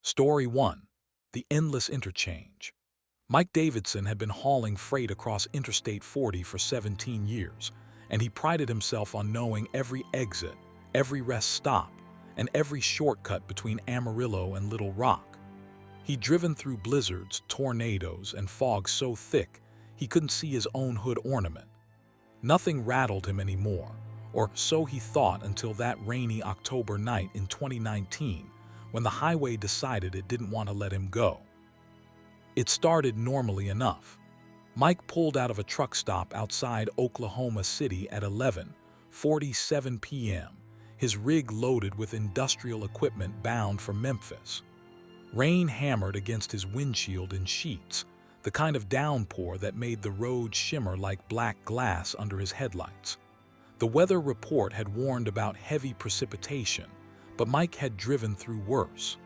Story 1. The Endless Interchange. Mike Davidson had been hauling freight across Interstate 40 for 17 years, and he prided himself on knowing every exit, every rest stop, and every shortcut between Amarillo and Little Rock. He'd driven through blizzards, tornadoes, and fog so thick he couldn't see his own hood ornament. Nothing rattled him anymore, or so he thought until that rainy October night in 2019, when the highway decided it didn't want to let him go. It started normally enough. Mike pulled out of a truck stop outside Oklahoma City at 11:47 p.m., his rig loaded with industrial equipment bound for Memphis. Rain hammered against his windshield in sheets, the kind of downpour that made the road shimmer like black glass under his headlights. The weather report had warned about heavy precipitation, but Mike had driven through worse.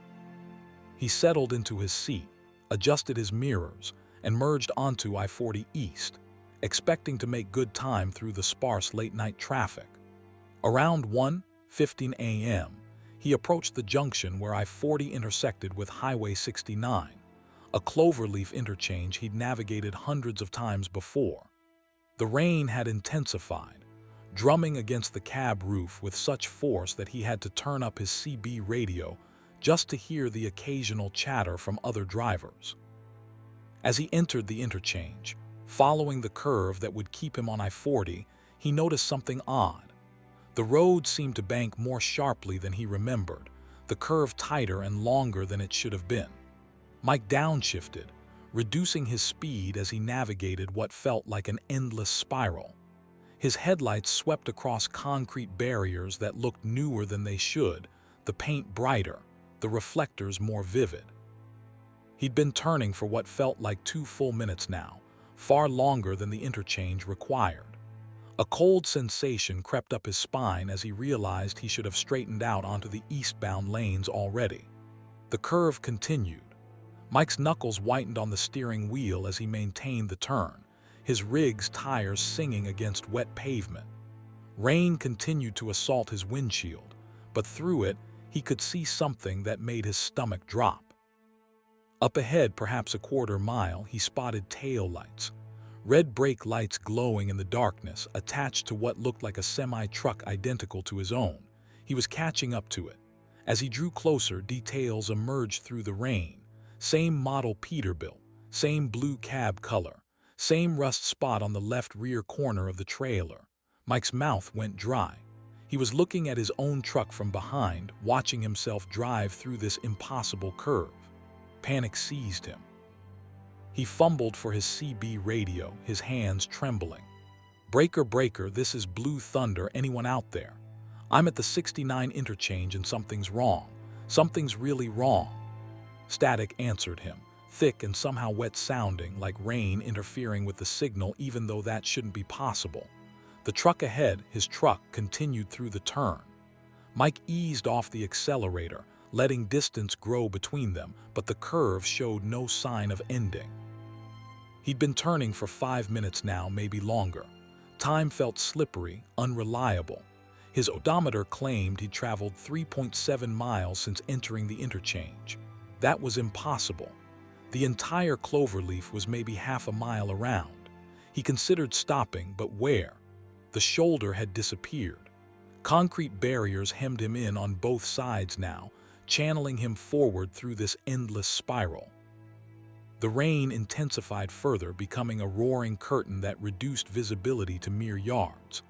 He settled into his seat, adjusted his mirrors, and merged onto I-40 East, expecting to make good time through the sparse late-night traffic. Around 1:15 a.m., he approached the junction where I-40 intersected with Highway 69, a cloverleaf interchange he'd navigated hundreds of times before. The rain had intensified, drumming against the cab roof with such force that he had to turn up his CB radio just to hear the occasional chatter from other drivers. As he entered the interchange, following the curve that would keep him on I-40, he noticed something odd. The road seemed to bank more sharply than he remembered, the curve tighter and longer than it should have been. Mike downshifted, reducing his speed as he navigated what felt like an endless spiral. His headlights swept across concrete barriers that looked newer than they should, the paint brighter, the reflectors more vivid. He'd been turning for what felt like 2 full minutes now, far longer than the interchange required. A cold sensation crept up his spine as he realized he should have straightened out onto the eastbound lanes already. The curve continued. Mike's knuckles whitened on the steering wheel as he maintained the turn, his rig's tires singing against wet pavement. Rain continued to assault his windshield, but through it, he could see something that made his stomach drop. Up ahead, perhaps a quarter mile, he spotted taillights, red brake lights glowing in the darkness, attached to what looked like a semi-truck identical to his own. He was catching up to it. As he drew closer, details emerged through the rain. Same model Peterbilt, same blue cab color, same rust spot on the left rear corner of the trailer. Mike's mouth went dry. He was looking at his own truck from behind, watching himself drive through this impossible curve. Panic seized him. He fumbled for his CB radio, his hands trembling. "Breaker, breaker, this is Blue Thunder, anyone out there? I'm at the 69 interchange and something's wrong. Something's really wrong." Static answered him, thick and somehow wet-sounding, like rain interfering with the signal even though that shouldn't be possible. The truck ahead, his truck, continued through the turn. Mike eased off the accelerator, letting distance grow between them, but the curve showed no sign of ending. He'd been turning for 5 minutes now, maybe longer. Time felt slippery, unreliable. His odometer claimed he'd traveled 3.7 miles since entering the interchange. That was impossible. The entire cloverleaf was maybe half a mile around. He considered stopping, but where? The shoulder had disappeared. Concrete barriers hemmed him in on both sides now, channeling him forward through this endless spiral. The rain intensified further, becoming a roaring curtain that reduced visibility to mere yards.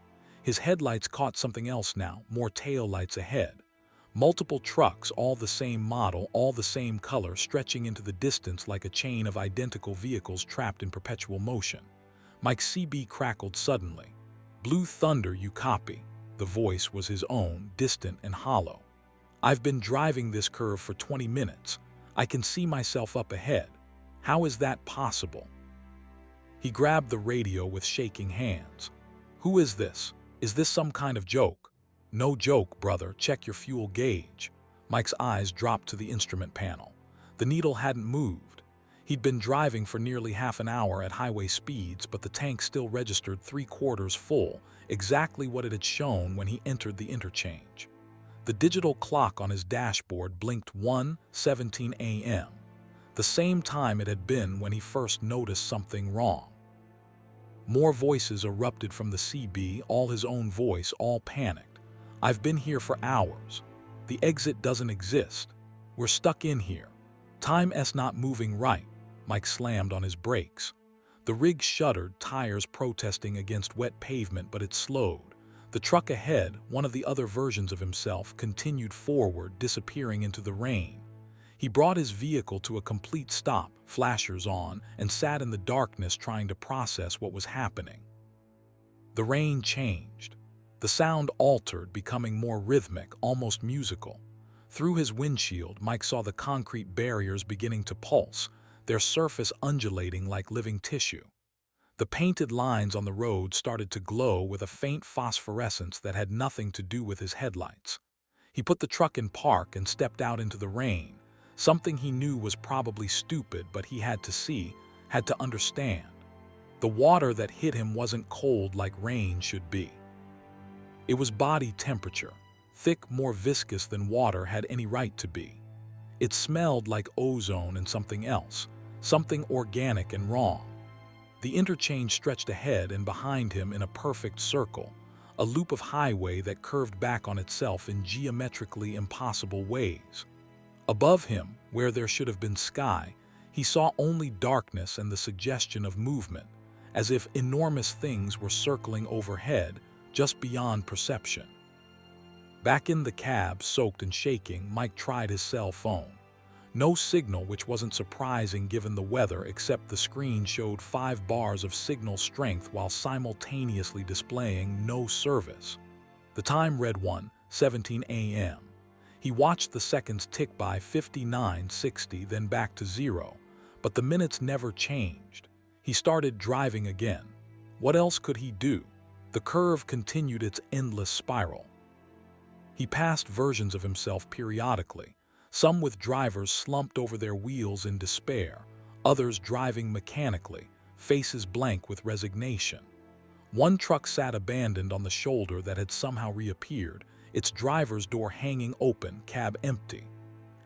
His headlights caught something else now, more taillights ahead. Multiple trucks, all the same model, all the same color, stretching into the distance like a chain of identical vehicles trapped in perpetual motion. Mike's CB crackled suddenly. "Blue Thunder, you copy." The voice was his own, distant and hollow. "I've been driving this curve for 20 minutes. I can see myself up ahead. How is that possible?" He grabbed the radio with shaking hands. "Who is this? Is this some kind of joke?" "No joke, brother. Check your fuel gauge." Mike's eyes dropped to the instrument panel. The needle hadn't moved. He'd been driving for nearly half an hour at highway speeds, but the tank still registered 3/4 full, exactly what it had shown when he entered the interchange. The digital clock on his dashboard blinked 1:17 a.m., the same time it had been when he first noticed something wrong. More voices erupted from the CB, all his own voice, all panicked. "I've been here for hours. The exit doesn't exist. We're stuck in here. Time's not moving right." Mike slammed on his brakes. The rig shuddered, tires protesting against wet pavement, but it slowed. The truck ahead, one of the other versions of himself, continued forward, disappearing into the rain. He brought his vehicle to a complete stop, flashers on, and sat in the darkness trying to process what was happening. The rain changed. The sound altered, becoming more rhythmic, almost musical. Through his windshield, Mike saw the concrete barriers beginning to pulse, their surface undulating like living tissue. The painted lines on the road started to glow with a faint phosphorescence that had nothing to do with his headlights. He put the truck in park and stepped out into the rain, something he knew was probably stupid, but he had to see, had to understand. The water that hit him wasn't cold like rain should be. It was body temperature, thick, more viscous than water had any right to be. It smelled like ozone and something else, something organic and wrong. The interchange stretched ahead and behind him in a perfect circle, a loop of highway that curved back on itself in geometrically impossible ways. Above him, where there should have been sky, he saw only darkness and the suggestion of movement, as if enormous things were circling overhead, just beyond perception. Back in the cab, soaked and shaking, Mike tried his cell phone. No signal, which wasn't surprising given the weather, except the screen showed 5 bars of signal strength while simultaneously displaying no service. The time read 1:17 a.m. He watched the seconds tick by, 59:60, then back to 0, but the minutes never changed. He started driving again. What else could he do? The curve continued its endless spiral. He passed versions of himself periodically, some with drivers slumped over their wheels in despair, others driving mechanically, faces blank with resignation. One truck sat abandoned on the shoulder that had somehow reappeared, its driver's door hanging open, cab empty.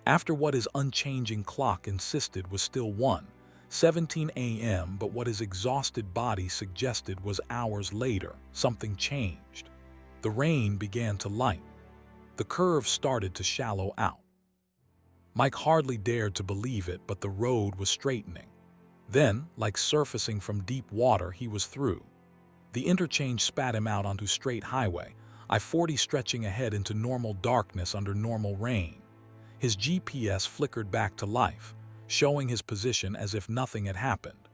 After what his unchanging clock insisted was still 1:17 a.m., but what his exhausted body suggested was hours later, something changed. The rain began to lighten. The curve started to shallow out. Mike hardly dared to believe it, but the road was straightening. Then, like surfacing from deep water, he was through. The interchange spat him out onto straight highway, I-40 stretching ahead into normal darkness under normal rain. His GPS flickered back to life, showing his position as if nothing had happened.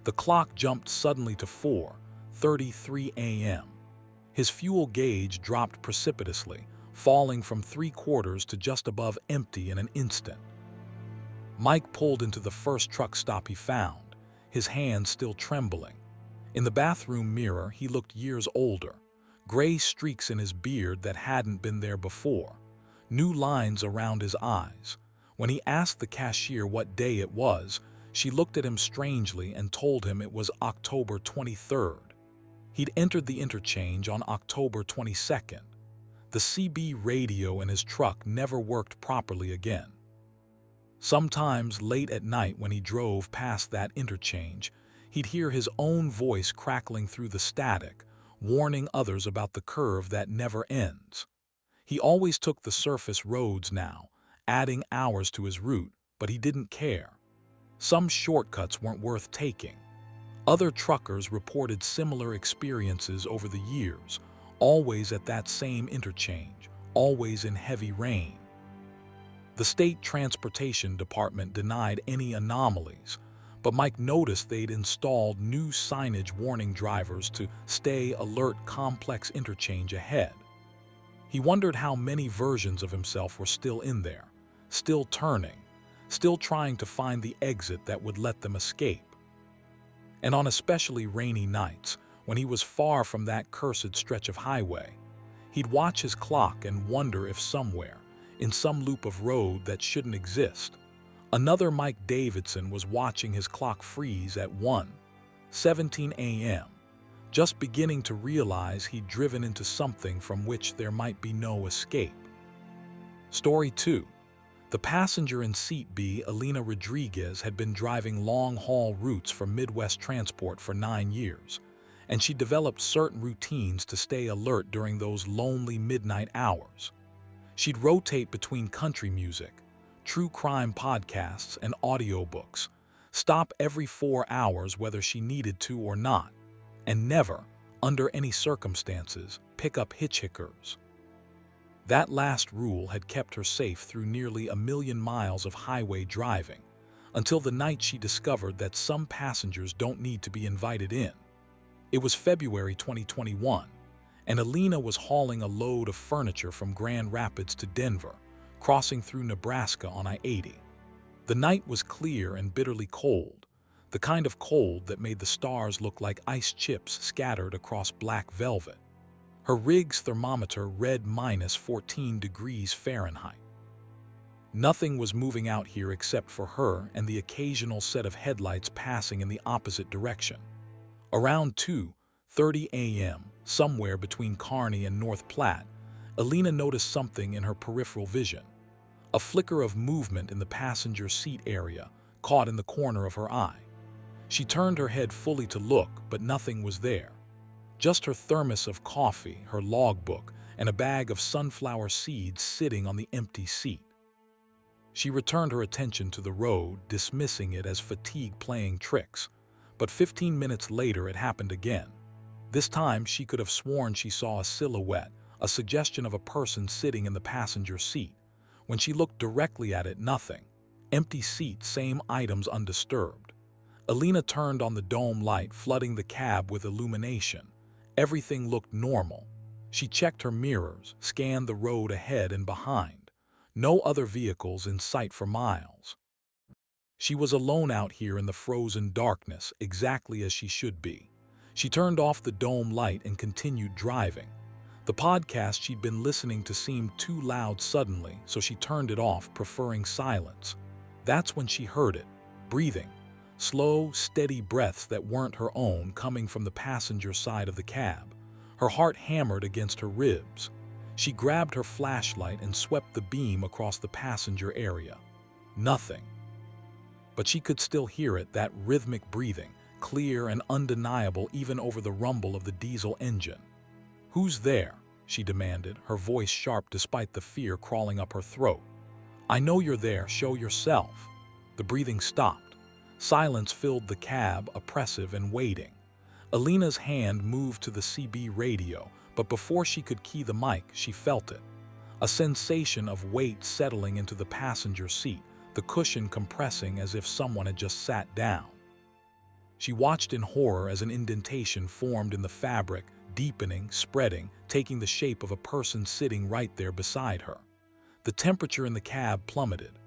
The clock jumped suddenly to 4:33 a.m. His fuel gauge dropped precipitously, falling from 3/4 to just above empty in an instant. Mike pulled into the first truck stop he found, his hands still trembling. In the bathroom mirror, he looked years older, gray streaks in his beard that hadn't been there before, new lines around his eyes. When he asked the cashier what day it was, she looked at him strangely and told him it was October 23rd. He'd entered the interchange on October 22nd. The CB radio in his truck never worked properly again. Sometimes late at night when he drove past that interchange, he'd hear his own voice crackling through the static, warning others about the curve that never ends. He always took the surface roads now, adding hours to his route, but he didn't care. Some shortcuts weren't worth taking. Other truckers reported similar experiences over the years, always at that same interchange, always in heavy rain. The state transportation department denied any anomalies, but Mike noticed they'd installed new signage warning drivers to stay alert, complex interchange ahead. He wondered how many versions of himself were still in there, still turning, still trying to find the exit that would let them escape. And on especially rainy nights, when he was far from that cursed stretch of highway, he'd watch his clock and wonder if somewhere, in some loop of road that shouldn't exist, another Mike Davidson was watching his clock freeze at 1:17 a.m., just beginning to realize he'd driven into something from which there might be no escape. Story 2. The passenger in seat B, Alina Rodriguez, had been driving long-haul routes for Midwest Transport for 9 years, and she developed certain routines to stay alert during those lonely midnight hours. She'd rotate between country music, true crime podcasts, and audiobooks, stop every 4 hours whether she needed to or not, and never, under any circumstances, pick up hitchhikers. That last rule had kept her safe through nearly 1,000,000 miles of highway driving, until the night she discovered that some passengers don't need to be invited in. It was February 2021, and Alina was hauling a load of furniture from Grand Rapids to Denver, crossing through Nebraska on I-80. The night was clear and bitterly cold, the kind of cold that made the stars look like ice chips scattered across black velvet. Her rig's thermometer read -14 degrees Fahrenheit. Nothing was moving out here except for her and the occasional set of headlights passing in the opposite direction. Around 2:30 a.m., somewhere between Kearney and North Platte, Alina noticed something in her peripheral vision. A flicker of movement in the passenger seat area caught in the corner of her eye. She turned her head fully to look, but nothing was there. Just her thermos of coffee, her logbook, and a bag of sunflower seeds sitting on the empty seat. She returned her attention to the road, dismissing it as fatigue playing tricks. But 15 minutes later it happened again. This time she could have sworn she saw a silhouette, a suggestion of a person sitting in the passenger seat. When she looked directly at it, nothing. Empty seat, same items undisturbed. Alina turned on the dome light, flooding the cab with illumination. Everything looked normal. She checked her mirrors, scanned the road ahead and behind. No other vehicles in sight for miles. She was alone out here in the frozen darkness, exactly as she should be. She turned off the dome light and continued driving. The podcast she'd been listening to seemed too loud suddenly, so she turned it off, preferring silence. That's when she heard it, breathing. Slow, steady breaths that weren't her own coming from the passenger side of the cab. Her heart hammered against her ribs. She grabbed her flashlight and swept the beam across the passenger area. Nothing. But she could still hear it, that rhythmic breathing, clear and undeniable even over the rumble of the diesel engine. "Who's there?" she demanded, her voice sharp despite the fear crawling up her throat. "I know you're there, show yourself." The breathing stopped. Silence filled the cab, oppressive and waiting. Alina's hand moved to the CB radio, but before she could key the mic, she felt it. A sensation of weight settling into the passenger seat, the cushion compressing as if someone had just sat down. She watched in horror as an indentation formed in the fabric, deepening, spreading, taking the shape of a person sitting right there beside her. The temperature in the cab plummeted.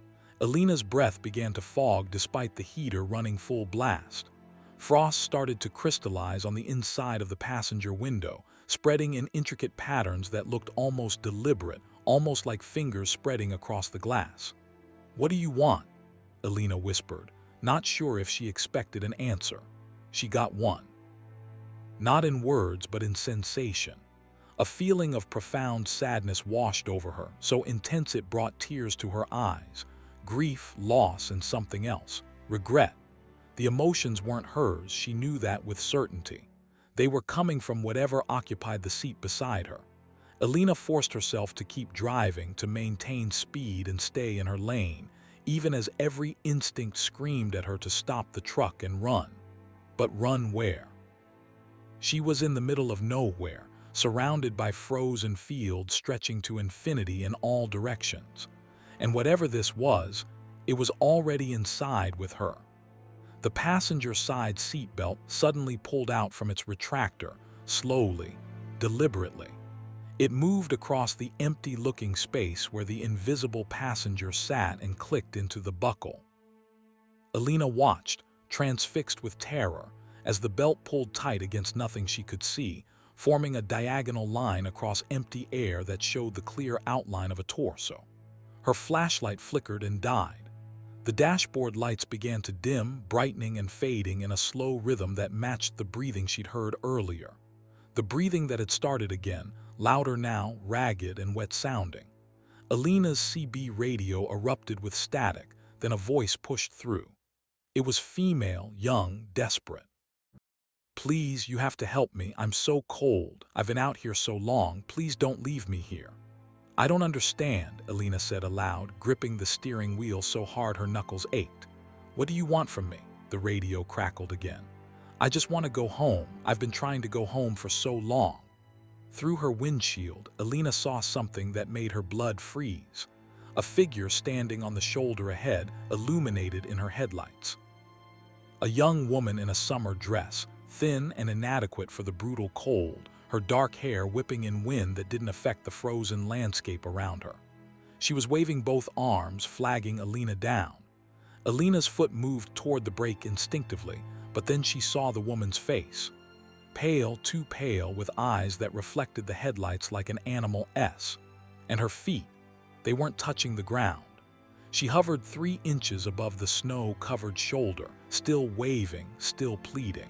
Alina's breath began to fog despite the heater running full blast. Frost started to crystallize on the inside of the passenger window, spreading in intricate patterns that looked almost deliberate, almost like fingers spreading across the glass. "What do you want?" Alina whispered, not sure if she expected an answer. She got one. Not in words, but in sensation. A feeling of profound sadness washed over her, so intense it brought tears to her eyes. Grief, loss, and something else. Regret. The emotions weren't hers, she knew that with certainty. They were coming from whatever occupied the seat beside her. Alina forced herself to keep driving, to maintain speed and stay in her lane, even as every instinct screamed at her to stop the truck and run. But run where? She was in the middle of nowhere, surrounded by frozen fields stretching to infinity in all directions. And whatever this was, it was already inside with her. The passenger side seatbelt suddenly pulled out from its retractor, slowly, deliberately. It moved across the empty-looking space where the invisible passenger sat and clicked into the buckle. Alina watched, transfixed with terror, as the belt pulled tight against nothing she could see, forming a diagonal line across empty air that showed the clear outline of a torso. Her flashlight flickered and died. The dashboard lights began to dim, brightening and fading in a slow rhythm that matched the breathing she'd heard earlier. The breathing that had started again, louder now, ragged and wet-sounding. Alina's CB radio erupted with static, then a voice pushed through. It was female, young, desperate. "Please, you have to help me. I'm so cold. I've been out here so long. Please don't leave me here." "I don't understand," Alina said aloud, gripping the steering wheel so hard her knuckles ached. "What do you want from me?" The radio crackled again. "I just want to go home. I've been trying to go home for so long." Through her windshield, Alina saw something that made her blood freeze. A figure standing on the shoulder ahead, illuminated in her headlights. A young woman in a summer dress, thin and inadequate for the brutal cold, her dark hair whipping in wind that didn't affect the frozen landscape around her. She was waving both arms, flagging Alina down. Alina's foot moved toward the brake instinctively, but then she saw the woman's face. Pale, too pale, with eyes that reflected the headlights like an animal S. And her feet, they weren't touching the ground. She hovered 3 inches above the snow-covered shoulder, still waving, still pleading.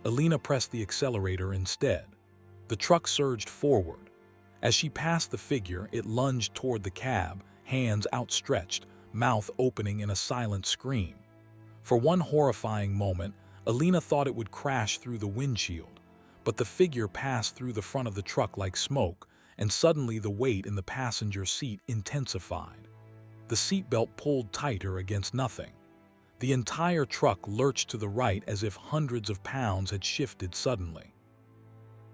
Alina pressed the accelerator instead. The truck surged forward. As she passed the figure, it lunged toward the cab, hands outstretched, mouth opening in a silent scream. For one horrifying moment, Alina thought it would crash through the windshield, but the figure passed through the front of the truck like smoke, and suddenly the weight in the passenger seat intensified. The seatbelt pulled tighter against nothing. The entire truck lurched to the right as if hundreds of pounds had shifted suddenly.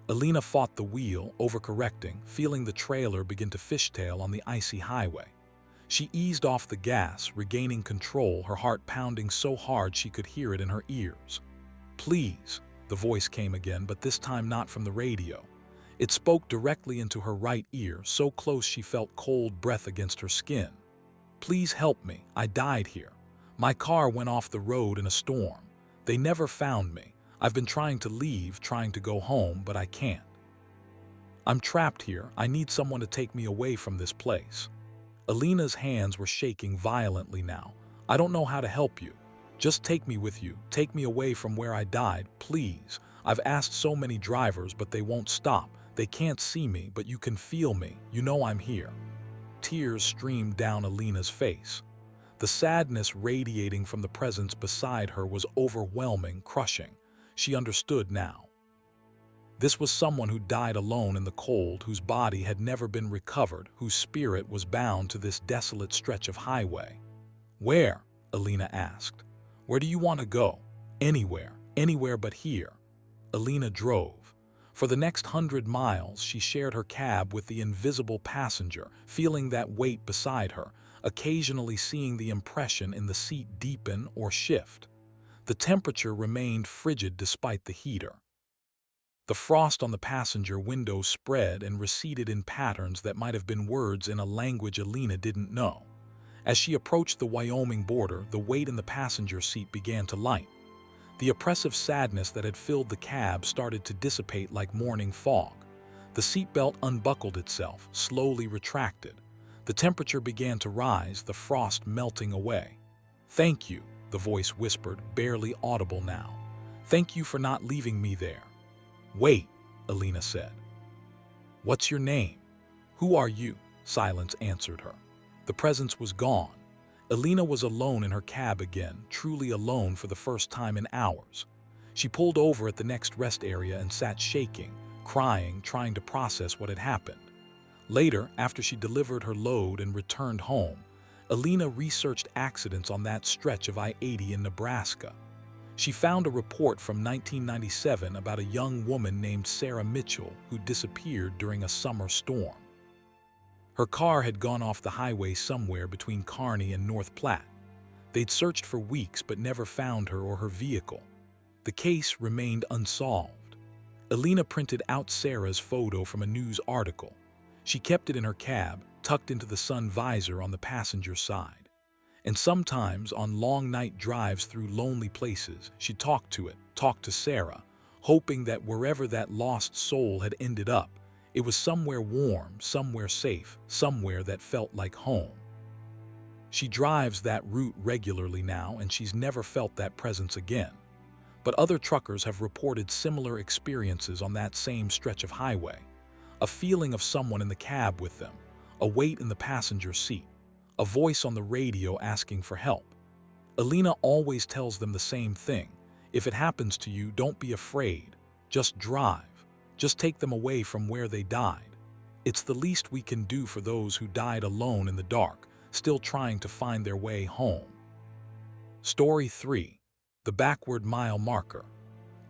Alina fought the wheel, overcorrecting, feeling the trailer begin to fishtail on the icy highway. She eased off the gas, regaining control, her heart pounding so hard she could hear it in her ears. "Please," the voice came again, but this time not from the radio. It spoke directly into her right ear, so close she felt cold breath against her skin. "Please help me. I died here. My car went off the road in a storm. They never found me. I've been trying to leave, trying to go home, but I can't. I'm trapped here. I need someone to take me away from this place." Alina's hands were shaking violently now. "I don't know how to help you. Just take me with you. Take me away from where I died, please. I've asked so many drivers, but they won't stop. They can't see me, but you can feel me. You know I'm here." Tears streamed down Alina's face. The sadness radiating from the presence beside her was overwhelming, crushing. She understood now. This was someone who died alone in the cold, whose body had never been recovered, whose spirit was bound to this desolate stretch of highway. "Where?" Alina asked. "Where do you want to go?" "Anywhere. Anywhere but here." Alina drove. For the next 100 miles, she shared her cab with the invisible passenger, feeling that weight beside her, occasionally seeing the impression in the seat deepen or shift. The temperature remained frigid despite the heater. The frost on the passenger window spread and receded in patterns that might have been words in a language Alina didn't know. As she approached the Wyoming border, the weight in the passenger seat began to lighten. The oppressive sadness that had filled the cab started to dissipate like morning fog. The seatbelt unbuckled itself, slowly retracted. The temperature began to rise, the frost melting away. "Thank you," the voice whispered, barely audible now. "Thank you for not leaving me there." "Wait," Alina said. "What's your name?" "Who are you?" Silence answered her. The presence was gone. Alina was alone in her cab again, truly alone for the first time in hours. She pulled over at the next rest area and sat shaking, crying, trying to process what had happened. Later, after she delivered her load and returned home, Alina researched accidents on that stretch of I-80 in Nebraska. She found a report from 1997 about a young woman named Sarah Mitchell who disappeared during a summer storm. Her car had gone off the highway somewhere between Kearney and North Platte. They'd searched for weeks but never found her or her vehicle. The case remained unsolved. Alina printed out Sarah's photo from a news article. She kept it in her cab, tucked into the sun visor on the passenger side. And sometimes, on long night drives through lonely places, she talked to Sarah, hoping that wherever that lost soul had ended up, it was somewhere warm, somewhere safe, somewhere that felt like home. She drives that route regularly now, and she's never felt that presence again. But other truckers have reported similar experiences on that same stretch of highway. A feeling of someone in the cab with them, a weight in the passenger seat, a voice on the radio asking for help. Alina always tells them the same thing. If it happens to you, don't be afraid. Just drive. Just take them away from where they died. It's the least we can do for those who died alone in the dark, still trying to find their way home. Story 3. The Backward Mile Marker.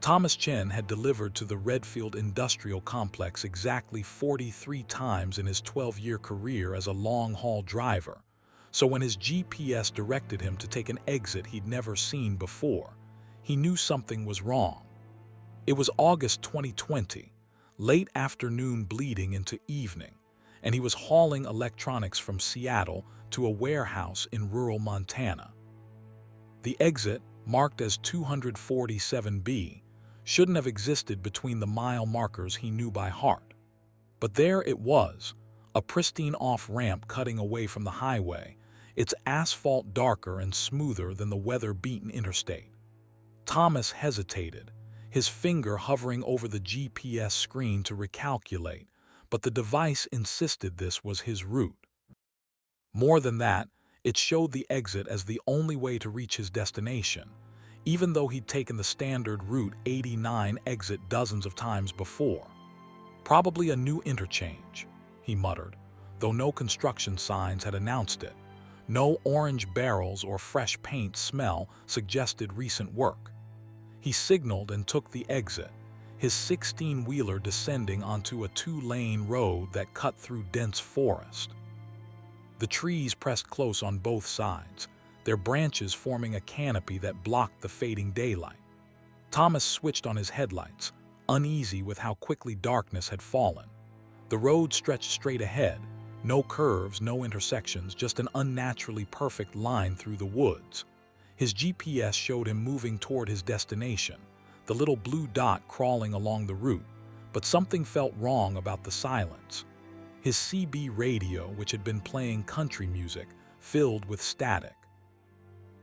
Thomas Chen had delivered to the Redfield Industrial Complex exactly 43 times in his 12-year career as a long-haul driver. So when his GPS directed him to take an exit he'd never seen before, he knew something was wrong. It was August 2020, late afternoon bleeding into evening, and he was hauling electronics from Seattle to a warehouse in rural Montana. The exit, marked as 247B, shouldn't have existed between the mile markers he knew by heart. But there it was, a pristine off-ramp cutting away from the highway, its asphalt darker and smoother than the weather-beaten interstate. Thomas hesitated, his finger hovering over the GPS screen to recalculate, but the device insisted this was his route. More than that, it showed the exit as the only way to reach his destination, even though he'd taken the standard Route 89 exit dozens of times before. Probably a new interchange, he muttered, though no construction signs had announced it. No orange barrels or fresh paint smell suggested recent work. He signaled and took the exit, his 16-wheeler descending onto a 2-lane road that cut through dense forest. The trees pressed close on both sides, their branches forming a canopy that blocked the fading daylight. Thomas switched on his headlights, uneasy with how quickly darkness had fallen. The road stretched straight ahead, no curves, no intersections, just an unnaturally perfect line through the woods. His GPS showed him moving toward his destination, the little blue dot crawling along the route, but something felt wrong about the silence. His CB radio, which had been playing country music, filled with static.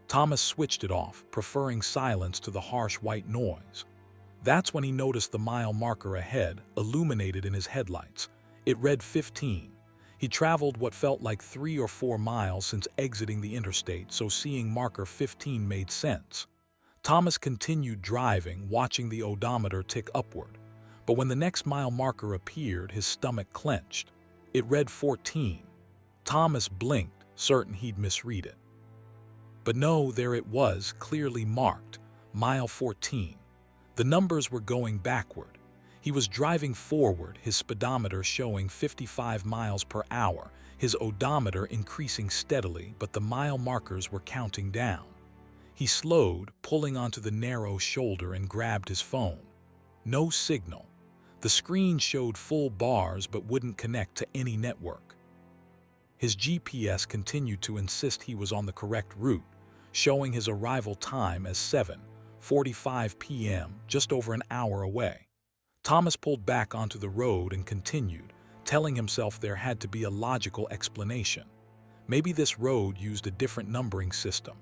Thomas switched it off, preferring silence to the harsh white noise. That's when he noticed the mile marker ahead, illuminated in his headlights. It read 15. He traveled what felt like 3 or 4 miles since exiting the interstate, so seeing marker 15 made sense. Thomas continued driving, watching the odometer tick upward. But when the next mile marker appeared, his stomach clenched. It read 14. Thomas blinked, certain he'd misread it. But no, there it was, clearly marked, mile 14. The numbers were going backward. He was driving forward, his speedometer showing 55 miles per hour, his odometer increasing steadily, but the mile markers were counting down. He slowed, pulling onto the narrow shoulder, and grabbed his phone. No signal. The screen showed full bars but wouldn't connect to any network. His GPS continued to insist he was on the correct route, showing his arrival time as 7:45 p.m., just over an hour away. Thomas pulled back onto the road and continued, telling himself there had to be a logical explanation. Maybe this road used a different numbering system.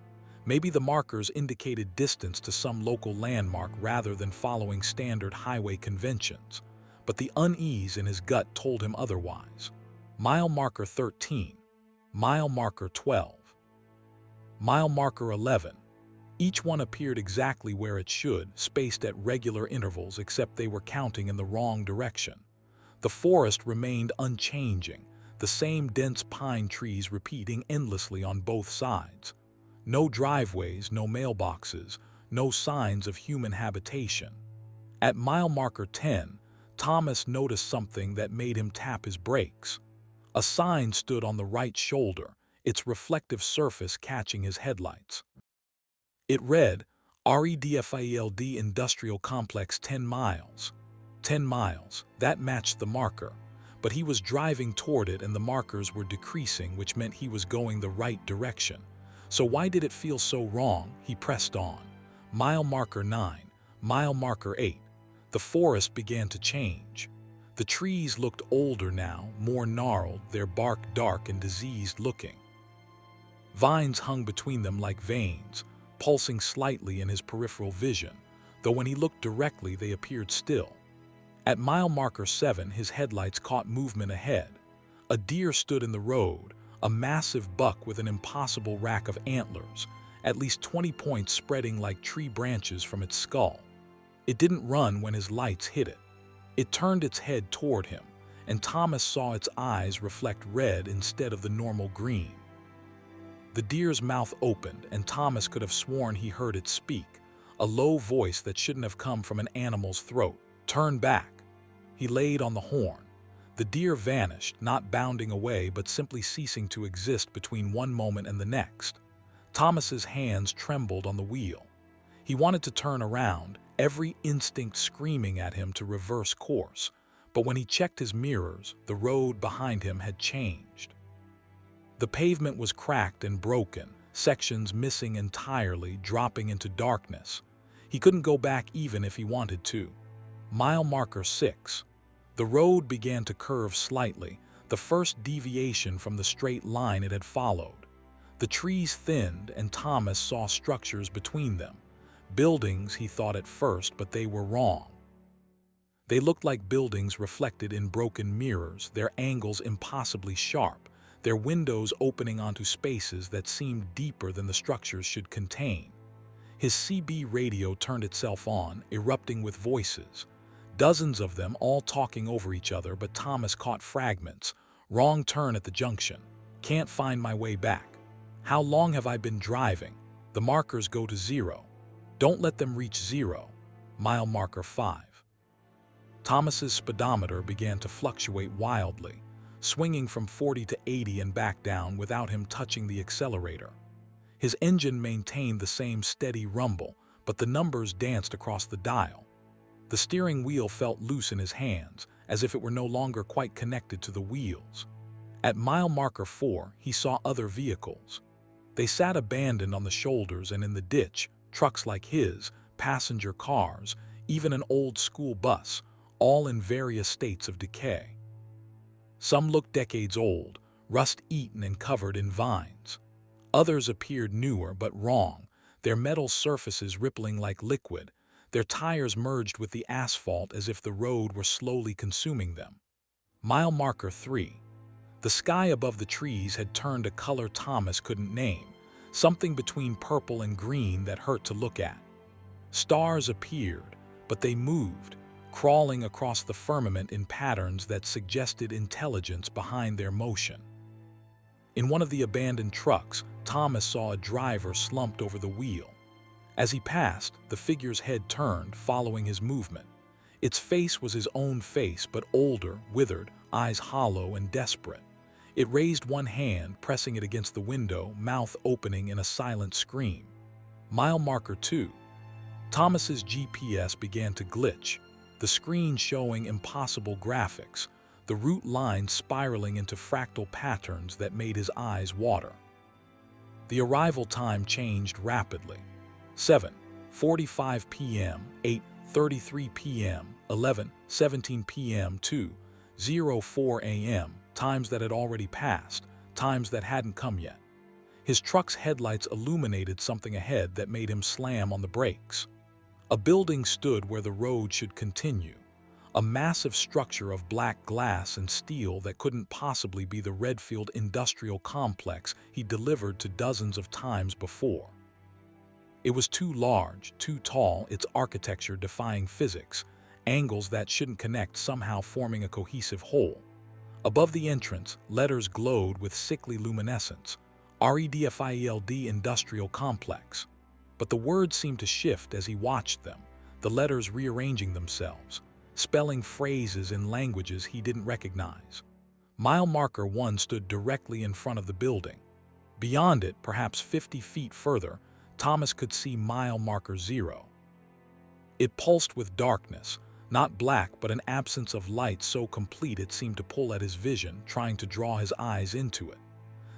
Maybe the markers indicated distance to some local landmark rather than following standard highway conventions. But the unease in his gut told him otherwise. Mile marker 13, mile marker 12, mile marker 11. Each one appeared exactly where it should, spaced at regular intervals, except they were counting in the wrong direction. The forest remained unchanging, the same dense pine trees repeating endlessly on both sides. No driveways, no mailboxes, no signs of human habitation. At mile marker 10, Thomas noticed something that made him tap his brakes. A sign stood on the right shoulder, its reflective surface catching his headlights. It read, REDFIELD Industrial Complex 10 miles. 10 miles, that matched the marker, but he was driving toward it and the markers were decreasing, which meant he was going the right direction. So why did it feel so wrong? He pressed on. Mile marker 9, mile marker 8. The forest began to change. The trees looked older now, more gnarled, their bark dark and diseased-looking. Vines hung between them like veins, pulsing slightly in his peripheral vision, though when he looked directly they appeared still. At mile marker 7, his headlights caught movement ahead, A deer stood in the road, a massive buck with an impossible rack of antlers, at least 20 points spreading like tree branches from its skull. It didn't run when his lights hit it. It turned its head toward him, and Thomas saw its eyes reflect red instead of the normal green. The deer's mouth opened, and Thomas could have sworn he heard it speak, a low voice that shouldn't have come from an animal's throat. "Turn back." He laid on the horn. The deer vanished, not bounding away but simply ceasing to exist between one moment and the next. Thomas's hands trembled on the wheel. He wanted to turn around, every instinct screaming at him to reverse course, but when he checked his mirrors, the road behind him had changed. The pavement was cracked and broken, sections missing entirely, dropping into darkness. He couldn't go back even if he wanted to. Mile marker 6. The road began to curve slightly, the first deviation from the straight line it had followed. The trees thinned, and Thomas saw structures between them. Buildings, he thought at first, but they were wrong. They looked like buildings reflected in broken mirrors, their angles impossibly sharp, their windows opening onto spaces that seemed deeper than the structures should contain. His CB radio turned itself on, erupting with voices. Dozens of them, all talking over each other, but Thomas caught fragments. "Wrong turn at the junction. Can't find my way back. How long have I been driving? The markers go to 0. Don't let them reach 0. Mile marker 5. Thomas's speedometer began to fluctuate wildly, swinging from 40 to 80 and back down without him touching the accelerator. His engine maintained the same steady rumble, but the numbers danced across the dial. The steering wheel felt loose in his hands, as if it were no longer quite connected to the wheels. At mile marker 4, he saw other vehicles. They sat abandoned on the shoulders and in the ditch, trucks like his, passenger cars, even an old school bus, all in various states of decay. Some looked decades old, rust-eaten and covered in vines. Others appeared newer but wrong, their metal surfaces rippling like liquid, their tires merged with the asphalt as if the road were slowly consuming them. Mile marker 3. The sky above the trees had turned a color Thomas couldn't name, something between purple and green that hurt to look at. Stars appeared, but they moved, crawling across the firmament in patterns that suggested intelligence behind their motion. In one of the abandoned trucks, Thomas saw a driver slumped over the wheel. As he passed, the figure's head turned, following his movement. Its face was his own face, but older, withered, eyes hollow and desperate. It raised one hand, pressing it against the window, mouth opening in a silent scream. Mile marker 2. Thomas's GPS began to glitch, the screen showing impossible graphics, the route lines spiraling into fractal patterns that made his eyes water. The arrival time changed rapidly. 7:45 p.m., 8:33 p.m., 11:17 p.m. to 04 a.m., times that had already passed, times that hadn't come yet. His truck's headlights illuminated something ahead that made him slam on the brakes. A building stood where the road should continue, a massive structure of black glass and steel that couldn't possibly be the Redfield industrial complex he delivered to dozens of times before. It was too large, too tall, its architecture defying physics, angles that shouldn't connect somehow forming a cohesive whole. Above the entrance, letters glowed with sickly luminescence, REDFIELD Industrial Complex. But the words seemed to shift as he watched them, the letters rearranging themselves, spelling phrases in languages he didn't recognize. Mile marker 1 stood directly in front of the building. Beyond it, perhaps 50 feet further, Thomas could see mile marker 0. It pulsed with darkness, not black but an absence of light so complete it seemed to pull at his vision, trying to draw his eyes into it.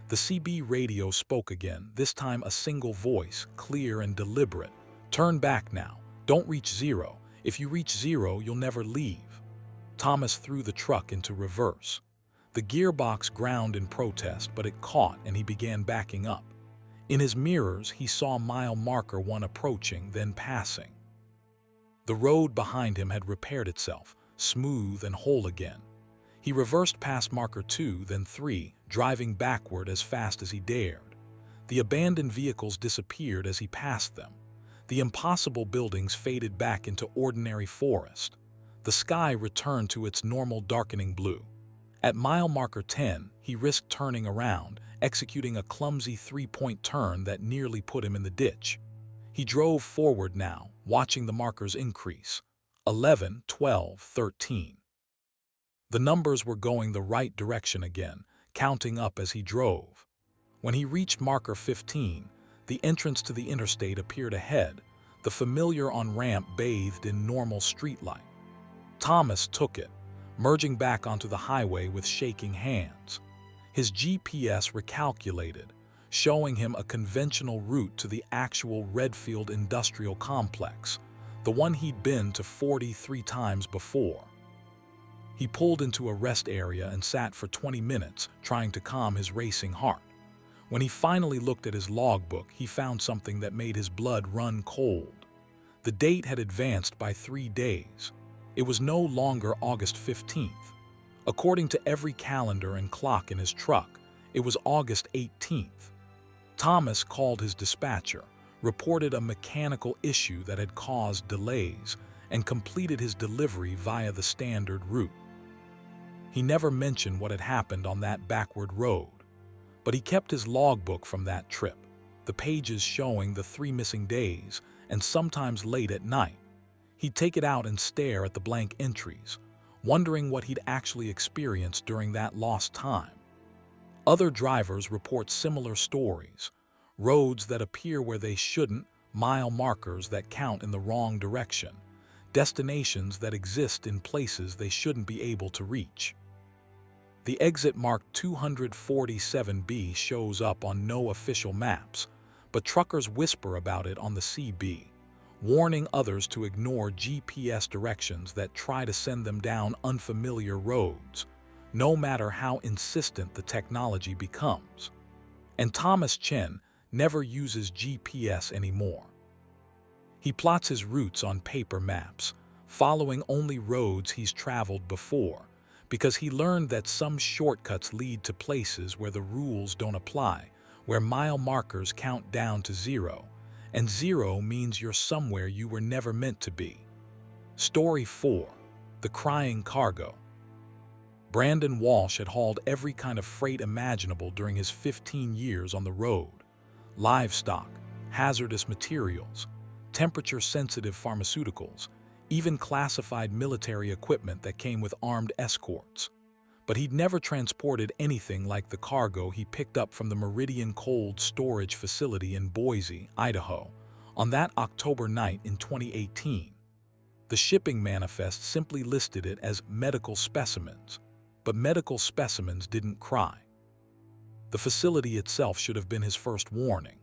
The CB radio spoke again, this time a single voice, clear and deliberate. "Turn back now. Don't reach 0. If you reach 0, you'll never leave." Thomas threw the truck into reverse. The gearbox ground in protest, but it caught and he began backing up. In his mirrors, he saw mile marker 1 approaching, then passing. The road behind him had repaired itself, smooth and whole again. He reversed past marker 2, then 3, driving backward as fast as he dared. The abandoned vehicles disappeared as he passed them. The impossible buildings faded back into ordinary forest. The sky returned to its normal darkening blue. At mile marker 10, he risked turning around, executing a clumsy three-point turn that nearly put him in the ditch. He drove forward now, watching the markers increase. 11, 12, 13. The numbers were going the right direction again, counting up as he drove. When he reached marker 15, the entrance to the interstate appeared ahead, the familiar on-ramp bathed in normal streetlight. Thomas took it, merging back onto the highway with shaking hands. His GPS recalculated, showing him a conventional route to the actual Redfield Industrial Complex, the one he'd been to 43 times before. He pulled into a rest area and sat for 20 minutes, trying to calm his racing heart. When he finally looked at his logbook, he found something that made his blood run cold. The date had advanced by 3 days. It was no longer August 15th. According to every calendar and clock in his truck, it was August 18th. Thomas called his dispatcher, reported a mechanical issue that had caused delays, and completed his delivery via the standard route. He never mentioned what had happened on that backward road, but he kept his logbook from that trip, the pages showing the 3 missing days, and sometimes late at night. He'd take it out and stare at the blank entries, wondering what he'd actually experienced during that lost time. Other drivers report similar stories: roads that appear where they shouldn't, mile markers that count in the wrong direction, destinations that exist in places they shouldn't be able to reach. The exit marked 247B shows up on no official maps, but truckers whisper about it on the CB, warning others to ignore GPS directions that try to send them down unfamiliar roads, no matter how insistent the technology becomes. And Thomas Chen never uses GPS anymore. He plots his routes on paper maps, following only roads he's traveled before, because he learned that some shortcuts lead to places where the rules don't apply, where mile markers count down to 0, and 0 means you're somewhere you were never meant to be. Story 4. The Crying Cargo. Brandon Walsh had hauled every kind of freight imaginable during his 15 years on the road: livestock, hazardous materials, temperature-sensitive pharmaceuticals, even classified military equipment that came with armed escorts. But he'd never transported anything like the cargo he picked up from the Meridian Cold Storage Facility in Boise, Idaho, on that October night in 2018. The shipping manifest simply listed it as medical specimens, but medical specimens didn't cry. The facility itself should have been his first warning.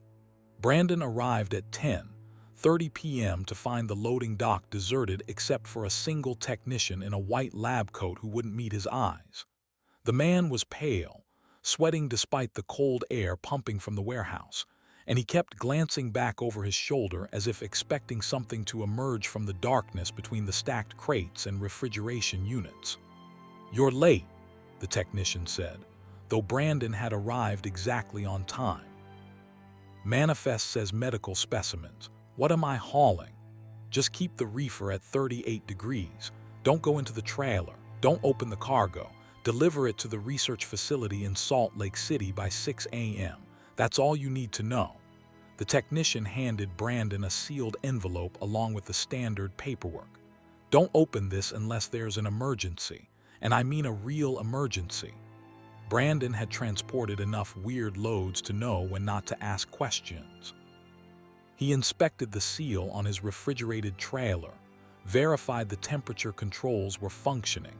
Brandon arrived at 10:30 p.m. to find the loading dock deserted except for a single technician in a white lab coat who wouldn't meet his eyes. The man was pale, sweating despite the cold air pumping from the warehouse, and he kept glancing back over his shoulder as if expecting something to emerge from the darkness between the stacked crates and refrigeration units. "You're late," the technician said, though Brandon had arrived exactly on time. "Manifest says medical specimens. What am I hauling? Just keep the reefer at 38 degrees. Don't go into the trailer. Don't open the cargo. Deliver it to the research facility in Salt Lake City by 6 a.m. That's all you need to know." The technician handed Brandon a sealed envelope along with the standard paperwork. "Don't open this unless there's an emergency, and I mean a real emergency." Brandon had transported enough weird loads to know when not to ask questions. He inspected the seal on his refrigerated trailer, verified the temperature controls were functioning,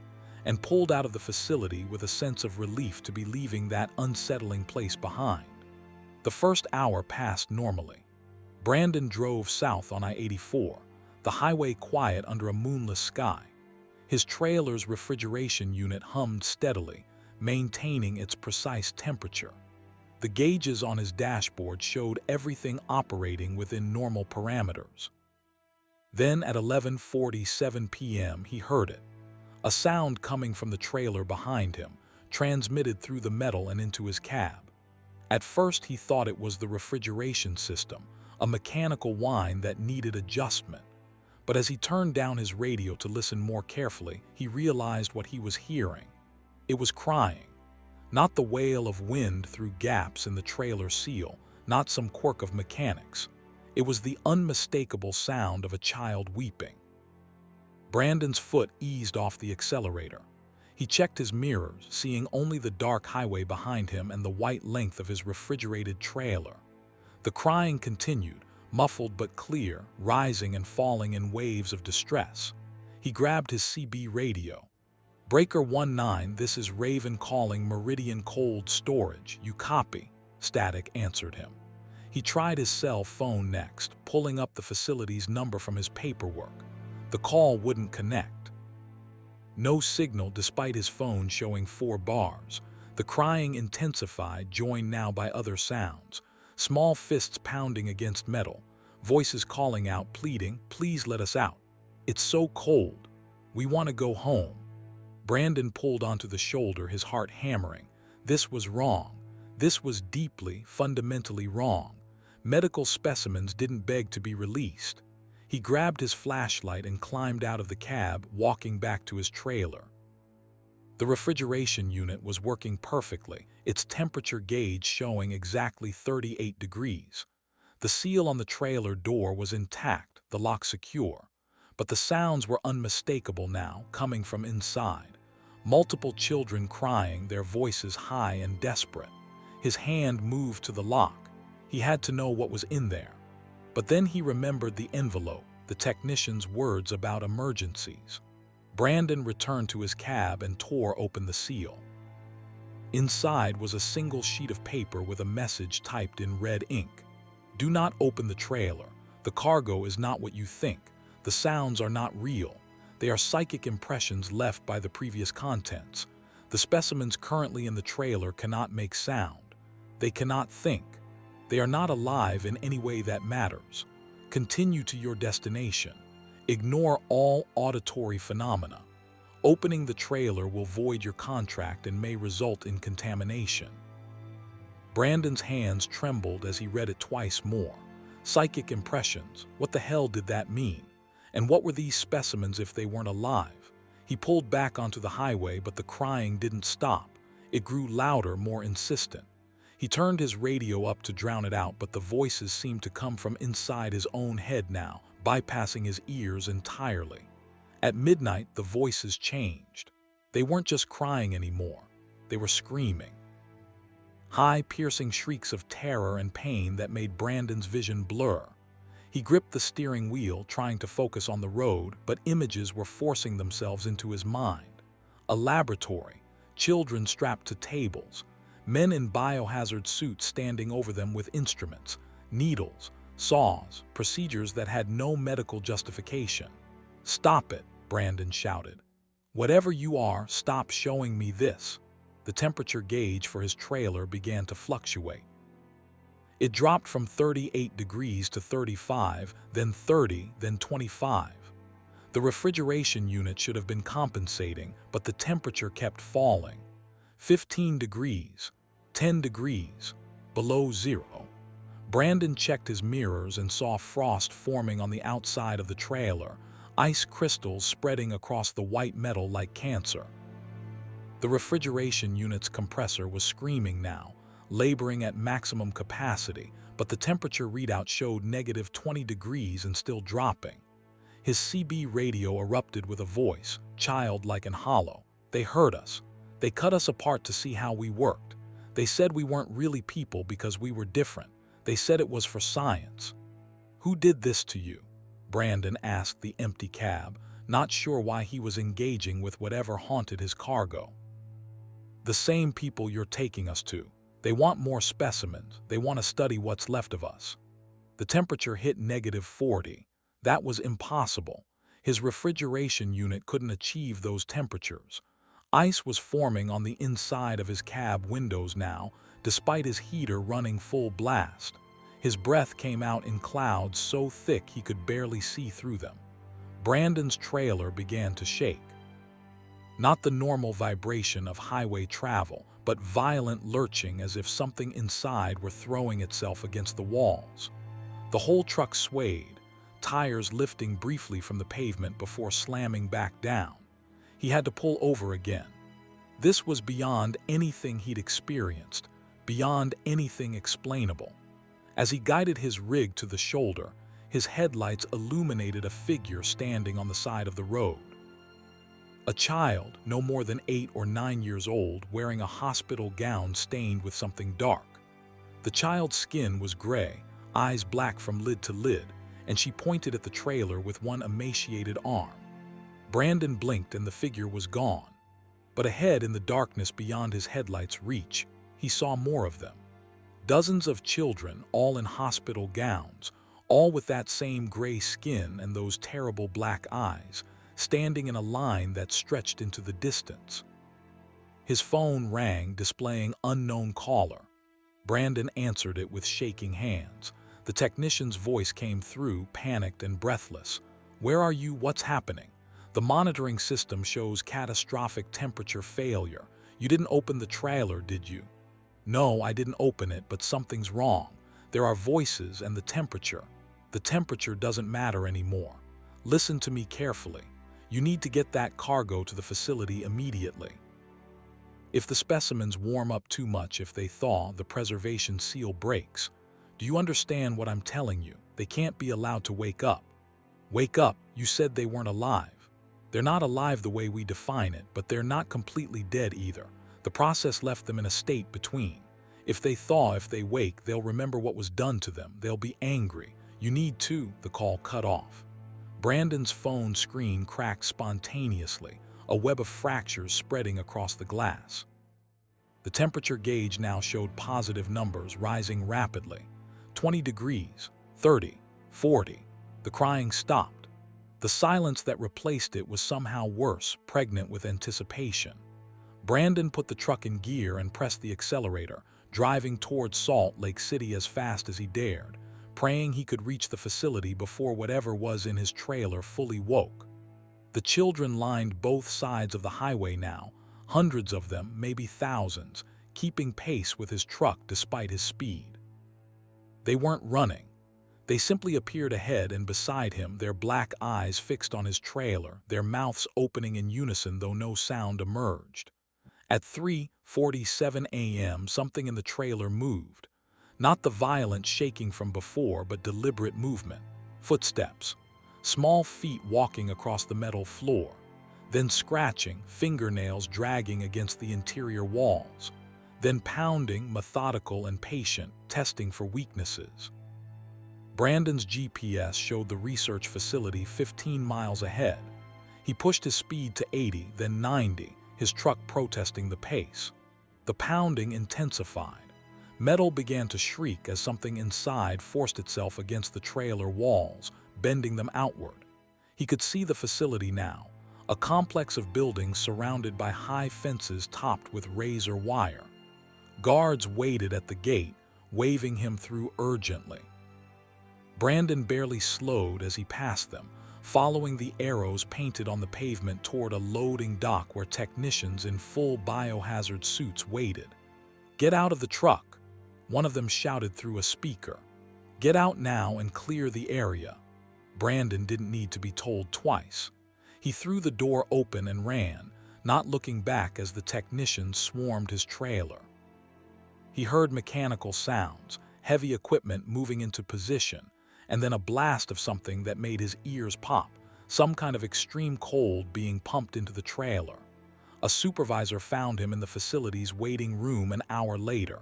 and pulled out of the facility with a sense of relief to be leaving that unsettling place behind. The first hour passed normally. Brandon drove south on I-84, the highway quiet under a moonless sky. His trailer's refrigeration unit hummed steadily, maintaining its precise temperature. The gauges on his dashboard showed everything operating within normal parameters. Then at 11:47 p.m. he heard it, A sound coming from the trailer behind him, transmitted through the metal and into his cab. At first he thought it was the refrigeration system, a mechanical whine that needed adjustment. But as he turned down his radio to listen more carefully, he realized what he was hearing. It was crying. Not the wail of wind through gaps in the trailer seal, not some quirk of mechanics. It was the unmistakable sound of a child weeping. Brandon's foot eased off the accelerator. He checked his mirrors, seeing only the dark highway behind him and the white length of his refrigerated trailer. The crying continued, muffled but clear, rising and falling in waves of distress. He grabbed his CB radio. "Breaker 19, this is Raven calling Meridian Cold Storage. You copy?" Static answered him. He tried his cell phone next, pulling up the facility's number from his paperwork. The call wouldn't connect. No signal despite his phone showing 4 bars. The crying intensified, joined now by other sounds. Small fists pounding against metal. Voices calling out, pleading, "Please let us out. It's so cold. We want to go home." Brandon pulled onto the shoulder, his heart hammering. This was wrong. This was deeply, fundamentally wrong. Medical specimens didn't beg to be released. He grabbed his flashlight and climbed out of the cab, walking back to his trailer. The refrigeration unit was working perfectly, its temperature gauge showing exactly 38 degrees. The seal on the trailer door was intact, the lock secure. But the sounds were unmistakable now, coming from inside. Multiple children crying, their voices high and desperate. His hand moved to the lock. He had to know what was in there. But then he remembered the envelope, the technician's words about emergencies. Brandon returned to his cab and tore open the seal. Inside was a single sheet of paper with a message typed in red ink. "Do not open the trailer. The cargo is not what you think. The sounds are not real. They are psychic impressions left by the previous contents. The specimens currently in the trailer cannot make sound. They cannot think. They are not alive in any way that matters. Continue to your destination. Ignore all auditory phenomena. Opening the trailer will void your contract and may result in contamination." Brandon's hands trembled as he read it twice more. Psychic impressions, what the hell did that mean? And what were these specimens if they weren't alive? He pulled back onto the highway, but the crying didn't stop. It grew louder, more insistent. He turned his radio up to drown it out, but the voices seemed to come from inside his own head now, bypassing his ears entirely. At midnight, the voices changed. They weren't just crying anymore. They were screaming. High, piercing shrieks of terror and pain that made Brandon's vision blur. He gripped the steering wheel, trying to focus on the road, but images were forcing themselves into his mind. A laboratory, children strapped to tables, men in biohazard suits standing over them with instruments, needles, saws, procedures that had no medical justification. "Stop it," Brandon shouted. "Whatever you are, stop showing me this." The temperature gauge for his trailer began to fluctuate. It dropped from 38 degrees to 35, then 30, then 25. The refrigeration unit should have been compensating, but the temperature kept falling. 15 degrees, 10 degrees, below zero. Brandon checked his mirrors and saw frost forming on the outside of the trailer, ice crystals spreading across the white metal like cancer. The refrigeration unit's compressor was screaming now, laboring at maximum capacity, but the temperature readout showed negative 20 degrees and still dropping. His CB radio erupted with a voice, childlike and hollow. "They heard us. They cut us apart to see how we worked. They said we weren't really people because we were different. They said it was for science." "Who did this to you?" Brandon asked the empty cab, not sure why he was engaging with whatever haunted his cargo. "The same people you're taking us to. They want more specimens. They want to study what's left of us." The temperature hit negative 40. That was impossible. His refrigeration unit couldn't achieve those temperatures. Ice was forming on the inside of his cab windows now, despite his heater running full blast. His breath came out in clouds so thick he could barely see through them. Brandon's trailer began to shake. Not the normal vibration of highway travel, but violent lurching as if something inside were throwing itself against the walls. The whole truck swayed, tires lifting briefly from the pavement before slamming back down. He had to pull over again. This was beyond anything he'd experienced, beyond anything explainable. As he guided his rig to the shoulder, his headlights illuminated a figure standing on the side of the road. A child, no more than 8 or 9 years old, wearing a hospital gown stained with something dark. The child's skin was gray, eyes black from lid to lid, and she pointed at the trailer with one emaciated arm. Brandon blinked and the figure was gone. But ahead in the darkness beyond his headlights' reach, he saw more of them. Dozens of children, all in hospital gowns, all with that same gray skin and those terrible black eyes, standing in a line that stretched into the distance. His phone rang, displaying unknown caller. Brandon answered it with shaking hands. The technician's voice came through, panicked and breathless. "Where are you? What's happening?" "The monitoring system shows catastrophic temperature failure. You didn't open the trailer, did you?" "No, I didn't open it, but something's wrong. There are voices and the temperature. The temperature doesn't matter anymore. Listen to me carefully. You need to get that cargo to the facility immediately. If the specimens warm up too much, if they thaw, the preservation seal breaks. Do you understand what I'm telling you? They can't be allowed to wake up." "Wake up? You said they weren't alive." "They're not alive the way we define it, but they're not completely dead either. The process left them in a state between. If they thaw, if they wake, they'll remember what was done to them. They'll be angry. You need to..." The call cut off. Brandon's phone screen cracked spontaneously, a web of fractures spreading across the glass. The temperature gauge now showed positive numbers, rising rapidly. 20 degrees, 30, 40. The crying stopped. The silence that replaced it was somehow worse, pregnant with anticipation. Brandon put the truck in gear and pressed the accelerator, driving towards Salt Lake City as fast as he dared, praying he could reach the facility before whatever was in his trailer fully woke. The children lined both sides of the highway now, hundreds of them, maybe thousands, keeping pace with his truck despite his speed. They weren't running. They simply appeared ahead and beside him, their black eyes fixed on his trailer, their mouths opening in unison though no sound emerged. At 3:47 a.m., something in the trailer moved. Not the violent shaking from before, but deliberate movement. Footsteps. Small feet walking across the metal floor. Then scratching, fingernails dragging against the interior walls. Then pounding, methodical and patient, testing for weaknesses. Brandon's GPS showed the research facility 15 miles ahead. He pushed his speed to 80, then 90, his truck protesting the pace. The pounding intensified. Metal began to shriek as something inside forced itself against the trailer walls, bending them outward. He could see the facility now, a complex of buildings surrounded by high fences topped with razor wire. Guards waited at the gate, waving him through urgently. Brandon barely slowed as he passed them, following the arrows painted on the pavement toward a loading dock where technicians in full biohazard suits waited. "Get out of the truck," one of them shouted through a speaker. "Get out now and clear the area." Brandon didn't need to be told twice. He threw the door open and ran, not looking back as the technicians swarmed his trailer. He heard mechanical sounds, heavy equipment moving into position, and then a blast of something that made his ears pop, some kind of extreme cold being pumped into the trailer. A supervisor found him in the facility's waiting room an hour later.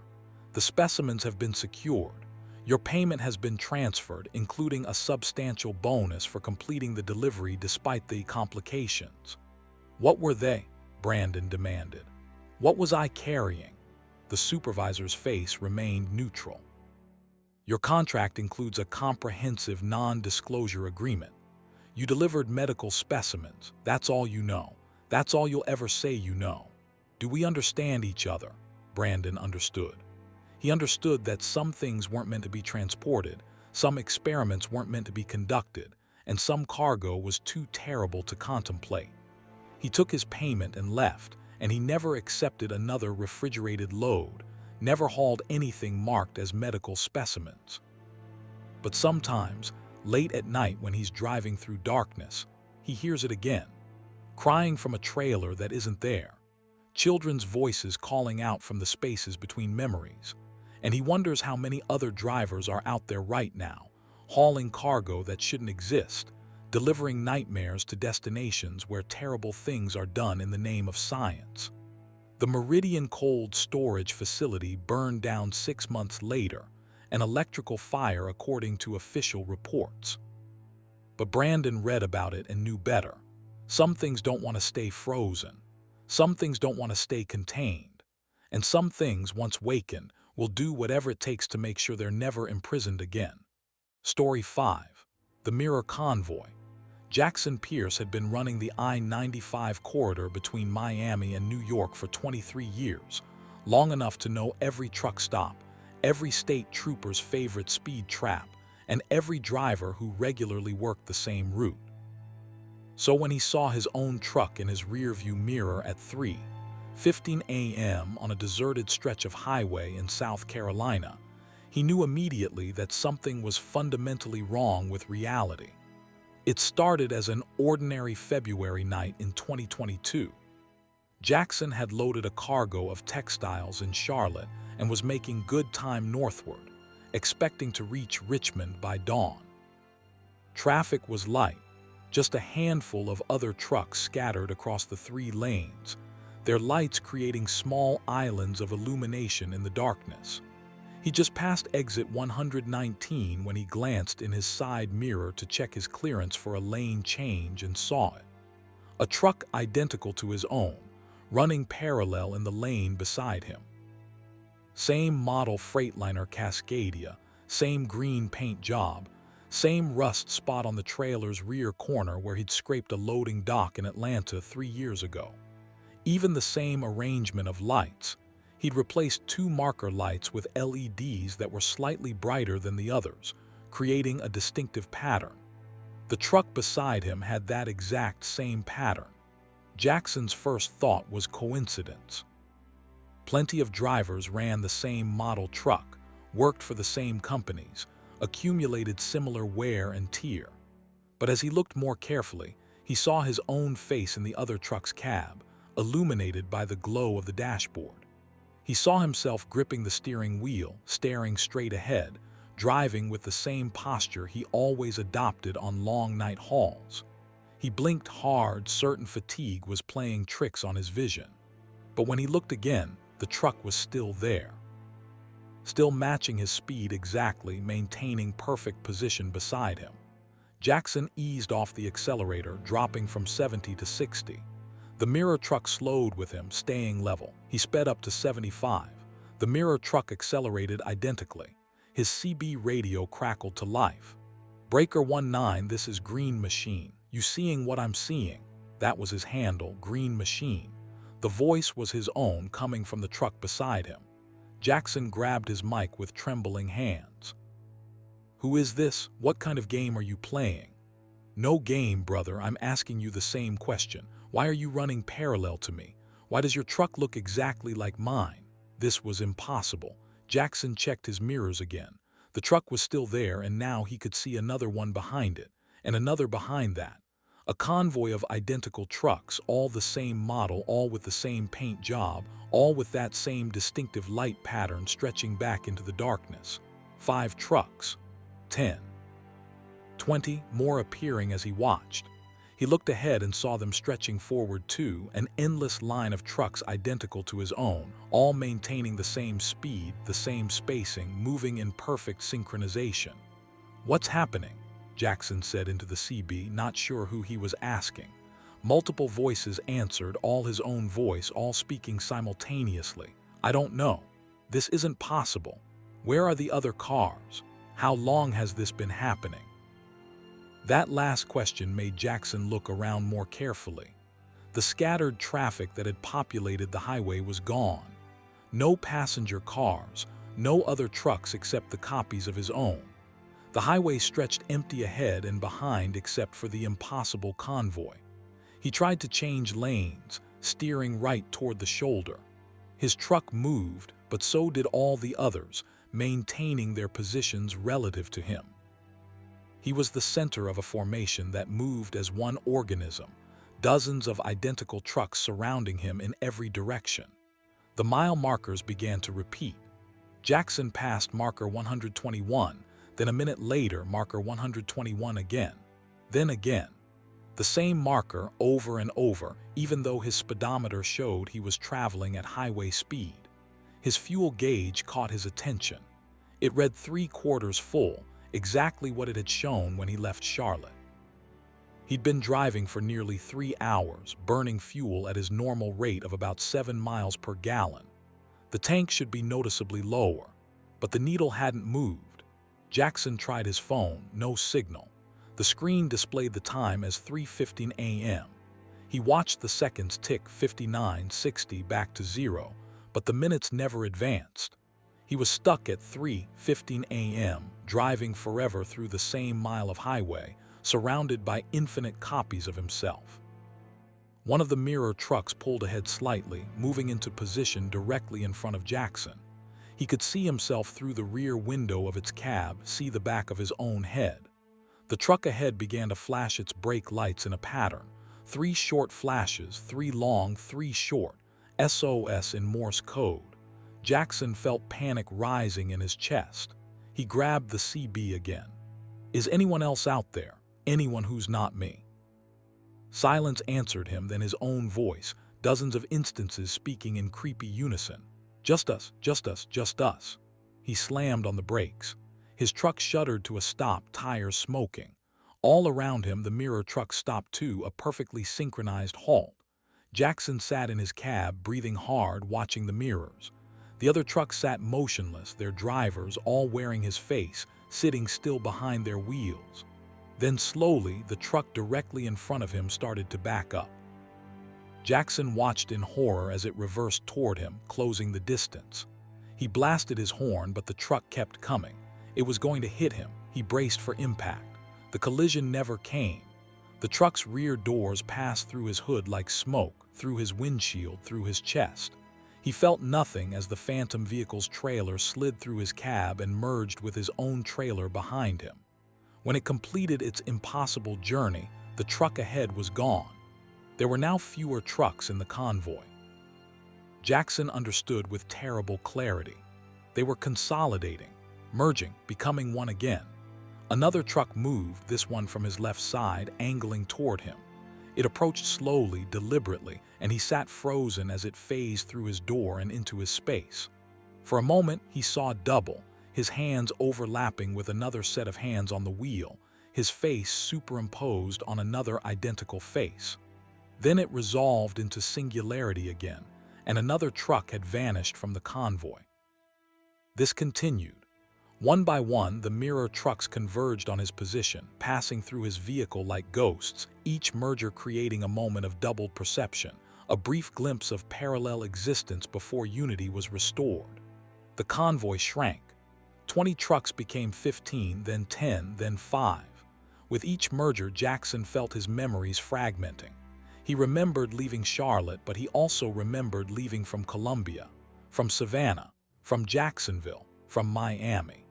"The specimens have been secured. Your payment has been transferred, including a substantial bonus for completing the delivery despite the complications." "What were they?" Brandon demanded. "What was I carrying?" The supervisor's face remained neutral. "Your contract includes a comprehensive non-disclosure agreement. You delivered medical specimens. That's all you know. That's all you'll ever say you know. Do we understand each other?" Brandon understood. He understood that some things weren't meant to be transported, some experiments weren't meant to be conducted, and some cargo was too terrible to contemplate. He took his payment and left, and he never accepted another refrigerated load, never hauled anything marked as medical specimens. But sometimes, late at night when he's driving through darkness, he hears it again, crying from a trailer that isn't there, children's voices calling out from the spaces between memories, and he wonders how many other drivers are out there right now, hauling cargo that shouldn't exist, delivering nightmares to destinations where terrible things are done in the name of science. The Meridian Cold Storage Facility burned down 6 months later, an electrical fire according to official reports. But Brandon read about it and knew better. Some things don't want to stay frozen. Some things don't want to stay contained. And some things, once wakened, will do whatever it takes to make sure they're never imprisoned again. Story 5. The Mirror Convoy. Jackson Pierce had been running the I-95 corridor between Miami and New York for 23 years, long enough to know every truck stop, every state trooper's favorite speed trap, and every driver who regularly worked the same route. So when he saw his own truck in his rearview mirror at 3:15 a.m. on a deserted stretch of highway in South Carolina, he knew immediately that something was fundamentally wrong with reality. It started as an ordinary February night in 2022. Jackson had loaded a cargo of textiles in Charlotte and was making good time northward, expecting to reach Richmond by dawn. Traffic was light, just a handful of other trucks scattered across the 3 lanes, their lights creating small islands of illumination in the darkness. He just passed exit 119 when he glanced in his side mirror to check his clearance for a lane change and saw it. A truck identical to his own, running parallel in the lane beside him. Same model Freightliner Cascadia, same green paint job, same rust spot on the trailer's rear corner where he'd scraped a loading dock in Atlanta 3 years ago. Even the same arrangement of lights. He'd replaced 2 marker lights with LEDs that were slightly brighter than the others, creating a distinctive pattern. The truck beside him had that exact same pattern. Jackson's first thought was coincidence. Plenty of drivers ran the same model truck, worked for the same companies, accumulated similar wear and tear. But as he looked more carefully, he saw his own face in the other truck's cab, illuminated by the glow of the dashboard. He saw himself gripping the steering wheel, staring straight ahead, driving with the same posture he always adopted on long night hauls. He blinked hard, certain fatigue was playing tricks on his vision. But when he looked again, the truck was still there. Still matching his speed exactly, maintaining perfect position beside him. Jackson eased off the accelerator, dropping from 70 to 60. The mirror truck slowed with him, staying level. He sped up to 75. The mirror truck accelerated identically. His CB radio crackled to life. "Breaker 19, this is Green Machine. You seeing what I'm seeing?" That was his handle, Green Machine. The voice was his own, coming from the truck beside him. Jackson grabbed his mic with trembling hands. "Who is this? What kind of game are you playing?" "No game, brother. I'm asking you the same question. Why are you running parallel to me? Why does your truck look exactly like mine?" This was impossible. Jackson checked his mirrors again. The truck was still there, and now he could see another one behind it, and another behind that. A convoy of identical trucks, all the same model, all with the same paint job, all with that same distinctive light pattern stretching back into the darkness. 5 trucks. 10. 20 more appearing as he watched. He looked ahead and saw them stretching forward too, an endless line of trucks identical to his own, all maintaining the same speed, the same spacing, moving in perfect synchronization. "What's happening?" Jackson said into the CB, not sure who he was asking. Multiple voices answered, all his own voice, all speaking simultaneously. "I don't know. This isn't possible. Where are the other cars? How long has this been happening?" That last question made Jackson look around more carefully. The scattered traffic that had populated the highway was gone. No passenger cars, no other trucks except the copies of his own. The highway stretched empty ahead and behind except for the impossible convoy. He He tried to change lanes, steering right toward the shoulder. His truck moved, but so did all the others, maintaining their positions relative to him. He was the center of a formation that moved as one organism, dozens of identical trucks surrounding him in every direction. The mile markers began to repeat. Jackson passed marker 121, then a minute later marker 121 again, then again. The same marker over and over, even though his speedometer showed he was traveling at highway speed. His fuel gauge caught his attention. It read 3/4 full, exactly what it had shown when he left Charlotte. He'd been driving for nearly 3 hours, burning fuel at his normal rate of about 7 miles per gallon. The tank should be noticeably lower, but the needle hadn't moved. Jackson tried his phone, no signal. The screen displayed the time as 3:15 a.m. He watched the seconds tick 59, 60 back to 0, but the minutes never advanced. He was stuck at 3:15 a.m., driving forever through the same mile of highway, surrounded by infinite copies of himself. One of the mirror trucks pulled ahead slightly, moving into position directly in front of Jackson. He could see himself through the rear window of its cab, see the back of his own head. The truck ahead began to flash its brake lights in a pattern. 3 short flashes, 3 long, 3 short, SOS in Morse code. Jackson felt panic rising in his chest. He grabbed the CB again. Is anyone else out there? Anyone who's not me? Silence answered him, then his own voice, dozens of instances speaking in creepy unison. Just us, just us, just us. He slammed on the brakes. His truck shuddered to a stop, tires smoking. All around him, the mirror truck stopped to a perfectly synchronized halt. Jackson sat in his cab, breathing hard, watching the mirrors. The other trucks sat motionless, their drivers, all wearing his face, sitting still behind their wheels. Then slowly, the truck directly in front of him started to back up. Jackson watched in horror as it reversed toward him, closing the distance. He blasted his horn, but the truck kept coming. It was going to hit him. He braced for impact. The collision never came. The truck's rear doors passed through his hood like smoke, through his windshield, through his chest. He felt nothing as the phantom vehicle's trailer slid through his cab and merged with his own trailer behind him. When it completed its impossible journey, the truck ahead was gone. There were now fewer trucks in the convoy. Jackson understood with terrible clarity. They were consolidating, merging, becoming one again. Another truck moved, this one from his left side, angling toward him. It approached slowly, deliberately, and he sat frozen as it phased through his door and into his space. For a moment, he saw double, his hands overlapping with another set of hands on the wheel, his face superimposed on another identical face. Then it resolved into singularity again, and another truck had vanished from the convoy. This continued. One by one, the mirror trucks converged on his position, passing through his vehicle like ghosts, each merger creating a moment of doubled perception, a brief glimpse of parallel existence before unity was restored. The convoy shrank. 20 trucks became 15, then 10, then 5. With each merger, Jackson felt his memories fragmenting. He remembered leaving Charlotte, but he also remembered leaving from Columbia, from Savannah, from Jacksonville, from Miami.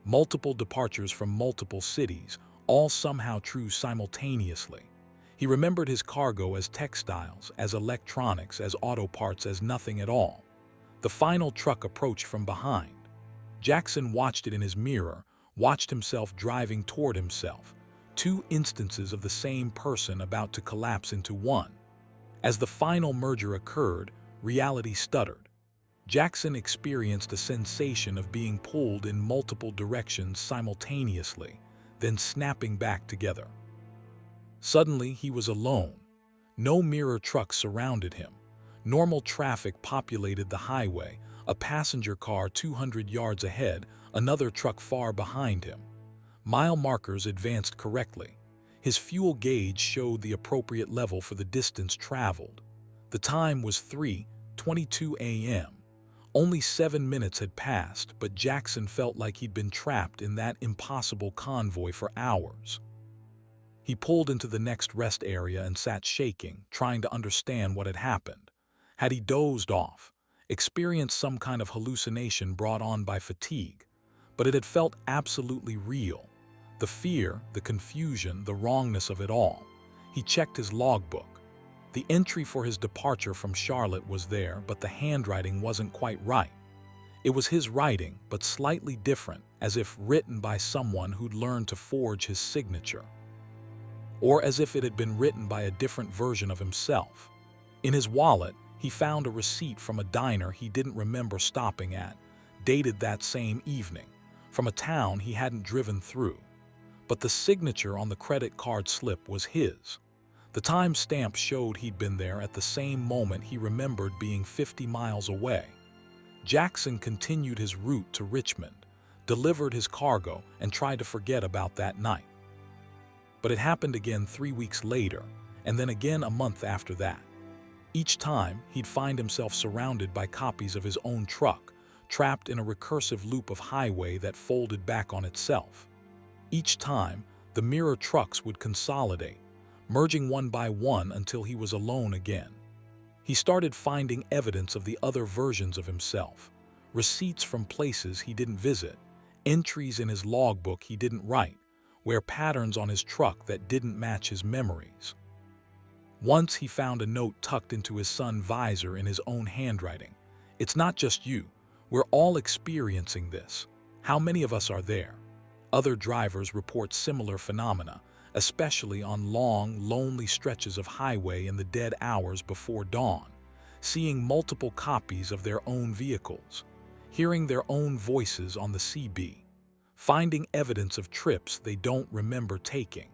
Multiple departures from multiple cities, all somehow true simultaneously. He remembered his cargo as textiles, as electronics, as auto parts, as nothing at all. The final truck approached from behind. Jackson watched it in his mirror, watched himself driving toward himself, 2 instances of the same person about to collapse into one. As the final merger occurred, reality stuttered. Jackson experienced a sensation of being pulled in multiple directions simultaneously, then snapping back together. Suddenly, he was alone. No mirror trucks surrounded him. Normal traffic populated the highway, a passenger car 200 yards ahead, another truck far behind him. Mile markers advanced correctly. His fuel gauge showed the appropriate level for the distance traveled. The time was 3:22 a.m. Only 7 minutes had passed, but Jackson felt like he'd been trapped in that impossible convoy for hours. He pulled into the next rest area and sat shaking, trying to understand what had happened. Had he dozed off, experienced some kind of hallucination brought on by fatigue? But it had felt absolutely real. The fear, the confusion, the wrongness of it all. He checked his logbook. The entry for his departure from Charlotte was there, but the handwriting wasn't quite right. It was his writing, but slightly different, as if written by someone who'd learned to forge his signature. Or as if it had been written by a different version of himself. In his wallet, he found a receipt from a diner he didn't remember stopping at, dated that same evening, from a town he hadn't driven through. But the signature on the credit card slip was his. The time stamp showed he'd been there at the same moment he remembered being 50 miles away. Jackson continued his route to Richmond, delivered his cargo, and tried to forget about that night. But it happened again 3 weeks later, and then again a month after that. Each time, he'd find himself surrounded by copies of his own truck, trapped in a recursive loop of highway that folded back on itself. Each time, the mirror trucks would consolidate, merging one by one until he was alone again. He started finding evidence of the other versions of himself, receipts from places he didn't visit, entries in his logbook he didn't write, where patterns on his truck that didn't match his memories. Once he found a note tucked into his son's visor in his own handwriting. "It's not just you. We're all experiencing this. How many of us are there?" Other drivers report similar phenomena, especially on long, lonely stretches of highway in the dead hours before dawn, seeing multiple copies of their own vehicles, hearing their own voices on the CB, finding evidence of trips they don't remember taking.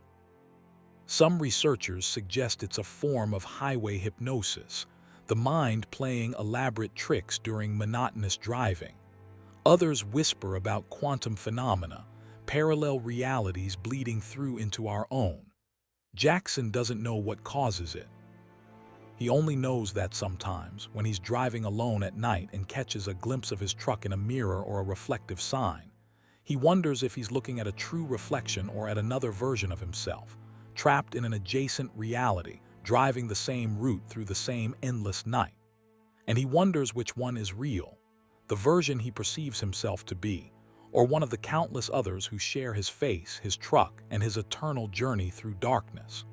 Some researchers suggest it's a form of highway hypnosis, the mind playing elaborate tricks during monotonous driving. Others whisper about quantum phenomena, parallel realities bleeding through into our own. Jackson doesn't know what causes it. He only knows that sometimes, when he's driving alone at night and catches a glimpse of his truck in a mirror or a reflective sign, he wonders if he's looking at a true reflection or at another version of himself, trapped in an adjacent reality, driving the same route through the same endless night. And he wonders which one is real, the version he perceives himself to be, or one of the countless others who share his face, his truck, and his eternal journey through darkness.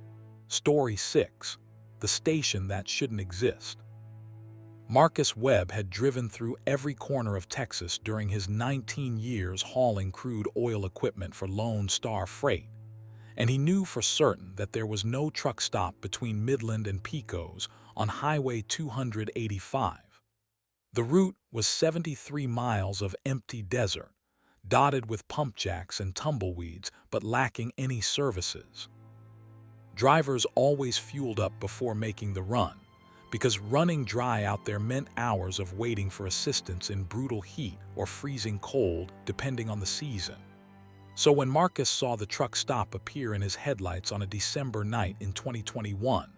Story 6. The Station That Shouldn't Exist. Marcus Webb had driven through every corner of Texas during his 19 years hauling crude oil equipment for Lone Star Freight, and he knew for certain that there was no truck stop between Midland and Pecos on Highway 285. The route was 73 miles of empty desert, dotted with pump jacks and tumbleweeds, but lacking any services. Drivers always fueled up before making the run, because running dry out there meant hours of waiting for assistance in brutal heat or freezing cold, depending on the season. So when Marcus saw the truck stop appear in his headlights on a December night in 2021,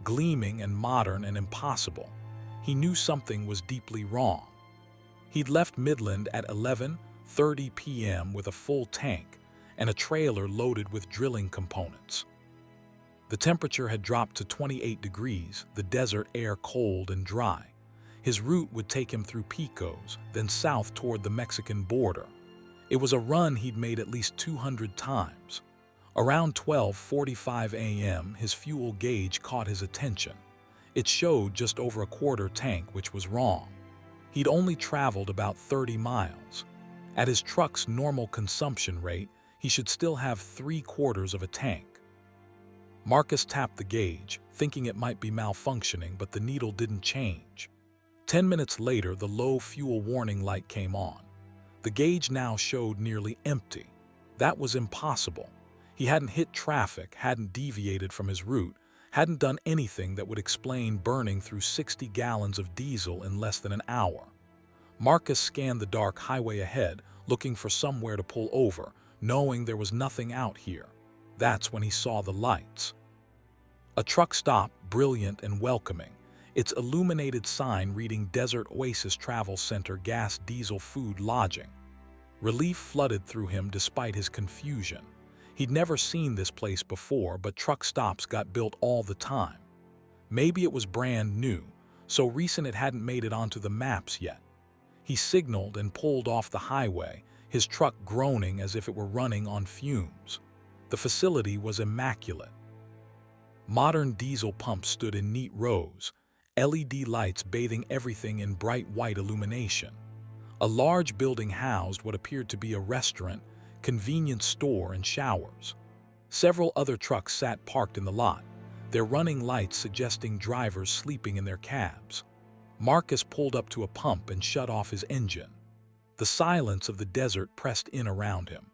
gleaming and modern and impossible, he knew something was deeply wrong. He'd left Midland at 11:30 p.m. with a full tank and a trailer loaded with drilling components. The temperature had dropped to 28 degrees, the desert air cold and dry. His route would take him through Pecos, then south toward the Mexican border. It was a run he'd made at least 200 times. Around 12:45 a.m., his fuel gauge caught his attention. It showed just over a quarter tank, which was wrong. He'd only traveled about 30 miles. At his truck's normal consumption rate, he should still have 3/4 of a tank. Marcus tapped the gauge, thinking it might be malfunctioning, but the needle didn't change. 10 minutes later, the low fuel warning light came on. The gauge now showed nearly empty. That was impossible. He hadn't hit traffic, hadn't deviated from his route, hadn't done anything that would explain burning through 60 gallons of diesel in less than an hour. Marcus scanned the dark highway ahead, looking for somewhere to pull over, knowing there was nothing out here. That's when he saw the lights. A truck stop, brilliant and welcoming, its illuminated sign reading Desert Oasis Travel Center Gas Diesel Food Lodging. Relief flooded through him despite his confusion. He'd never seen this place before, but truck stops got built all the time. Maybe it was brand new, so recent it hadn't made it onto the maps yet. He signaled and pulled off the highway, his truck groaning as if it were running on fumes. The facility was immaculate. Modern diesel pumps stood in neat rows, LED lights bathing everything in bright white illumination. A large building housed what appeared to be a restaurant, convenience store, and showers. Several other trucks sat parked in the lot, their running lights suggesting drivers sleeping in their cabs. Marcus pulled up to a pump and shut off his engine. The silence of the desert pressed in around him,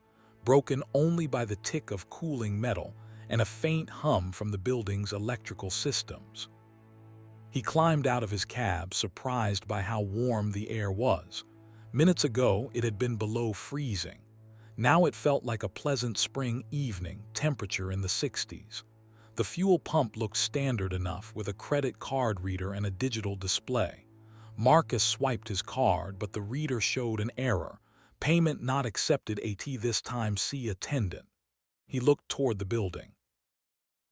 broken only by the tick of cooling metal and a faint hum from the building's electrical systems. He climbed out of his cab, surprised by how warm the air was. Minutes ago, it had been below freezing. Now it felt like a pleasant spring evening, temperature in the 60s. The fuel pump looked standard enough, with a credit card reader and a digital display. Marcus swiped his card, but the reader showed an error. Payment not accepted, this time see attendant. He looked toward the building.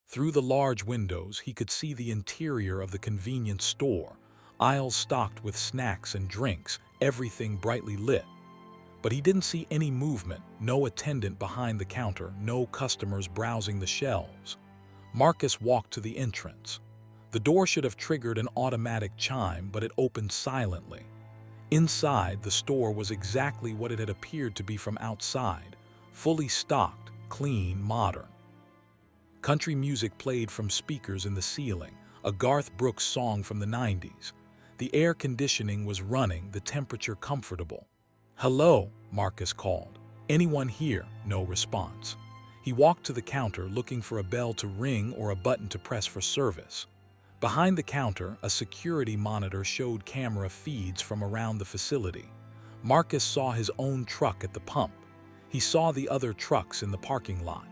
Through the large windows, he could see the interior of the convenience store, aisles stocked with snacks and drinks, everything brightly lit. But he didn't see any movement, no attendant behind the counter, no customers browsing the shelves. Marcus walked to the entrance. The door should have triggered an automatic chime, but it opened silently. Inside, the store was exactly what it had appeared to be from outside, fully stocked, clean, modern. Country music played from speakers in the ceiling, a Garth Brooks song from the 90s. The air conditioning was running, the temperature comfortable. "Hello," Marcus called. "Anyone here?" No response. He walked to the counter, looking for a bell to ring or a button to press for service. Behind the counter, a security monitor showed camera feeds from around the facility. Marcus saw his own truck at the pump. He saw the other trucks in the parking lot.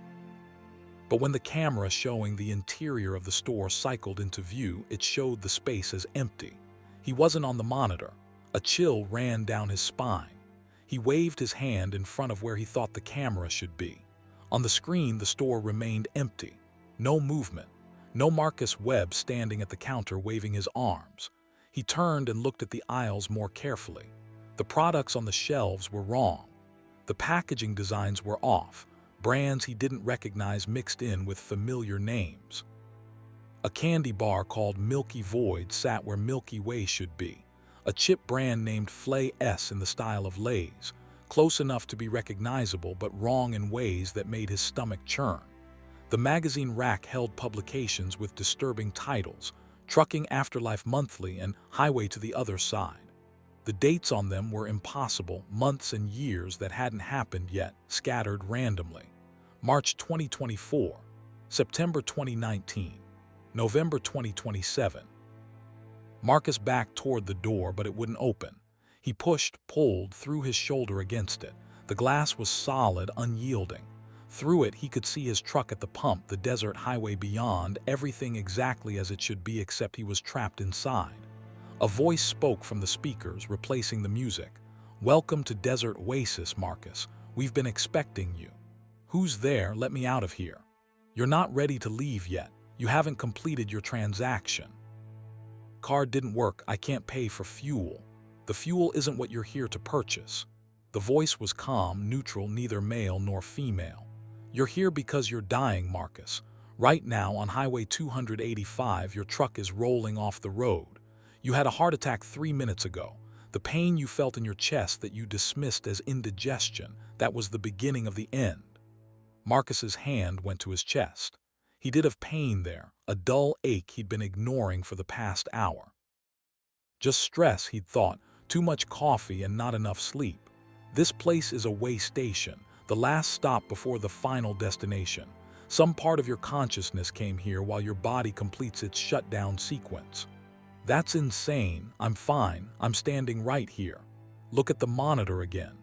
But when the camera showing the interior of the store cycled into view, it showed the space as empty. He wasn't on the monitor. A chill ran down his spine. He waved his hand in front of where he thought the camera should be. On the screen, the store remained empty. No movement. No Marcus Webb standing at the counter waving his arms. He turned and looked at the aisles more carefully. The products on the shelves were wrong. The packaging designs were off. Brands he didn't recognize mixed in with familiar names. A candy bar called Milky Void sat where Milky Way should be. A chip brand named Flay S in the style of Lay's, close enough to be recognizable but wrong in ways that made his stomach churn. The magazine rack held publications with disturbing titles, Trucking Afterlife Monthly and Highway to the Other Side. The dates on them were impossible, months and years that hadn't happened yet, scattered randomly. March 2024, September 2019, November 2027. Marcus backed toward the door, but it wouldn't open. He pushed, pulled, threw his shoulder against it. The glass was solid, unyielding. Through it, he could see his truck at the pump, the desert highway beyond, everything exactly as it should be except he was trapped inside. A voice spoke from the speakers, replacing the music. "Welcome to Desert Oasis, Marcus. We've been expecting you." "Who's there? Let me out of here." "You're not ready to leave yet. You haven't completed your transaction." "Card didn't work. I can't pay for fuel." "The fuel isn't what you're here to purchase." The voice was calm, neutral, neither male nor female. "You're here because you're dying, Marcus. Right now, on Highway 285, your truck is rolling off the road. You had a heart attack 3 minutes ago. The pain you felt in your chest that you dismissed as indigestion, that was the beginning of the end." Marcus's hand went to his chest. He did have pain there, a dull ache he'd been ignoring for the past hour. Just stress, he'd thought, too much coffee and not enough sleep. This place is a way station, the last stop before the final destination. Some part of your consciousness came here while your body completes its shutdown sequence. "That's insane. I'm fine. I'm standing right here." "Look at the monitor again."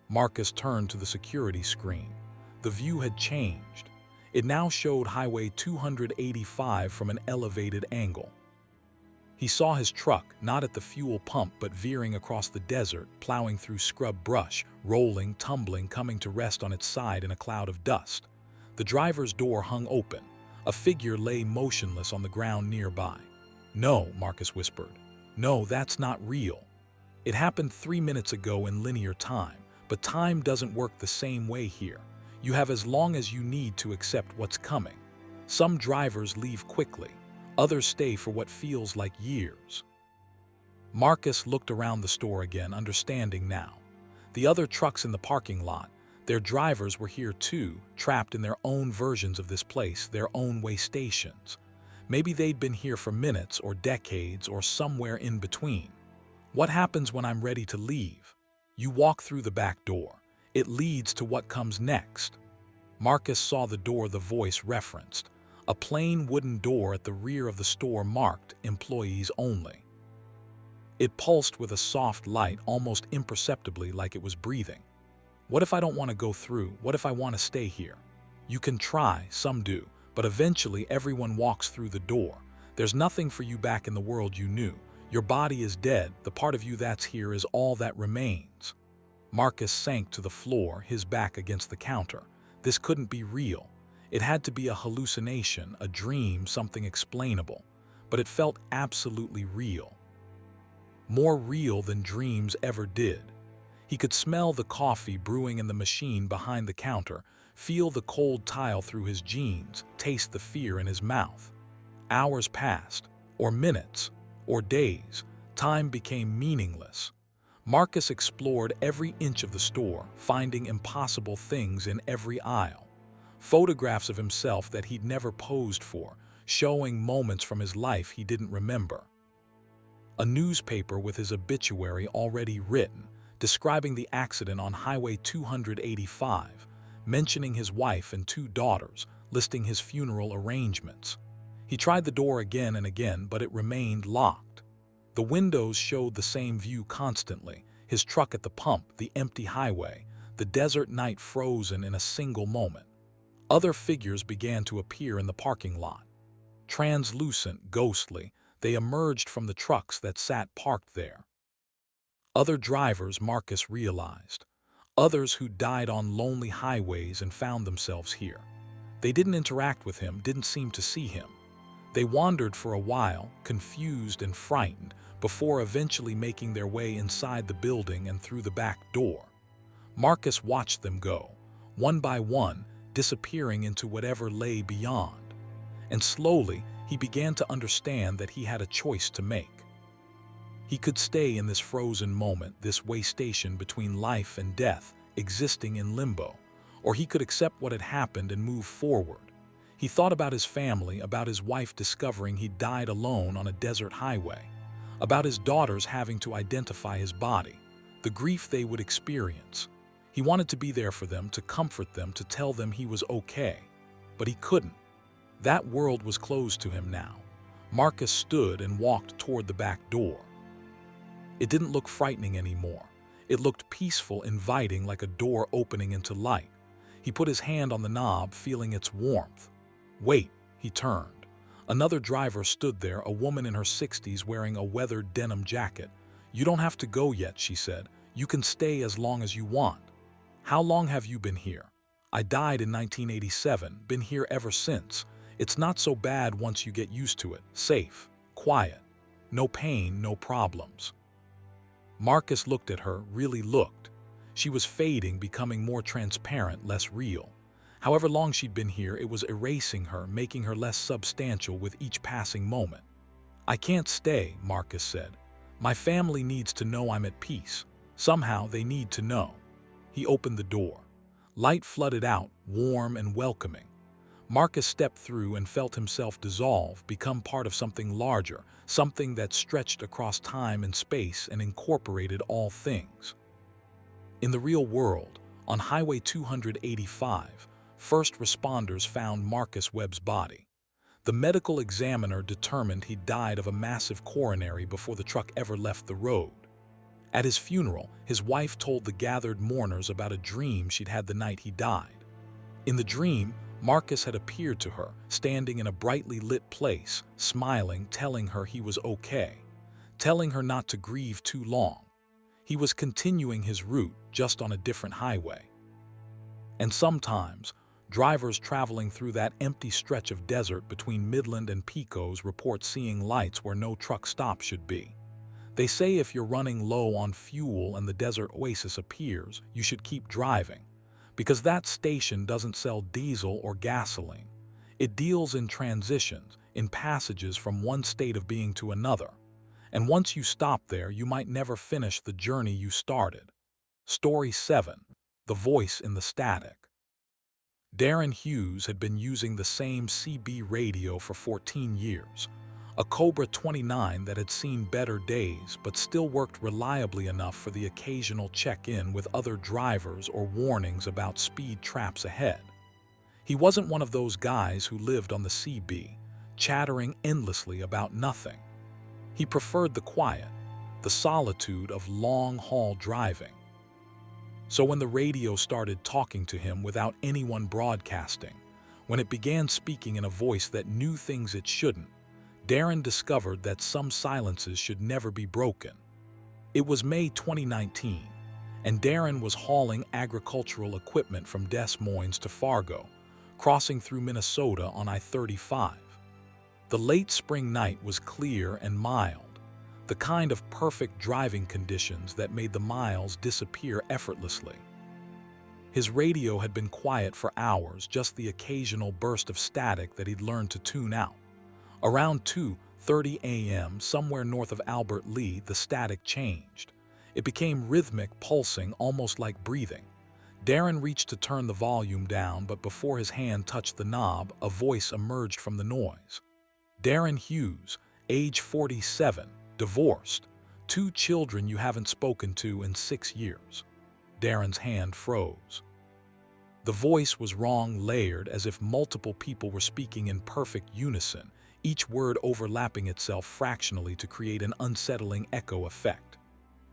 Marcus turned to the security screen. The view had changed. It now showed Highway 285 from an elevated angle. He saw his truck, not at the fuel pump but veering across the desert, plowing through scrub brush, rolling, tumbling, coming to rest on its side in a cloud of dust. The driver's door hung open. A figure lay motionless on the ground nearby. "No," Marcus whispered. "No, that's not real. It happened 3 minutes ago in linear time, but time doesn't work the same way here. You have as long as you need to accept what's coming. Some drivers leave quickly. Others stay for what feels like years." Marcus looked around the store again, understanding now. The other trucks in the parking lot, their drivers were here too, trapped in their own versions of this place, their own way stations. Maybe they'd been here for minutes or decades or somewhere in between. What happens when I'm ready to leave? You walk through the back door. It leads to what comes next. Marcus saw the door the voice referenced, a plain wooden door at the rear of the store marked "Employees Only." It pulsed with a soft light, almost imperceptibly, like it was breathing. What if I don't want to go through? What if I want to stay here? You can try, some do, but eventually everyone walks through the door. There's nothing for you back in the world you knew. Your body is dead. The part of you that's here is all that remains. Marcus sank to the floor, his back against the counter. This couldn't be real. It had to be a hallucination, a dream, something explainable. But it felt absolutely real. More real than dreams ever did. He could smell the coffee brewing in the machine behind the counter, feel the cold tile through his jeans, taste the fear in his mouth. Hours passed, or minutes, or days. Time became meaningless. Marcus explored every inch of the store, finding impossible things in every aisle. Photographs of himself that he'd never posed for, showing moments from his life he didn't remember. A newspaper with his obituary already written, describing the accident on Highway 285, mentioning his wife and 2 daughters, listing his funeral arrangements. He tried the door again and again, but it remained locked. The windows showed the same view constantly, his truck at the pump, the empty highway, the desert night frozen in a single moment. Other figures began to appear in the parking lot. Translucent, ghostly, they emerged from the trucks that sat parked there. Other drivers, Marcus realized. Others who died on lonely highways and found themselves here. They didn't interact with him, didn't seem to see him. They wandered for a while, confused and frightened, before eventually making their way inside the building and through the back door. Marcus watched them go, one by one, disappearing into whatever lay beyond. And slowly, he began to understand that he had a choice to make. He could stay in this frozen moment, this way station between life and death, existing in limbo, or he could accept what had happened and move forward. He thought about his family, about his wife discovering he died alone on a desert highway, about his daughters having to identify his body, the grief they would experience. He wanted to be there for them, to comfort them, to tell them he was okay, but he couldn't. That world was closed to him now. Marcus stood and walked toward the back door. It didn't look frightening anymore. It looked peaceful, inviting, like a door opening into light. He put his hand on the knob, feeling its warmth. "Wait," he turned. Another driver stood there, a woman in her 60s wearing a weathered denim jacket. "You don't have to go yet," she said. "You can stay as long as you want." "How long have you been here?" "I died in 1987, been here ever since. It's not so bad once you get used to it. Safe, quiet, no pain, no problems." Marcus looked at her, really looked. She was fading, becoming more transparent, less real. However long she'd been here, it was erasing her, making her less substantial with each passing moment. "I can't stay," Marcus said. "My family needs to know I'm at peace. Somehow they need to know." He opened the door. Light flooded out, warm and welcoming. Marcus stepped through and felt himself dissolve, become part of something larger, something that stretched across time and space and incorporated all things. In the real world, on Highway 285, first responders found Marcus Webb's body. The medical examiner determined he died of a massive coronary before the truck ever left the road. At his funeral, his wife told the gathered mourners about a dream she'd had the night he died. In the dream, Marcus had appeared to her, standing in a brightly lit place, smiling, telling her he was okay, telling her not to grieve too long. He was continuing his route, just on a different highway. And sometimes, Drivers traveling through that empty stretch of desert between Midland and Pecos report seeing lights where no truck stop should be. They say if you're running low on fuel and the desert oasis appears, you should keep driving, because that station doesn't sell diesel or gasoline. It deals in transitions, in passages from one state of being to another. And once you stop there, you might never finish the journey you started. Story 7. The Voice in the Static. Darren Hughes had been using the same CB radio for 14 years, a Cobra 29 that had seen better days but still worked reliably enough for the occasional check-in with other drivers or warnings about speed traps ahead. He wasn't one of those guys who lived on the CB, chattering endlessly about nothing. He preferred the quiet, the solitude of long-haul driving. So when the radio started talking to him without anyone broadcasting, when it began speaking in a voice that knew things it shouldn't, Darren discovered that some silences should never be broken. It was May 2019, and Darren was hauling agricultural equipment from Des Moines to Fargo, crossing through Minnesota on I-35. The late spring night was clear and mild, the kind of perfect driving conditions that made the miles disappear effortlessly. His radio had been quiet for hours, just the occasional burst of static that he'd learned to tune out. Around 2:30 a.m., somewhere north of Albert Lea, the static changed. It became rhythmic, pulsing, almost like breathing. Darren reached to turn the volume down, but before his hand touched the knob, a voice emerged from the noise. Darren Hughes, age 47, divorced, 2 children you haven't spoken to in 6 years. Darren's hand froze. The voice was wrong, layered, as if multiple people were speaking in perfect unison, each word overlapping itself fractionally to create an unsettling echo effect.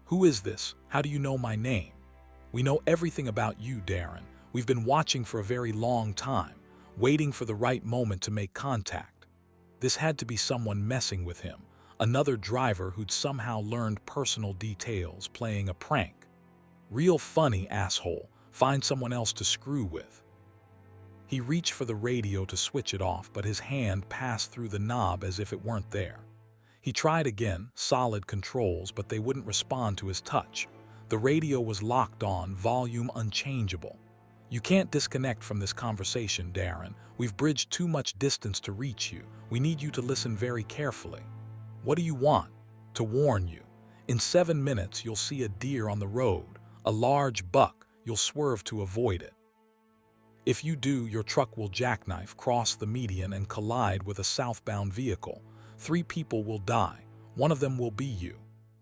"Who is this? How do you know my name?" "We know everything about you, Darren. We've been watching for a very long time, waiting for the right moment to make contact." This had to be someone messing with him, another driver who'd somehow learned personal details, playing a prank. Real funny, asshole. Find someone else to screw with. He reached for the radio to switch it off, but his hand passed through the knob as if it weren't there. He tried again, solid controls, but they wouldn't respond to his touch. The radio was locked on, volume unchangeable. "You can't disconnect from this conversation, Darren. We've bridged too much distance to reach you. We need you to listen very carefully." "What do you want?" "To warn you. In 7 minutes, you'll see a deer on the road, a large buck. You'll swerve to avoid it. If you do, your truck will jackknife, cross the median, and collide with a southbound vehicle. 3 people will die. One of them will be you."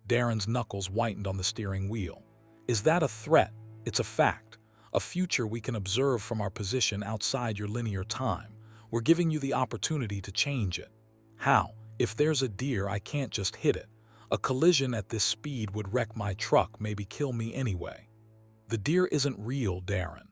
Darren's knuckles whitened on the steering wheel. "Is that a threat?" "It's a fact. A future we can observe from our position outside your linear time. We're giving you the opportunity to change it." "How?" "If there's a deer, I can't just hit it. A collision at this speed would wreck my truck, maybe kill me anyway." "The deer isn't real, Darren.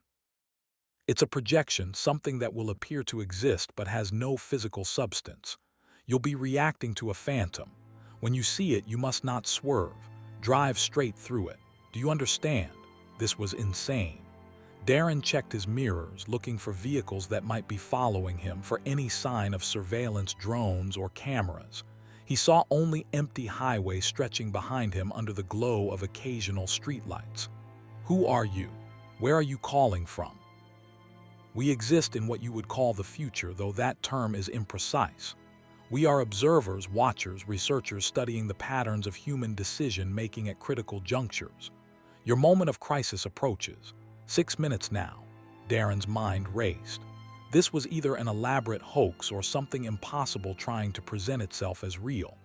It's a projection, something that will appear to exist but has no physical substance. You'll be reacting to a phantom. When you see it, you must not swerve. Drive straight through it. Do you understand?" This was insane. Darren checked his mirrors, looking for vehicles that might be following him, for any sign of surveillance, drones, or cameras. He saw only empty highway stretching behind him under the glow of occasional streetlights. "Who are you? Where are you calling from?" "We exist in what you would call the future, though that term is imprecise. We are observers, watchers, researchers studying the patterns of human decision-making at critical junctures. Your moment of crisis approaches. 6 minutes now." Darren's mind raced. This was either an elaborate hoax or something impossible trying to present itself as real.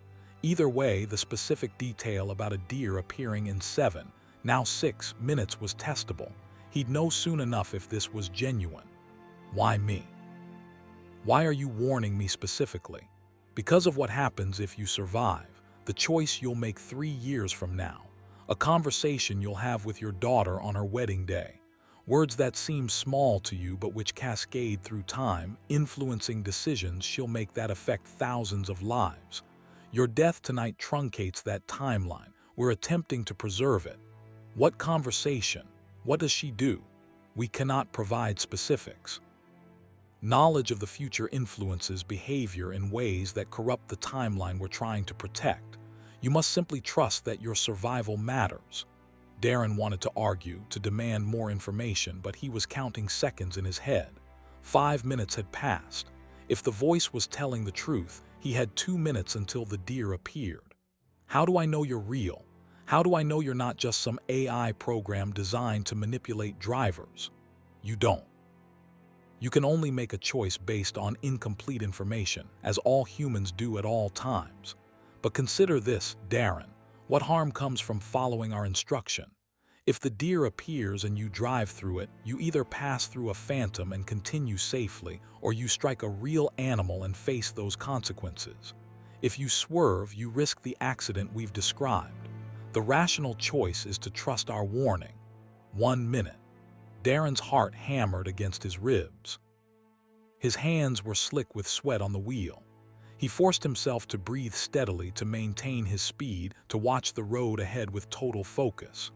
Either way, the specific detail about a deer appearing in 7, now 6 minutes was testable. He'd know soon enough if this was genuine. "Why me? Why are you warning me specifically?" "Because of what happens if you survive, the choice you'll make 3 years from now, a conversation you'll have with your daughter on her wedding day. Words that seem small to you but which cascade through time, influencing decisions she'll make that affect thousands of lives. Your death tonight truncates that timeline. We're attempting to preserve it." "What conversation? What does she do?" "We cannot provide specifics." Knowledge of the future influences behavior in ways that corrupt the timeline we're trying to protect. You must simply trust that your survival matters. Darren wanted to argue, to demand more information, but he was counting seconds in his head. 5 minutes had passed. If the voice was telling the truth, he had 2 minutes until the deer appeared. How do I know you're real? How do I know you're not just some AI program designed to manipulate drivers? You don't. You can only make a choice based on incomplete information, as all humans do at all times. But consider this, Darren. What harm comes from following our instruction? If the deer appears and you drive through it, you either pass through a phantom and continue safely, or you strike a real animal and face those consequences. If you swerve, you risk the accident we've described. The rational choice is to trust our warning. 1 minute. Darren's heart hammered against his ribs. His hands were slick with sweat on the wheel. He forced himself to breathe steadily, to maintain his speed, to watch the road ahead with total focus.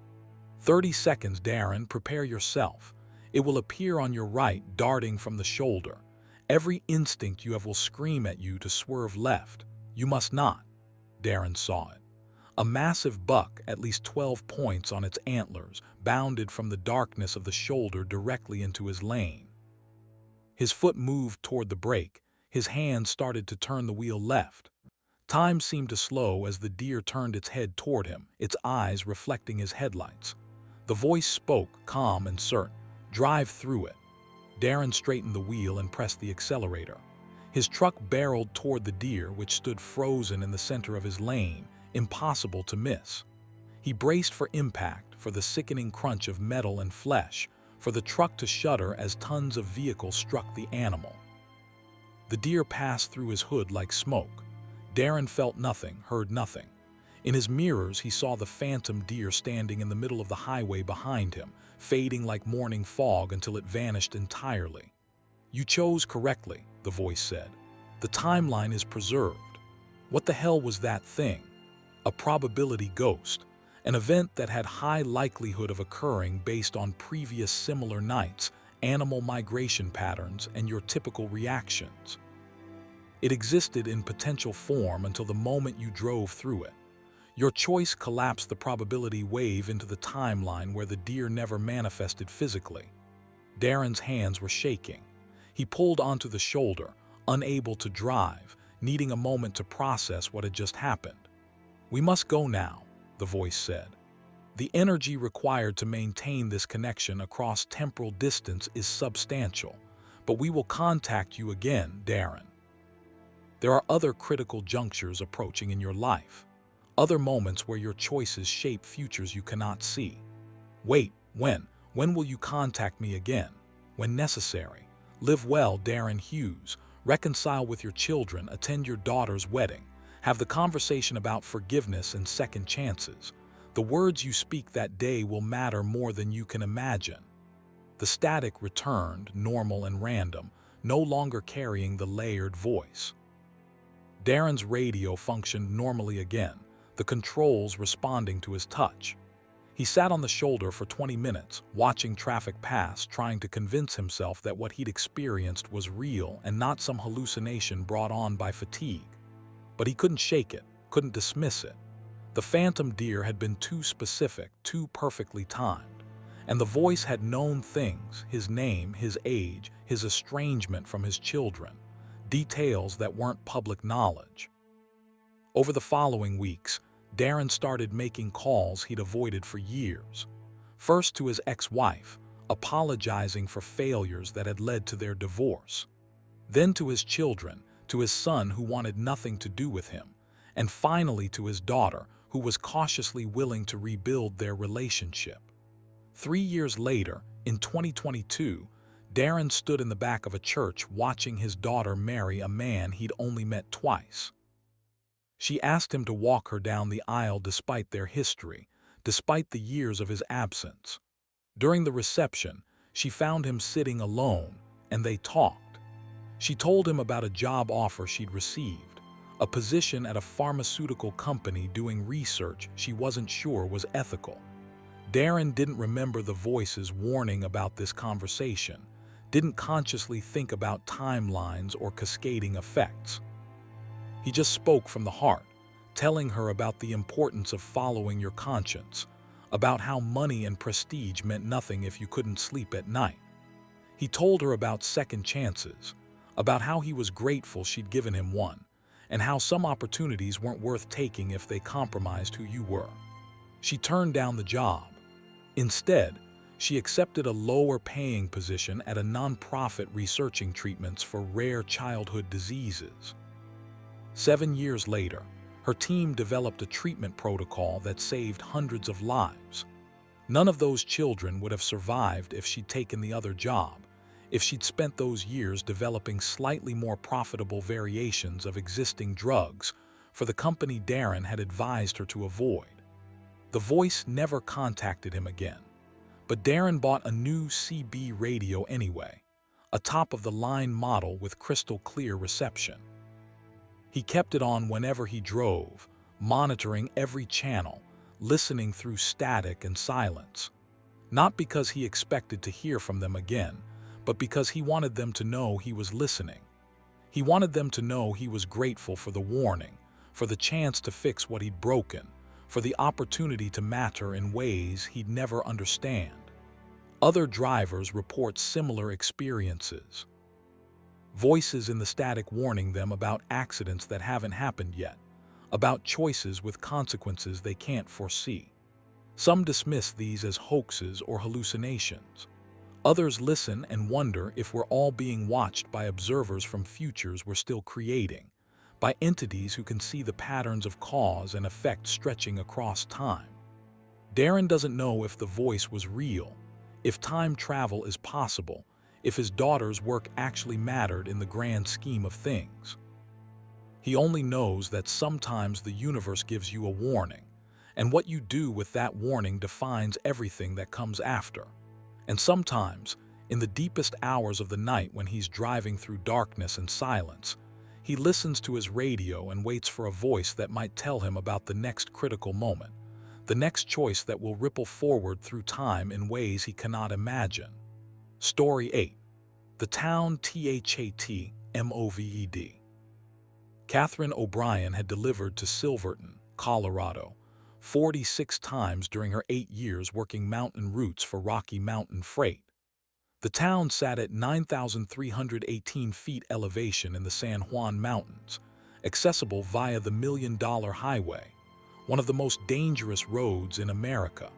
30 seconds, Darren, prepare yourself. It will appear on your right, darting from the shoulder. Every instinct you have will scream at you to swerve left. You must not. Darren saw it. A massive buck, at least 12 points on its antlers, bounded from the darkness of the shoulder directly into his lane. His foot moved toward the brake. His hand started to turn the wheel left. Time seemed to slow as the deer turned its head toward him, its eyes reflecting his headlights. The voice spoke, calm and certain. Drive through it. Darren straightened the wheel and pressed the accelerator. His truck barreled toward the deer, which stood frozen in the center of his lane, impossible to miss. He braced for impact, for the sickening crunch of metal and flesh, for the truck to shudder as tons of vehicles struck the animal. The deer passed through his hood like smoke. Darren felt nothing, heard nothing. In his mirrors, he saw the phantom deer standing in the middle of the highway behind him, fading like morning fog until it vanished entirely. You chose correctly, the voice said. The timeline is preserved. What the hell was that thing? A probability ghost, an event that had high likelihood of occurring based on previous similar nights, animal migration patterns, and your typical reactions. It existed in potential form until the moment you drove through it. Your choice collapsed the probability wave into the timeline where the deer never manifested physically. Darren's hands were shaking. He pulled onto the shoulder, unable to drive, needing a moment to process what had just happened. We must go now, the voice said. The energy required to maintain this connection across temporal distance is substantial, but we will contact you again, Darren. There are other critical junctures approaching in your life, other moments where your choices shape futures you cannot see. Wait, when? When will you contact me again? When necessary. Live well, Darren Hughes. Reconcile with your children, attend your daughter's wedding. Have the conversation about forgiveness and second chances. The words you speak that day will matter more than you can imagine. The static returned, normal and random, no longer carrying the layered voice. Darren's radio functioned normally again, the controls responding to his touch. He sat on the shoulder for 20 minutes, watching traffic pass, trying to convince himself that what he'd experienced was real and not some hallucination brought on by fatigue. But he couldn't shake it, couldn't dismiss it. The phantom deer had been too specific, too perfectly timed. And the voice had known things, his name, his age, his estrangement from his children, details that weren't public knowledge. Over the following weeks, Darren started making calls he'd avoided for years. First to his ex-wife, apologizing for failures that had led to their divorce. Then to his children, to his son who wanted nothing to do with him, and finally to his daughter, who was cautiously willing to rebuild their relationship. 3 years later, in 2022, Darren stood in the back of a church watching his daughter marry a man he'd only met twice. She asked him to walk her down the aisle despite their history, despite the years of his absence. During the reception, she found him sitting alone, and they talked. She told him about a job offer she'd received, a position at a pharmaceutical company doing research she wasn't sure was ethical. Darren didn't remember the voice's warning about this conversation, didn't consciously think about timelines or cascading effects. He just spoke from the heart, telling her about the importance of following your conscience, about how money and prestige meant nothing if you couldn't sleep at night. He told her about second chances, about how he was grateful she'd given him one, and how some opportunities weren't worth taking if they compromised who you were. She turned down the job. Instead, she accepted a lower-paying position at a nonprofit researching treatments for rare childhood diseases. 7 years later, her team developed a treatment protocol that saved hundreds of lives. None of those children would have survived if she'd taken the other job, if she'd spent those years developing slightly more profitable variations of existing drugs for the company Darren had advised her to avoid. The voice never contacted him again, but Darren bought a new CB radio anyway, a top-of-the-line model with crystal-clear reception. He kept it on whenever he drove, monitoring every channel, listening through static and silence. Not because he expected to hear from them again, but because he wanted them to know he was listening. He wanted them to know he was grateful for the warning, for the chance to fix what he'd broken, for the opportunity to matter in ways he'd never understand. Other drivers report similar experiences. Voices in the static warning them about accidents that haven't happened yet, about choices with consequences they can't foresee. Some dismiss these as hoaxes or hallucinations. Others listen and wonder if we're all being watched by observers from futures we're still creating, by entities who can see the patterns of cause and effect stretching across time. Darren doesn't know if the voice was real, if time travel is possible, if his daughter's work actually mattered in the grand scheme of things. He only knows that sometimes the universe gives you a warning, and what you do with that warning defines everything that comes after. And sometimes, in the deepest hours of the night when he's driving through darkness and silence, he listens to his radio and waits for a voice that might tell him about the next critical moment, the next choice that will ripple forward through time in ways he cannot imagine. Story 8. The Town THAT Catherine O'Brien had delivered to Silverton, Colorado, 46 times during her 8 years working mountain routes for Rocky Mountain Freight. The town sat at 9,318 feet elevation in the San Juan Mountains, accessible via the $1 Million Highway, one of the most dangerous roads in America.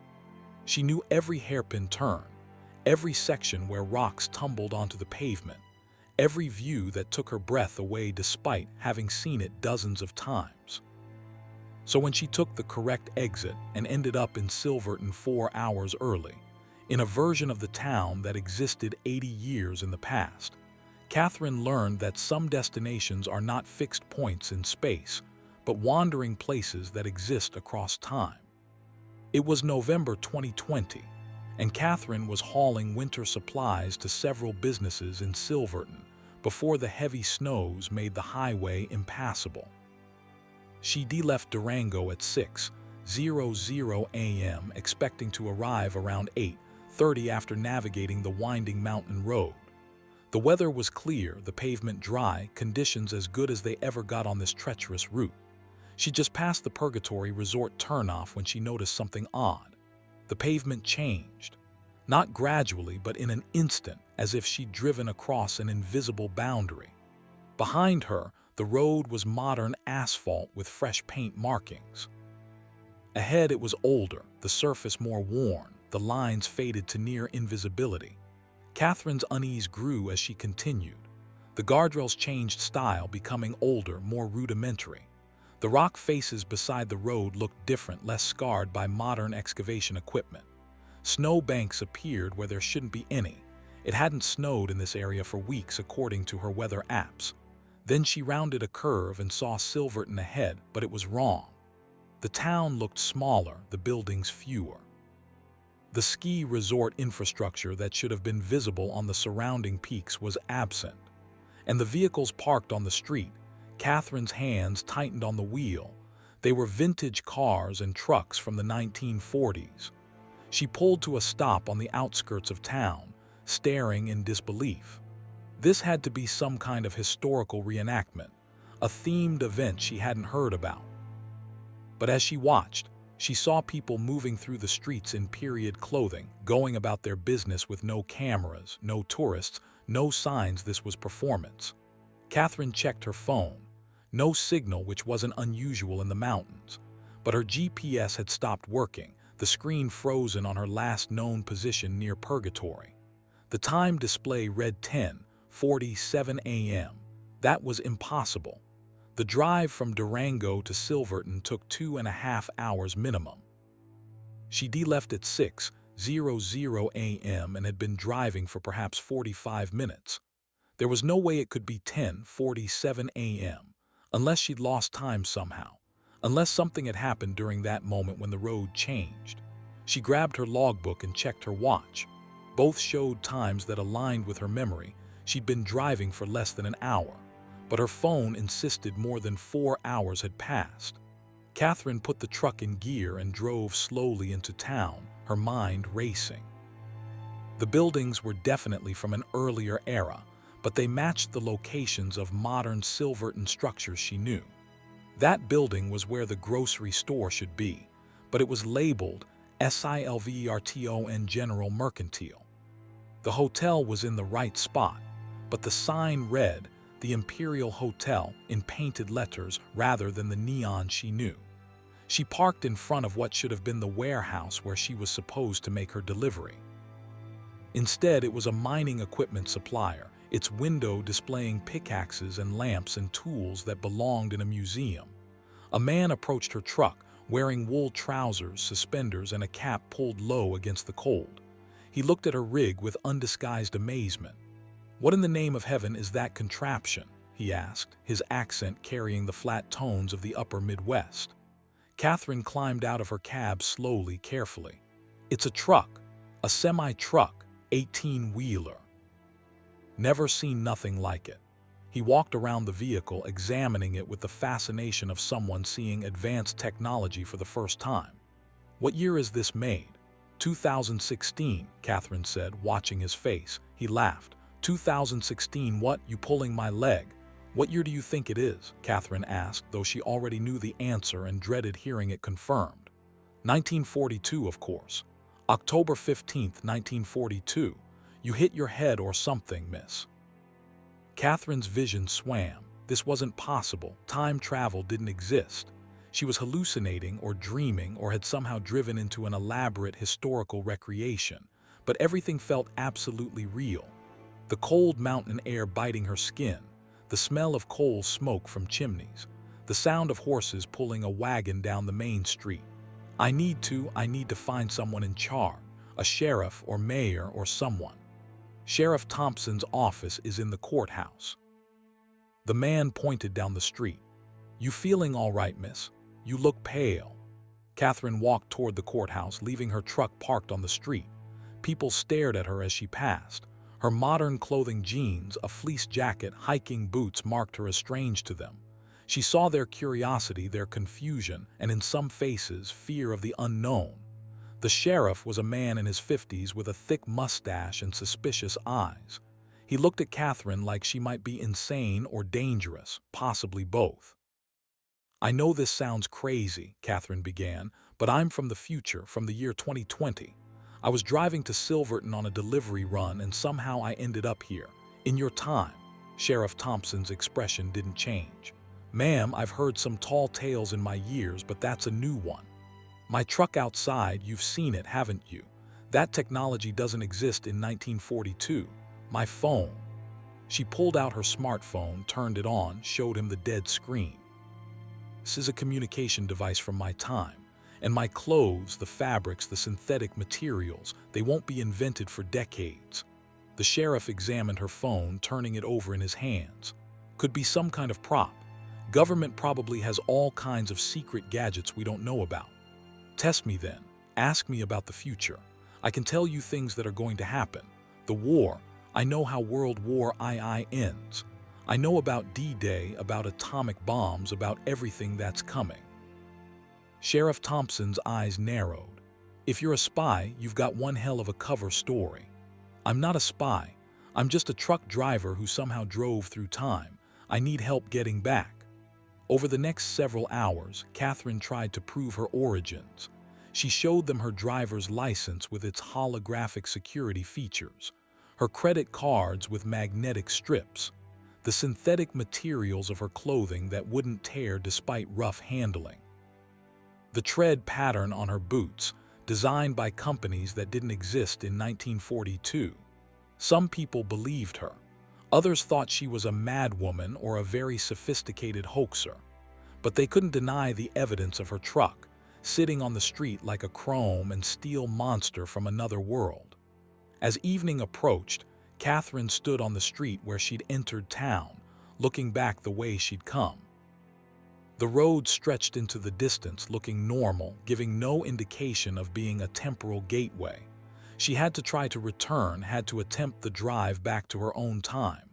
She knew every hairpin turn, every section where rocks tumbled onto the pavement, every view that took her breath away despite having seen it dozens of times. So when she took the correct exit and ended up in Silverton 4 hours early, in a version of the town that existed 80 years in the past, Catherine learned that some destinations are not fixed points in space, but wandering places that exist across time. It was November 2020, and Catherine was hauling winter supplies to several businesses in Silverton before the heavy snows made the highway impassable. She left Durango at 6:00 a.m. expecting to arrive around 8:30 after navigating the winding mountain road. The weather was clear, the pavement dry, conditions as good as they ever got on this treacherous route. She just passed the Purgatory Resort turnoff when she noticed something odd. The pavement changed. Not gradually, but in an instant, as if she'd driven across an invisible boundary. Behind her, the road was modern asphalt with fresh paint markings. Ahead it was older, the surface more worn, the lines faded to near invisibility. Catherine's unease grew as she continued. The guardrails changed style, becoming older, more rudimentary. The rock faces beside the road looked different, less scarred by modern excavation equipment. Snow banks appeared where there shouldn't be any. It hadn't snowed in this area for weeks according to her weather apps. Then she rounded a curve and saw Silverton ahead, but it was wrong. The town looked smaller, the buildings fewer. The ski resort infrastructure that should have been visible on the surrounding peaks was absent. And the vehicles parked on the street, Catherine's hands tightened on the wheel. They were vintage cars and trucks from the 1940s. She pulled to a stop on the outskirts of town, staring in disbelief. This had to be some kind of historical reenactment, a themed event she hadn't heard about. But as she watched, she saw people moving through the streets in period clothing, going about their business with no cameras, no tourists, no signs this was performance. Catherine checked her phone. No signal, which wasn't unusual in the mountains. But her GPS had stopped working, the screen frozen on her last known position near Purgatory. The time display read 10:47 a.m. That was impossible. The drive from Durango to Silverton took 2.5 hours minimum. She left at 6:00 a.m. and had been driving for perhaps 45 minutes. There was no way it could be 10:47 a.m. unless she'd lost time somehow, unless something had happened during that moment when the road changed. She grabbed her logbook and checked her watch. Both showed times that aligned with her memory. She'd been driving for less than an hour, but her phone insisted more than 4 hours had passed. Catherine put the truck in gear and drove slowly into town, her mind racing. The buildings were definitely from an earlier era, but they matched the locations of modern Silverton structures she knew. That building was where the grocery store should be, but it was labeled Silverton General Mercantile. The hotel was in the right spot, but the sign read the Imperial Hotel in painted letters rather than the neon she knew. She parked in front of what should have been the warehouse where she was supposed to make her delivery. Instead, it was a mining equipment supplier, its window displaying pickaxes and lamps and tools that belonged in a museum. A man approached her truck, wearing wool trousers, suspenders, and a cap pulled low against the cold. He looked at her rig with undisguised amazement. "What in the name of heaven is that contraption?" he asked, his accent carrying the flat tones of the upper Midwest. Catherine climbed out of her cab slowly, carefully. "It's a truck, a semi-truck, 18-wheeler. Never seen nothing like it." He walked around the vehicle, examining it with the fascination of someone seeing advanced technology for the first time. "What year is this made?" 2016, Catherine said, watching his face. He laughed. 2016 what? You pulling my leg? What year do you think it is? Catherine asked, though she already knew the answer and dreaded hearing it confirmed. 1942, of course. October 15th, 1942. You hit your head or something, miss. Catherine's vision swam. This wasn't possible. Time travel didn't exist. She was hallucinating or dreaming or had somehow driven into an elaborate historical recreation. But everything felt absolutely real. The cold mountain air biting her skin, the smell of coal smoke from chimneys, the sound of horses pulling a wagon down the main street. I need to find someone in charge, a sheriff or mayor or someone. Sheriff Thompson's office is in the courthouse. The man pointed down the street. You feeling all right, miss? You look pale. Catherine walked toward the courthouse, leaving her truck parked on the street. People stared at her as she passed. Her modern clothing, jeans, a fleece jacket, hiking boots marked her as strange to them. She saw their curiosity, their confusion, and in some faces, fear of the unknown. The sheriff was a man in his 50s with a thick mustache and suspicious eyes. He looked at Catherine like she might be insane or dangerous, possibly both. I know this sounds crazy, Catherine began, but I'm from the future, from the year 2020. I was driving to Silverton on a delivery run and somehow I ended up here. In your time. Sheriff Thompson's expression didn't change. Ma'am, I've heard some tall tales in my years, but that's a new one. My truck outside, you've seen it, haven't you? That technology doesn't exist in 1942. My phone. She pulled out her smartphone, turned it on, showed him the dead screen. This is a communication device from my time. And my clothes, the fabrics, the synthetic materials, they won't be invented for decades. The sheriff examined her phone, turning it over in his hands. Could be some kind of prop. Government probably has all kinds of secret gadgets we don't know about. Test me then. Ask me about the future. I can tell you things that are going to happen. The war. I know how World War II ends. I know about D-Day, about atomic bombs, about everything that's coming. Sheriff Thompson's eyes narrowed. If you're a spy, you've got one hell of a cover story. "I'm not a spy. I'm just a truck driver who somehow drove through time. I need help getting back." Over the next several hours, Catherine tried to prove her origins. She showed them her driver's license with its holographic security features, her credit cards with magnetic strips, the synthetic materials of her clothing that wouldn't tear despite rough handling, the tread pattern on her boots, designed by companies that didn't exist in 1942. Some people believed her. Others thought she was a madwoman or a very sophisticated hoaxer. But they couldn't deny the evidence of her truck, sitting on the street like a chrome and steel monster from another world. As evening approached, Catherine stood on the street where she'd entered town, looking back the way she'd come. The road stretched into the distance, looking normal, giving no indication of being a temporal gateway. She had to try to return, had to attempt the drive back to her own time.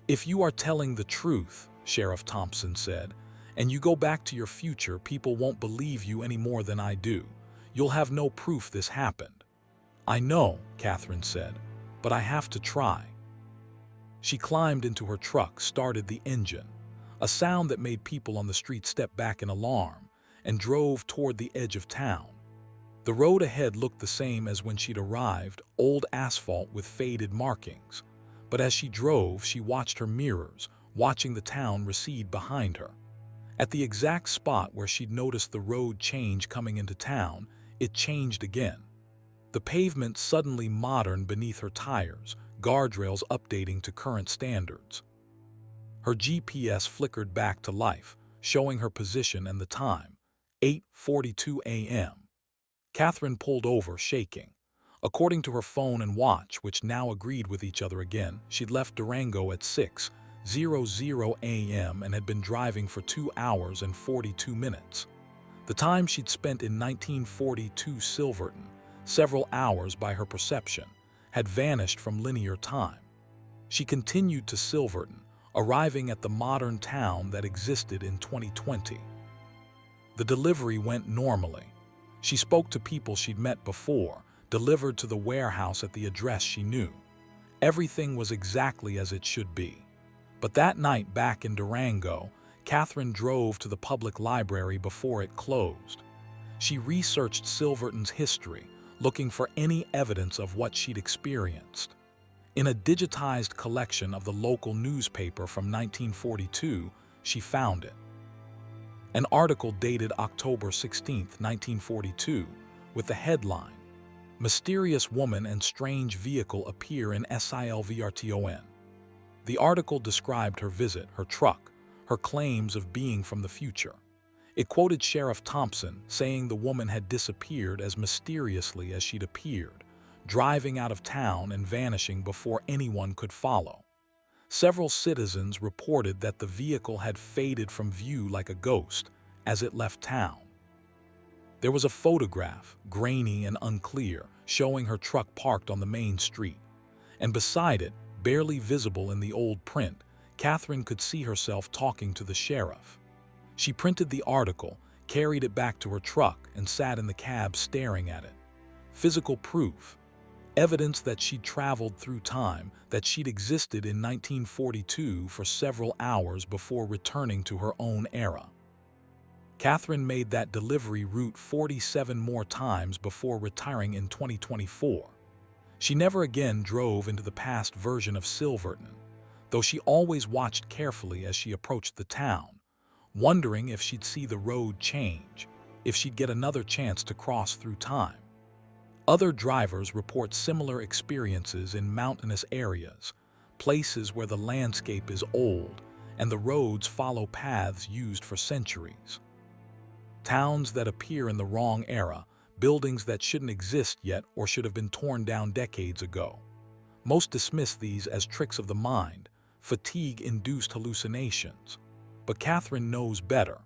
"If you are telling the truth," Sheriff Thompson said, "and you go back to your future, people won't believe you any more than I do. You'll have no proof this happened." "I know," Catherine said, "but I have to try." She climbed into her truck, started the engine, a sound that made people on the street step back in alarm, and drove toward the edge of town. The road ahead looked the same as when she'd arrived, old asphalt with faded markings. But as she drove, she watched her mirrors, watching the town recede behind her. At the exact spot where she'd noticed the road change coming into town, it changed again. The pavement suddenly modern beneath her tires, guardrails updating to current standards. Her GPS flickered back to life, showing her position and the time, 8:42 a.m. Catherine pulled over, shaking. According to her phone and watch, which now agreed with each other again, she'd left Durango at 6:00 a.m. and had been driving for 2 hours and 42 minutes. The time she'd spent in 1942 Silverton, several hours by her perception, had vanished from linear time. She continued to Silverton, arriving at the modern town that existed in 2020. The delivery went normally. She spoke to people she'd met before, delivered to the warehouse at the address she knew. Everything was exactly as it should be. But that night back in Durango, Catherine drove to the public library before it closed. She researched Silverton's history, looking for any evidence of what she'd experienced. In a digitized collection of the local newspaper from 1942, she found it. An article dated October 16, 1942, with the headline, "Mysterious Woman and Strange Vehicle Appear in Silverton." The article described her visit, her truck, her claims of being from the future. It quoted Sheriff Thompson, saying the woman had disappeared as mysteriously as she'd appeared, driving out of town and vanishing before anyone could follow. Several citizens reported that the vehicle had faded from view like a ghost as it left town. There was a photograph, grainy and unclear, showing her truck parked on the main street. And beside it, barely visible in the old print, Catherine could see herself talking to the sheriff. She printed the article, carried it back to her truck, and sat in the cab staring at it. Physical proof. Evidence that she'd traveled through time, that she'd existed in 1942 for several hours before returning to her own era. Catherine made that delivery route 47 more times before retiring in 2024. She never again drove into the past version of Silverton, though she always watched carefully as she approached the town, wondering if she'd see the road change, if she'd get another chance to cross through time. Other drivers report similar experiences in mountainous areas, places where the landscape is old and the roads follow paths used for centuries. Towns that appear in the wrong era, buildings that shouldn't exist yet or should have been torn down decades ago. Most dismiss these as tricks of the mind, fatigue-induced hallucinations. But Catherine knows better.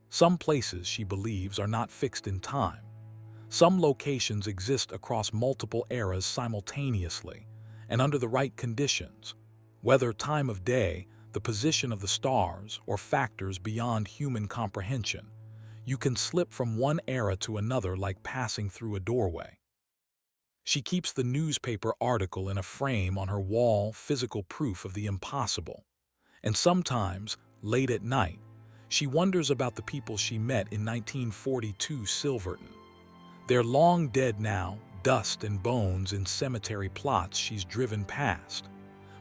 Some places, she believes, are not fixed in time. Some locations exist across multiple eras simultaneously and under the right conditions, whether time of day, the position of the stars, or factors beyond human comprehension. You can slip from one era to another like passing through a doorway. She keeps the newspaper article in a frame on her wall, physical proof of the impossible. And sometimes, late at night, she wonders about the people she met in 1942 Silverton. They're long dead now, dust and bones in cemetery plots she's driven past.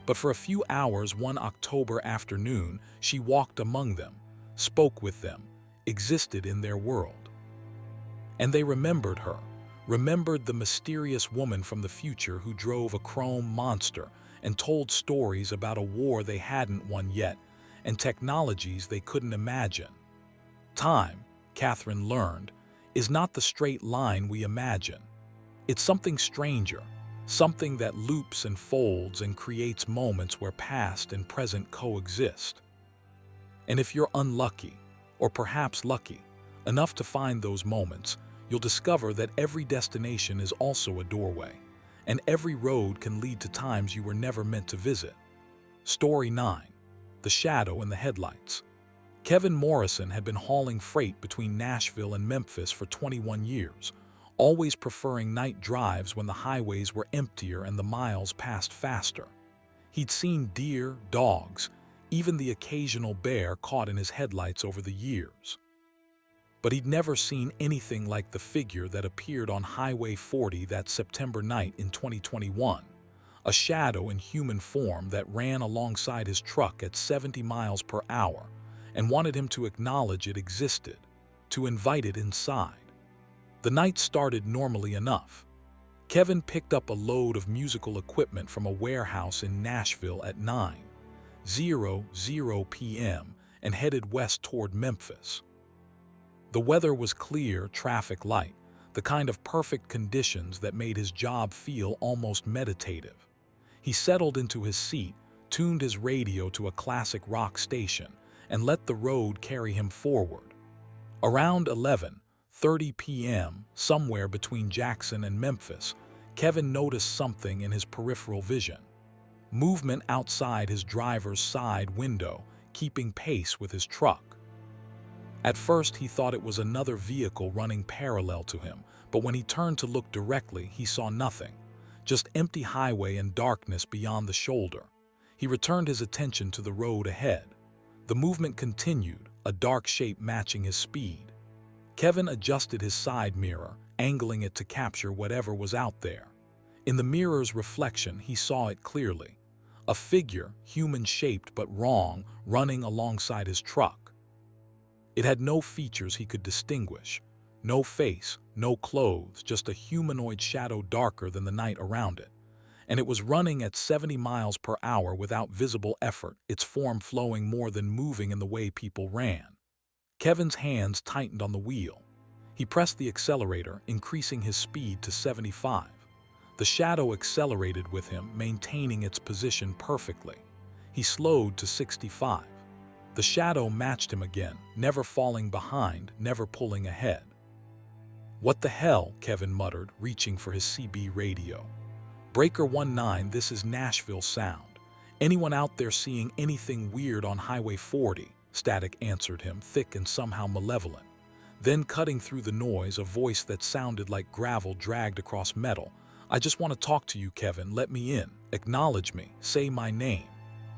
But for a few hours one October afternoon, she walked among them, spoke with them, existed in their world. And they remembered her, remembered the mysterious woman from the future who drove a chrome monster and told stories about a war they hadn't won yet and technologies they couldn't imagine. Time, Catherine learned, is not the straight line we imagine. It's something stranger, something that loops and folds and creates moments where past and present coexist. And if you're unlucky, or perhaps lucky, enough to find those moments, you'll discover that every destination is also a doorway, and every road can lead to times you were never meant to visit. Story 9. The Shadow in the Headlights. Kevin Morrison had been hauling freight between Nashville and Memphis for 21 years, always preferring night drives when the highways were emptier and the miles passed faster. He'd seen deer, dogs, even the occasional bear caught in his headlights over the years. But he'd never seen anything like the figure that appeared on Highway 40 that September night in 2021, a shadow in human form that ran alongside his truck at 70 miles per hour and wanted him to acknowledge it existed, to invite it inside. The night started normally enough. Kevin picked up a load of musical equipment from a warehouse in Nashville at 9:00 p.m. and headed west toward Memphis. The weather was clear, traffic light, the kind of perfect conditions that made his job feel almost meditative. He settled into his seat, tuned his radio to a classic rock station, and let the road carry him forward. Around 11:30 p.m., somewhere between Jackson and Memphis, Kevin noticed something in his peripheral vision. Movement outside his driver's side window, keeping pace with his truck. At first, he thought it was another vehicle running parallel to him, but when he turned to look directly, he saw nothing, just empty highway and darkness beyond the shoulder. He returned his attention to the road ahead. The movement continued, a dark shape matching his speed. Kevin adjusted his side mirror, angling it to capture whatever was out there. In the mirror's reflection, he saw it clearly. A figure, human-shaped but wrong, running alongside his truck. It had no features he could distinguish. No face, no clothes, just a humanoid shadow darker than the night around it. And it was running at 70 miles per hour without visible effort, its form flowing more than moving in the way people ran. Kevin's hands tightened on the wheel. He pressed the accelerator, increasing his speed to 75. The shadow accelerated with him, maintaining its position perfectly. He slowed to 65. The shadow matched him again, never falling behind, never pulling ahead. "What the hell?" Kevin muttered, reaching for his CB radio. "Breaker 19, this is Nashville Sound. Anyone out there seeing anything weird on Highway 40? Static answered him, thick and somehow malevolent. Then, cutting through the noise, a voice that sounded like gravel dragged across metal. "I just want to talk to you, Kevin. Let me in. Acknowledge me. Say my name."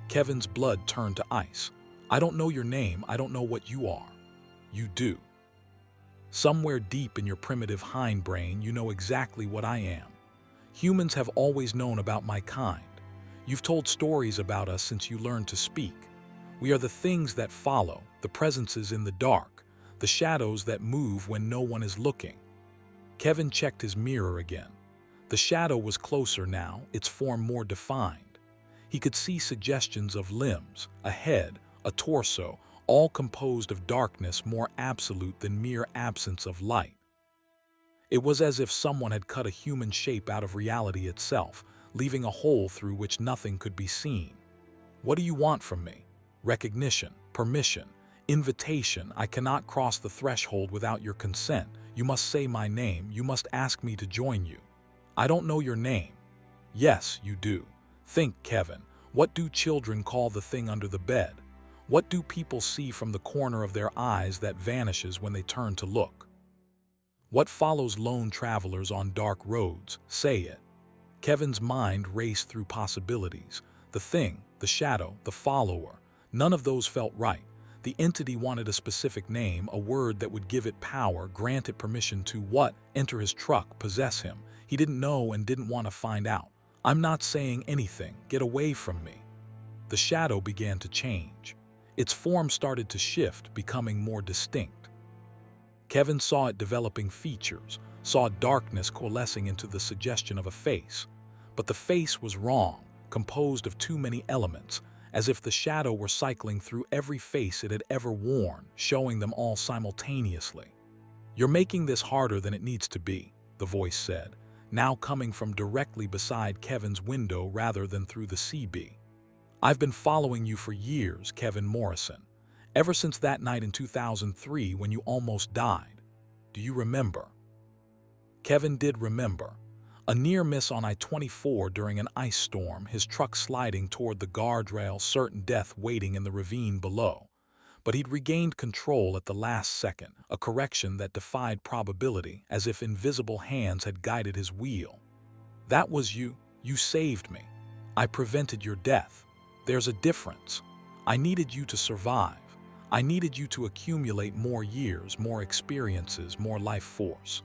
Kevin's blood turned to ice. "I don't know your name. I don't know what you are." "You do. Somewhere deep in your primitive hindbrain, you know exactly what I am. Humans have always known about my kind. You've told stories about us since you learned to speak. We are the things that follow, the presences in the dark, the shadows that move when no one is looking." Kevin checked his mirror again. The shadow was closer now, its form more defined. He could see suggestions of limbs, a head, a torso, all composed of darkness more absolute than mere absence of light. It was as if someone had cut a human shape out of reality itself, leaving a hole through which nothing could be seen. "What do you want from me?" "Recognition, permission, invitation. I cannot cross the threshold without your consent. You must say my name. You must ask me to join you." "I don't know your name." "Yes, you do. Think, Kevin. What do children call the thing under the bed? What do people see from the corner of their eyes that vanishes when they turn to look?" What follows lone travelers on dark roads? Say it. Kevin's mind raced through possibilities. The thing, the shadow, the follower. None of those felt right. The entity wanted a specific name, a word that would give it power, grant it permission to what? Enter his truck, possess him. He didn't know and didn't want to find out. I'm not saying anything. Get away from me. The shadow began to change. Its form started to shift, becoming more distinct. Kevin saw it developing features, saw darkness coalescing into the suggestion of a face. But the face was wrong, composed of too many elements, as if the shadow were cycling through every face it had ever worn, showing them all simultaneously. "You're making this harder than it needs to be," the voice said, now coming from directly beside Kevin's window rather than through the CB. "I've been following you for years, Kevin Morrison. Ever since that night in 2003 when you almost died. Do you remember?" Kevin did remember. A near miss on I-24 during an ice storm, his truck sliding toward the guardrail, certain death waiting in the ravine below. But he'd regained control at the last second, a correction that defied probability, as if invisible hands had guided his wheel. "That was you. You saved me. I prevented your death. There's a difference. I needed you to survive. I needed you to accumulate more years, more experiences, more life force.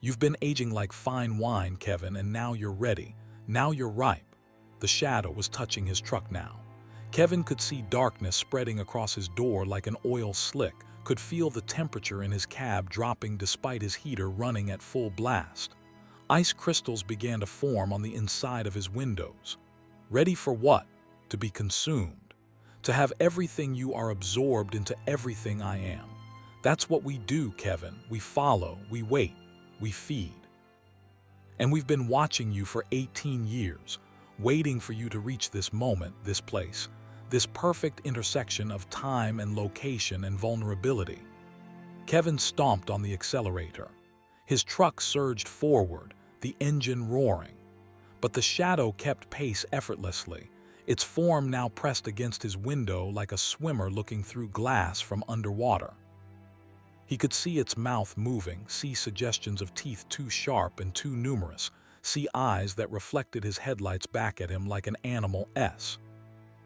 You've been aging like fine wine, Kevin, and now you're ready. Now you're ripe." The shadow was touching his truck now. Kevin could see darkness spreading across his door like an oil slick, could feel the temperature in his cab dropping despite his heater running at full blast. Ice crystals began to form on the inside of his windows. Ready for what? To be consumed. To have everything you are absorbed into everything I am. That's what we do, Kevin. We follow, we wait, we feed. And we've been watching you for 18 years, waiting for you to reach this moment, this place, this perfect intersection of time and location and vulnerability. Kevin stomped on the accelerator. His truck surged forward, the engine roaring. But the shadow kept pace effortlessly, its form now pressed against his window like a swimmer looking through glass from underwater. He could see its mouth moving, see suggestions of teeth too sharp and too numerous, see eyes that reflected his headlights back at him like an animal S.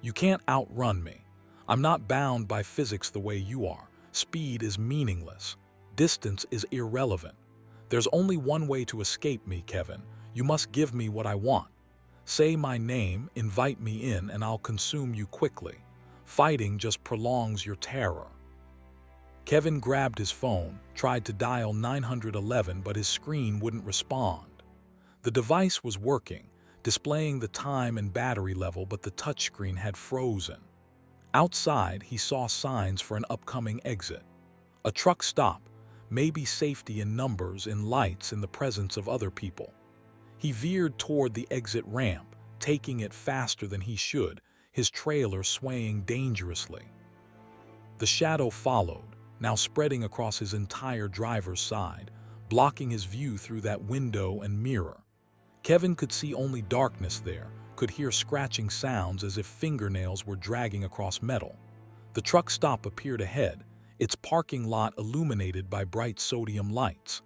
"You can't outrun me. I'm not bound by physics the way you are. Speed is meaningless. Distance is irrelevant. There's only one way to escape me, Kevin. You must give me what I want. Say my name, invite me in, and I'll consume you quickly. Fighting just prolongs your terror." Kevin grabbed his phone, tried to dial 911, but his screen wouldn't respond. The device was working, displaying the time and battery level, but the touchscreen had frozen. Outside, he saw signs for an upcoming exit. A truck stop, maybe safety in numbers, in lights, in the presence of other people. He veered toward the exit ramp, taking it faster than he should, his trailer swaying dangerously. The shadow followed, now spreading across his entire driver's side, blocking his view through that window and mirror. Kevin could see only darkness there, could hear scratching sounds as if fingernails were dragging across metal. The truck stop appeared ahead, its parking lot illuminated by bright sodium lights.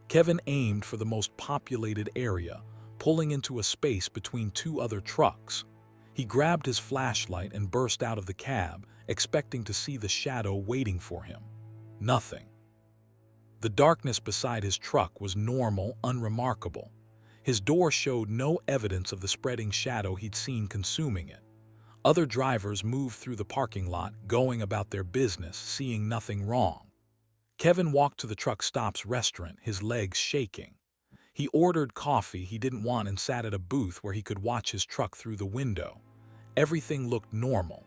Kevin aimed for the most populated area, pulling into a space between two other trucks. He grabbed his flashlight and burst out of the cab, expecting to see the shadow waiting for him. Nothing. The darkness beside his truck was normal, unremarkable. His door showed no evidence of the spreading shadow he'd seen consuming it. Other drivers moved through the parking lot, going about their business, seeing nothing wrong. Kevin walked to the truck stop's restaurant, his legs shaking. He ordered coffee he didn't want and sat at a booth where he could watch his truck through the window. Everything looked normal.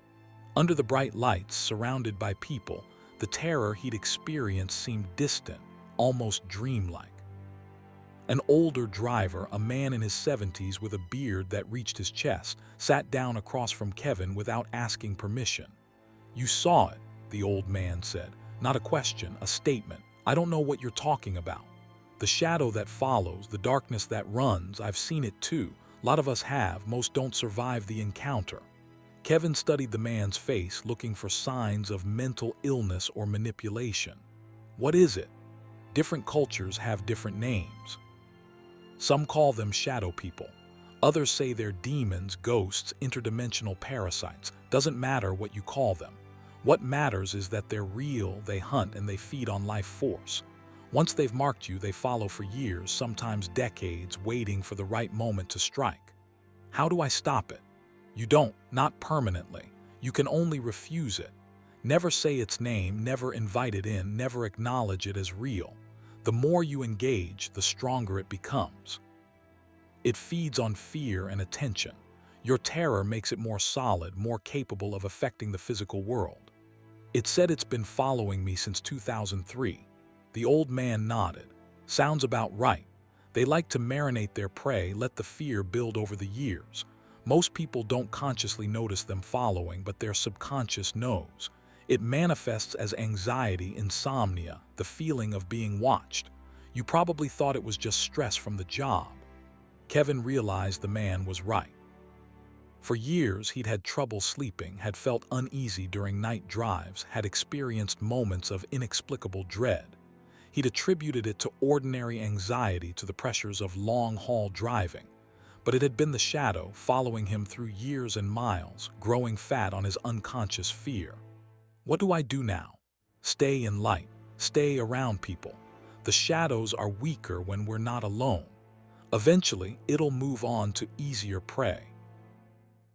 Under the bright lights, surrounded by people, the terror he'd experienced seemed distant, almost dreamlike. An older driver, a man in his 70s with a beard that reached his chest, sat down across from Kevin without asking permission. "You saw it," the old man said. "Not a question, a statement. I don't know what you're talking about. The shadow that follows, the darkness that runs, I've seen it too. A lot of us have, most don't survive the encounter." Kevin studied the man's face, looking for signs of mental illness or manipulation. "What is it?" Different cultures have different names. Some call them shadow people. Others say they're demons, ghosts, interdimensional parasites. Doesn't matter what you call them. What matters is that they're real, they hunt, and they feed on life force. Once they've marked you, they follow for years, sometimes decades, waiting for the right moment to strike. How do I stop it? You don't, not permanently. You can only refuse it. Never say its name, never invite it in, never acknowledge it as real. The more you engage, the stronger it becomes. It feeds on fear and attention. Your terror makes it more solid, more capable of affecting the physical world. It said it's been following me since 2003. The old man nodded. Sounds about right. They like to marinate their prey, let the fear build over the years. Most people don't consciously notice them following, but their subconscious knows. It manifests as anxiety, insomnia, the feeling of being watched. You probably thought it was just stress from the job. Kevin realized the man was right. For years, he'd had trouble sleeping, had felt uneasy during night drives, had experienced moments of inexplicable dread. He'd attributed it to ordinary anxiety, to the pressures of long-haul driving. But it had been the shadow following him through years and miles, growing fat on his unconscious fear. What do I do now? Stay in light, stay around people. The shadows are weaker when we're not alone. Eventually, it'll move on to easier prey.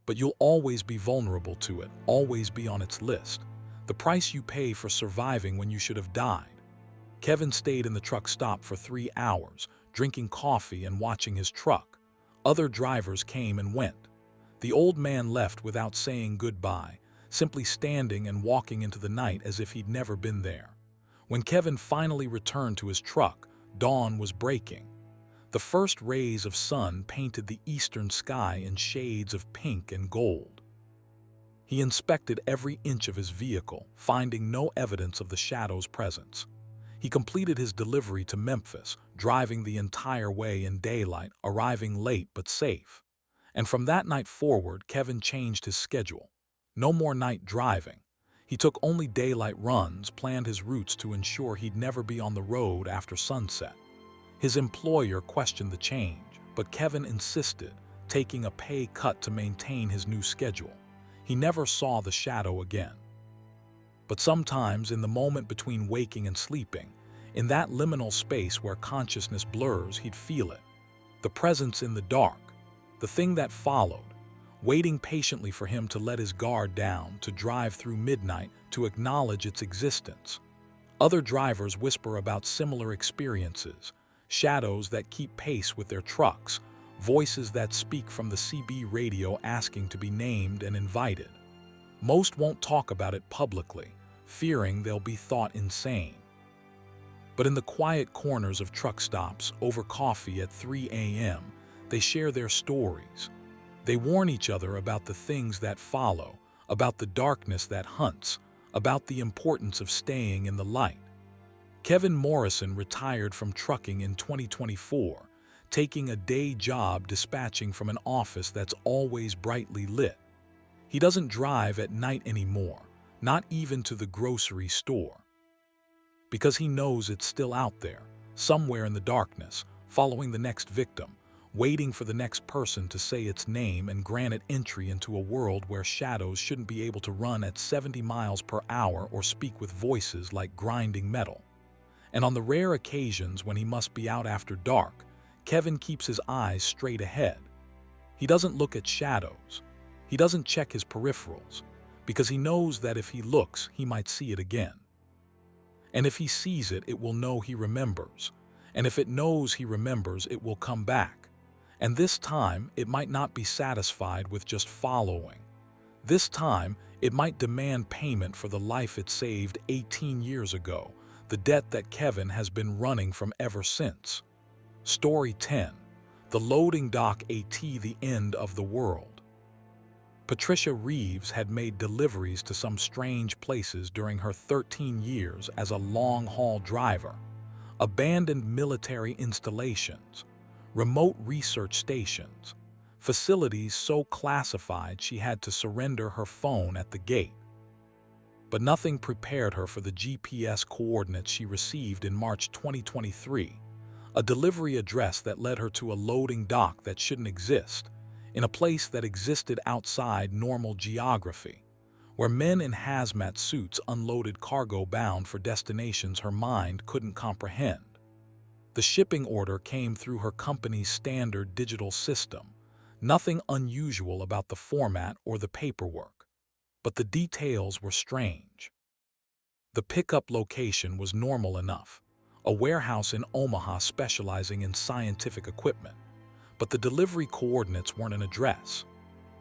But you'll always be vulnerable to it, always be on its list. The price you pay for surviving when you should have died. Kevin stayed in the truck stop for 3 hours, drinking coffee and watching his truck. Other drivers came and went. The old man left without saying goodbye, simply standing and walking into the night as if he'd never been there. When Kevin finally returned to his truck, dawn was breaking. The first rays of sun painted the eastern sky in shades of pink and gold. He inspected every inch of his vehicle, finding no evidence of the shadow's presence. He completed his delivery to Memphis, driving the entire way in daylight, arriving late but safe. And from that night forward, Kevin changed his schedule. No more night driving. He took only daylight runs, planned his routes to ensure he'd never be on the road after sunset. His employer questioned the change, but Kevin insisted, taking a pay cut to maintain his new schedule. He never saw the shadow again. But sometimes, in the moment between waking and sleeping, in that liminal space where consciousness blurs, he'd feel it. The presence in the dark, the thing that followed, waiting patiently for him to let his guard down, to drive through midnight, to acknowledge its existence. Other drivers whisper about similar experiences, shadows that keep pace with their trucks, voices that speak from the CB radio asking to be named and invited. Most won't talk about it publicly, fearing they'll be thought insane. But in the quiet corners of truck stops, over coffee at 3 a.m., they share their stories. They warn each other about the things that follow, about the darkness that hunts, about the importance of staying in the light. Kevin Morrison retired from trucking in 2024, taking a day job dispatching from an office that's always brightly lit. He doesn't drive at night anymore, not even to the grocery store. Because he knows it's still out there, somewhere in the darkness, following the next victim, waiting for the next person to say its name and grant it entry into a world where shadows shouldn't be able to run at 70 miles per hour or speak with voices like grinding metal. And on the rare occasions when he must be out after dark, Kevin keeps his eyes straight ahead. He doesn't look at shadows. He doesn't check his peripherals, because he knows that if he looks, he might see it again. And if he sees it, it will know he remembers. And if it knows he remembers, it will come back. And this time, it might not be satisfied with just following. This time, it might demand payment for the life it saved 18 years ago, the debt that Kevin has been running from ever since. Story 10. The loading dock at the end of the world. Patricia Reeves had made deliveries to some strange places during her 13 years as a long-haul driver. Abandoned military installations, remote research stations, facilities so classified she had to surrender her phone at the gate. But nothing prepared her for the GPS coordinates she received in March 2023, a delivery address that led her to a loading dock that shouldn't exist, in a place that existed outside normal geography, where men in hazmat suits unloaded cargo bound for destinations her mind couldn't comprehend. The shipping order came through her company's standard digital system, nothing unusual about the format or the paperwork. But the details were strange. The pickup location was normal enough, a warehouse in Omaha specializing in scientific equipment, but the delivery coordinates weren't an address.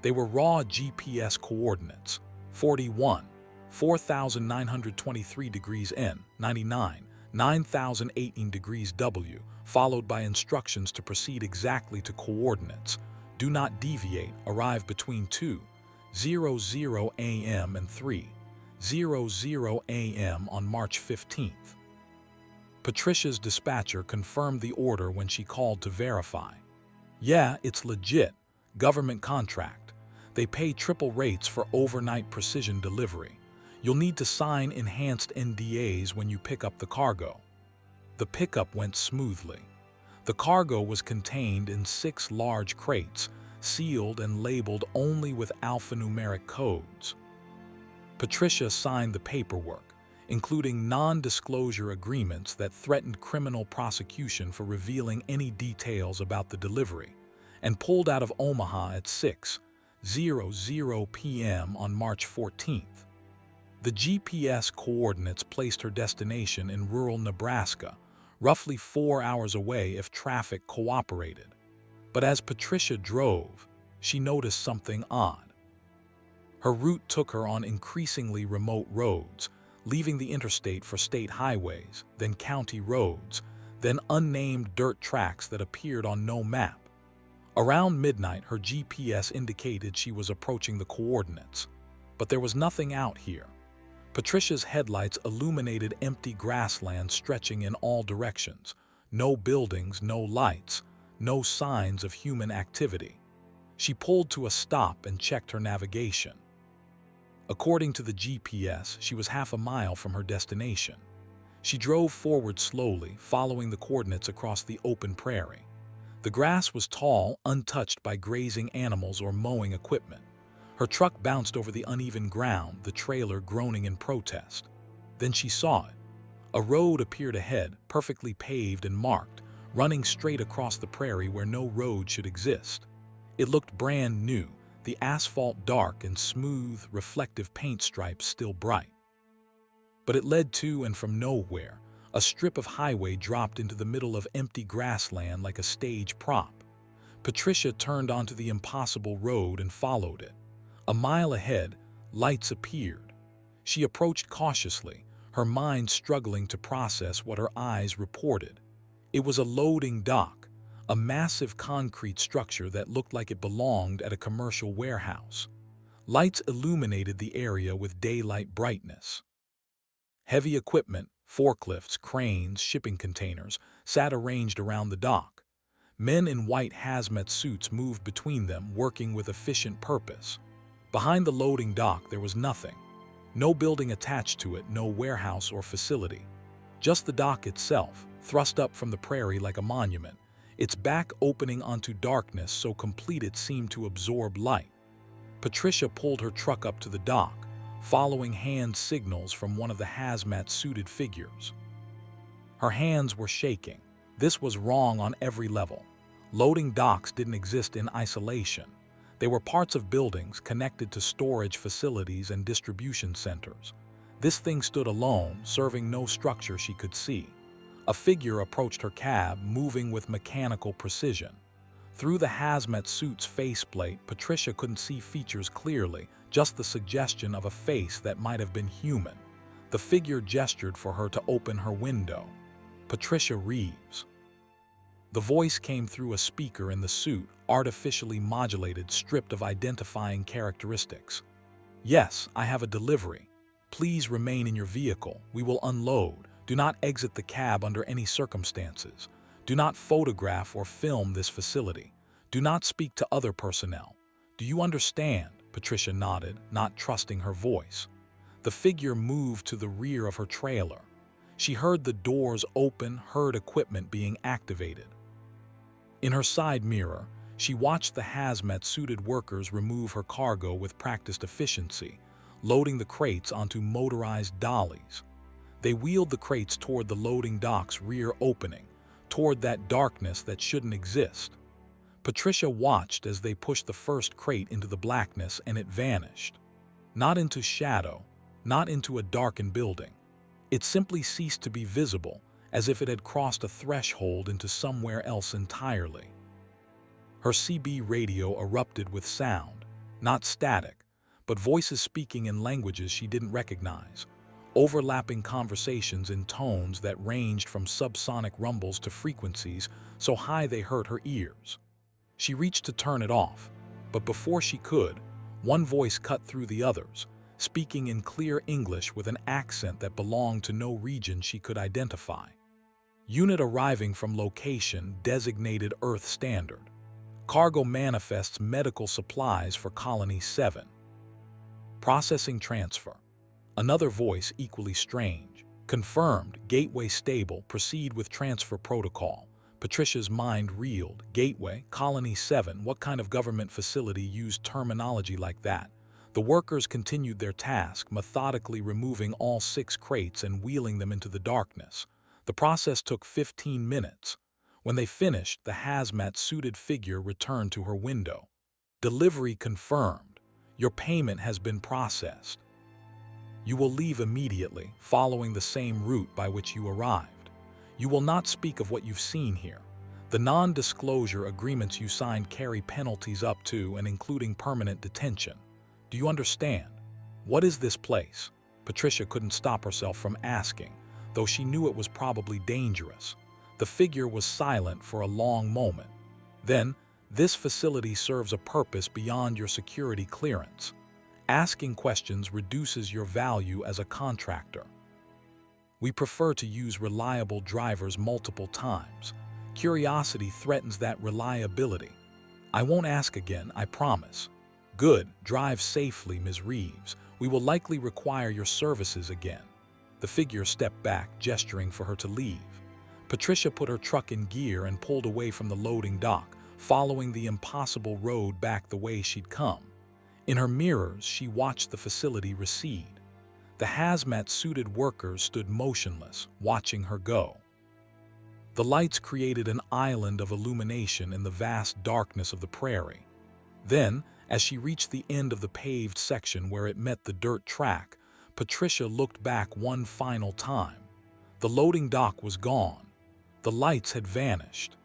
They were raw GPS coordinates: 41, 4,923 degrees N, 99, 9,018 degrees W, followed by instructions to proceed exactly to coordinates. Do not deviate, arrive between 2:00 a.m. and 3:00 a.m. on March 15th. Patricia's dispatcher confirmed the order when she called to verify. Yeah, it's legit. Government contract. They pay triple rates for overnight precision delivery. You'll need to sign enhanced NDAs when you pick up the cargo. The pickup went smoothly. The cargo was contained in 6 large crates, sealed and labeled only with alphanumeric codes. Patricia signed the paperwork, including non-disclosure agreements that threatened criminal prosecution for revealing any details about the delivery, and pulled out of Omaha at 6:00 p.m. on March 14th. The GPS coordinates placed her destination in rural Nebraska, roughly 4 hours away if traffic cooperated. But as Patricia drove, she noticed something odd. Her route took her on increasingly remote roads, leaving the interstate for state highways, then county roads, then unnamed dirt tracks that appeared on no map. Around midnight, her GPS indicated she was approaching the coordinates, but there was nothing out here. Patricia's headlights illuminated empty grassland stretching in all directions. No buildings, no lights, no signs of human activity. She pulled to a stop and checked her navigation. According to the GPS, she was half a mile from her destination. She drove forward slowly, following the coordinates across the open prairie. The grass was tall, untouched by grazing animals or mowing equipment. Her truck bounced over the uneven ground, the trailer groaning in protest. Then she saw it. A road appeared ahead, perfectly paved and marked, running straight across the prairie where no road should exist. It looked brand new, the asphalt dark and smooth, reflective paint stripes still bright. But it led to and from nowhere. A strip of highway dropped into the middle of empty grassland like a stage prop. Patricia turned onto the impossible road and followed it. A mile ahead, lights appeared. She approached cautiously, her mind struggling to process what her eyes reported. It was a loading dock, a massive concrete structure that looked like it belonged at a commercial warehouse. Lights illuminated the area with daylight brightness. Heavy equipment, forklifts, cranes, shipping containers, sat arranged around the dock. Men in white hazmat suits moved between them, working with efficient purpose. Behind the loading dock there was nothing. No building attached to it, no warehouse or facility. Just the dock itself, thrust up from the prairie like a monument, its back opening onto darkness so complete it seemed to absorb light. Patricia pulled her truck up to the dock, following hand signals from one of the hazmat-suited figures. Her hands were shaking. This was wrong on every level. Loading docks didn't exist in isolation. They were parts of buildings connected to storage facilities and distribution centers. This thing stood alone, serving no structure she could see. A figure approached her cab, moving with mechanical precision. Through the hazmat suit's faceplate, Patricia couldn't see features clearly, just the suggestion of a face that might have been human. The figure gestured for her to open her window. Patricia Reeves. The voice came through a speaker in the suit, artificially modulated, stripped of identifying characteristics. Yes, I have a delivery. Please remain in your vehicle. We will unload. Do not exit the cab under any circumstances. Do not photograph or film this facility. Do not speak to other personnel. Do you understand? Patricia nodded, not trusting her voice. The figure moved to the rear of her trailer. She heard the doors open, heard equipment being activated. In her side mirror, she watched the hazmat-suited workers remove her cargo with practiced efficiency, loading the crates onto motorized dollies. They wheeled the crates toward the loading dock's rear opening, toward that darkness that shouldn't exist. Patricia watched as they pushed the first crate into the blackness, and it vanished. Not into shadow, not into a darkened building. It simply ceased to be visible, as if it had crossed a threshold into somewhere else entirely. Her CB radio erupted with sound, not static, but voices speaking in languages she didn't recognize, overlapping conversations in tones that ranged from subsonic rumbles to frequencies so high they hurt her ears. She reached to turn it off, but before she could, one voice cut through the others, speaking in clear English with an accent that belonged to no region she could identify. Unit arriving from location designated Earth Standard. Cargo manifests medical supplies for Colony 7. Processing transfer. Another voice equally strange. Confirmed, gateway stable, proceed with transfer protocol. Patricia's mind reeled. Gateway, Colony 7, what kind of government facility used terminology like that? The workers continued their task, methodically removing all 6 crates and wheeling them into the darkness. The process took 15 minutes. When they finished, the hazmat-suited figure returned to her window. Delivery confirmed. Your payment has been processed. You will leave immediately, following the same route by which you arrived. You will not speak of what you've seen here. The non-disclosure agreements you signed carry penalties up to and including permanent detention. Do you understand? What is this place? Patricia couldn't stop herself from asking, though she knew it was probably dangerous. The figure was silent for a long moment. Then, this facility serves a purpose beyond your security clearance. Asking questions reduces your value as a contractor. We prefer to use reliable drivers multiple times. Curiosity threatens that reliability. I won't ask again, I promise. Good, drive safely, Ms. Reeves. We will likely require your services again. The figure stepped back, gesturing for her to leave. Patricia put her truck in gear and pulled away from the loading dock, following the impossible road back the way she'd come. In her mirrors, she watched the facility recede. The hazmat-suited workers stood motionless, watching her go. The lights created an island of illumination in the vast darkness of the prairie. Then, as she reached the end of the paved section where it met the dirt track, Patricia looked back one final time. The loading dock was gone. The lights had vanished.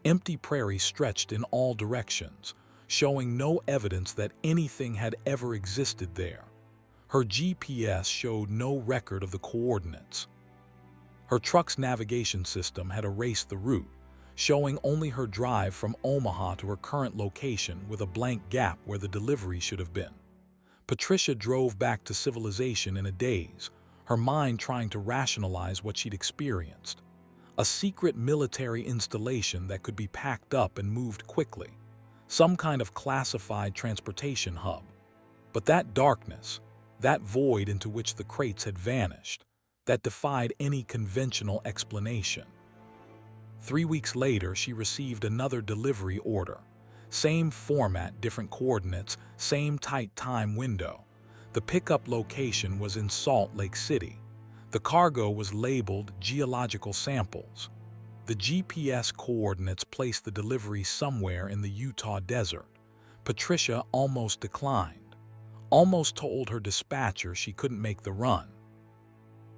Empty prairie stretched in all directions, showing no evidence that anything had ever existed there. Her GPS showed no record of the coordinates. Her truck's navigation system had erased the route, showing only her drive from Omaha to her current location with a blank gap where the delivery should have been. Patricia drove back to civilization in a daze, her mind trying to rationalize what she'd experienced. A secret military installation that could be packed up and moved quickly. Some kind of classified transportation hub. But that darkness, that void into which the crates had vanished, that defied any conventional explanation. 3 weeks later, she received another delivery order. Same format, different coordinates, same tight time window. The pickup location was in Salt Lake City. The cargo was labeled geological samples. The GPS coordinates placed the delivery somewhere in the Utah desert. Patricia almost declined, almost told her dispatcher she couldn't make the run.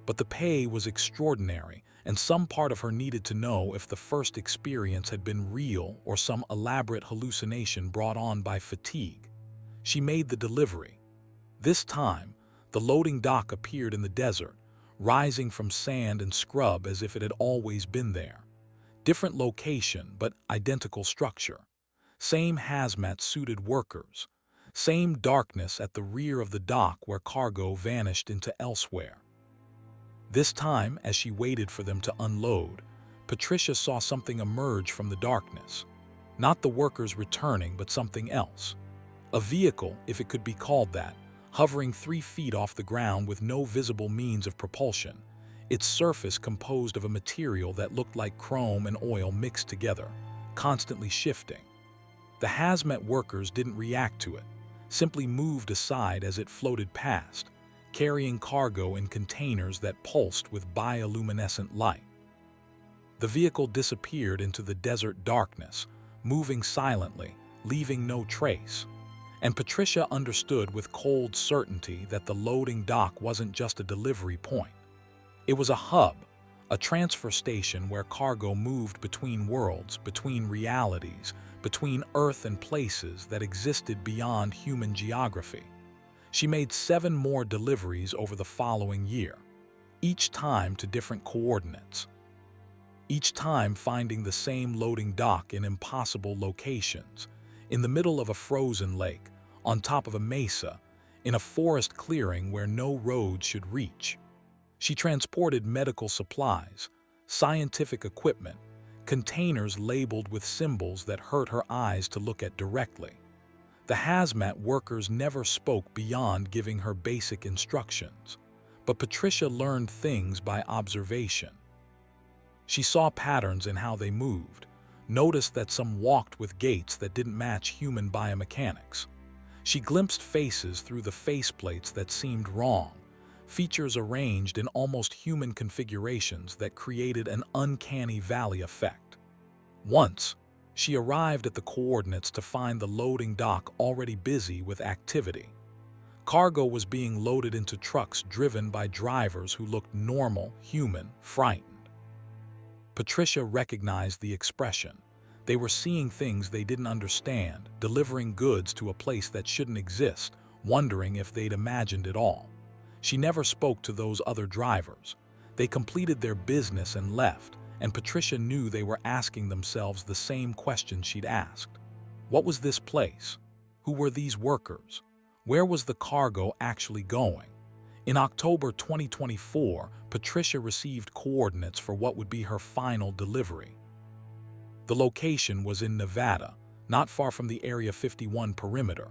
But the pay was extraordinary, and some part of her needed to know if the first experience had been real or some elaborate hallucination brought on by fatigue. She made the delivery. This time, the loading dock appeared in the desert, rising from sand and scrub as if it had always been there. Different location, but identical structure. Same hazmat-suited workers. Same darkness at the rear of the dock where cargo vanished into elsewhere. This time, as she waited for them to unload, Patricia saw something emerge from the darkness. Not the workers returning, but something else. A vehicle, if it could be called that, hovering 3 feet off the ground with no visible means of propulsion, its surface composed of a material that looked like chrome and oil mixed together, constantly shifting. The hazmat workers didn't react to it, simply moved aside as it floated past, carrying cargo in containers that pulsed with bioluminescent light. The vehicle disappeared into the desert darkness, moving silently, leaving no trace. And Patricia understood with cold certainty that the loading dock wasn't just a delivery point. It was a hub, a transfer station where cargo moved between worlds, between realities, between Earth and places that existed beyond human geography. She made 7 more deliveries over the following year, each time to different coordinates. Each time finding the same loading dock in impossible locations, in the middle of a frozen lake, on top of a mesa, in a forest clearing where no road should reach. She transported medical supplies, scientific equipment, containers labeled with symbols that hurt her eyes to look at directly. The hazmat workers never spoke beyond giving her basic instructions, but Patricia learned things by observation. She saw patterns in how they moved, noticed that some walked with gaits that didn't match human biomechanics. She glimpsed faces through the faceplates that seemed wrong, features arranged in almost human configurations that created an uncanny valley effect. Once, she arrived at the coordinates to find the loading dock already busy with activity. Cargo was being loaded into trucks driven by drivers who looked normal, human, frightened. Patricia recognized the expression. They were seeing things they didn't understand, delivering goods to a place that shouldn't exist, wondering if they'd imagined it all. She never spoke to those other drivers. They completed their business and left, and Patricia knew they were asking themselves the same question she'd asked. What was this place? Who were these workers? Where was the cargo actually going? In October 2024, Patricia received coordinates for what would be her final delivery. The location was in Nevada, not far from the Area 51 perimeter.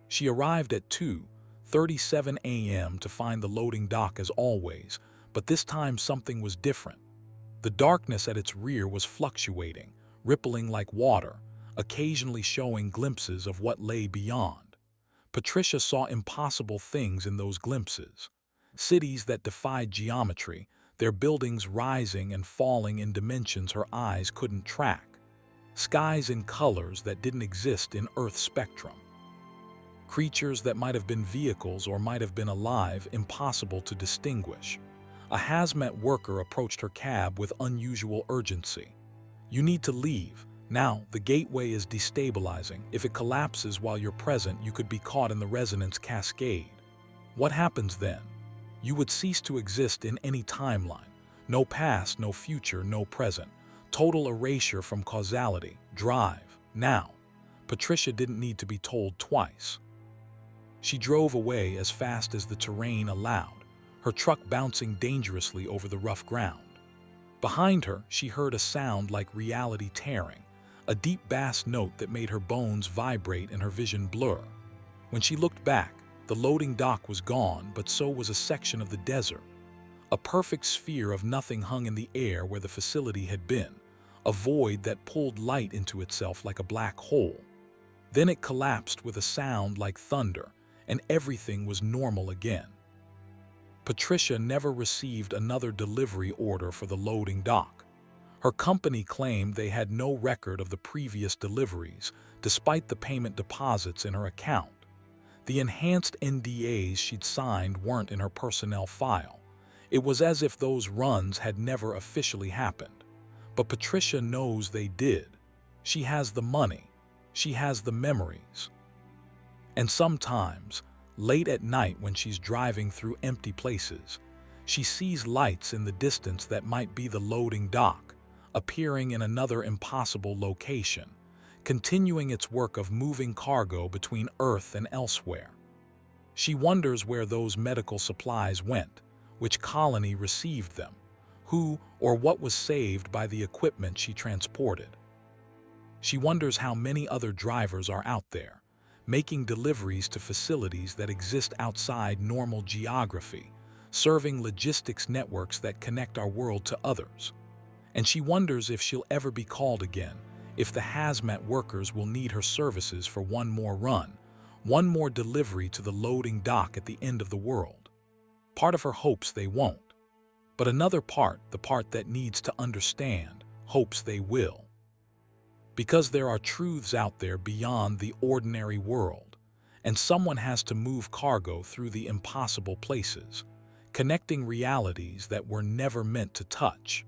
She arrived at 2:37 a.m. to find the loading dock as always, but this time something was different. The darkness at its rear was fluctuating, rippling like water, occasionally showing glimpses of what lay beyond. Patricia saw impossible things in those glimpses. Cities that defied geometry, their buildings rising and falling in dimensions her eyes couldn't track. Skies in colors that didn't exist in Earth's spectrum. Creatures that might have been vehicles or might have been alive, impossible to distinguish. A hazmat worker approached her cab with unusual urgency. "You need to leave. Now, the gateway is destabilizing. If it collapses while you're present, you could be caught in the resonance cascade. What happens then? You would cease to exist in any timeline. No past, no future, no present. Total erasure from causality. Drive. Now." Patricia didn't need to be told twice. She drove away as fast as the terrain allowed, her truck bouncing dangerously over the rough ground. Behind her, she heard a sound like reality tearing, a deep bass note that made her bones vibrate and her vision blur. When she looked back, the loading dock was gone, but so was a section of the desert. A perfect sphere of nothing hung in the air where the facility had been, a void that pulled light into itself like a black hole. Then it collapsed with a sound like thunder, and everything was normal again. Patricia never received another delivery order for the loading dock. Her company claimed they had no record of the previous deliveries, despite the payment deposits in her account. The enhanced NDAs she'd signed weren't in her personnel file. It was as if those runs had never officially happened. But Patricia knows they did. She has the money. She has the memories. And sometimes, late at night when she's driving through empty places, she sees lights in the distance that might be the loading dock, appearing in another impossible location, continuing its work of moving cargo between Earth and elsewhere. She wonders where those medical supplies went, which colony received them, who or what was saved by the equipment she transported. She wonders how many other drivers are out there, making deliveries to facilities that exist outside normal geography, serving logistics networks that connect our world to others. And she wonders if she'll ever be called again, if the hazmat workers will need her services for one more run, one more delivery to the loading dock at the end of the world. Part of her hopes they won't. But another part, the part that needs to understand, hopes they will. Because there are truths out there beyond the ordinary world, and someone has to move cargo through the impossible places, connecting realities that were never meant to touch.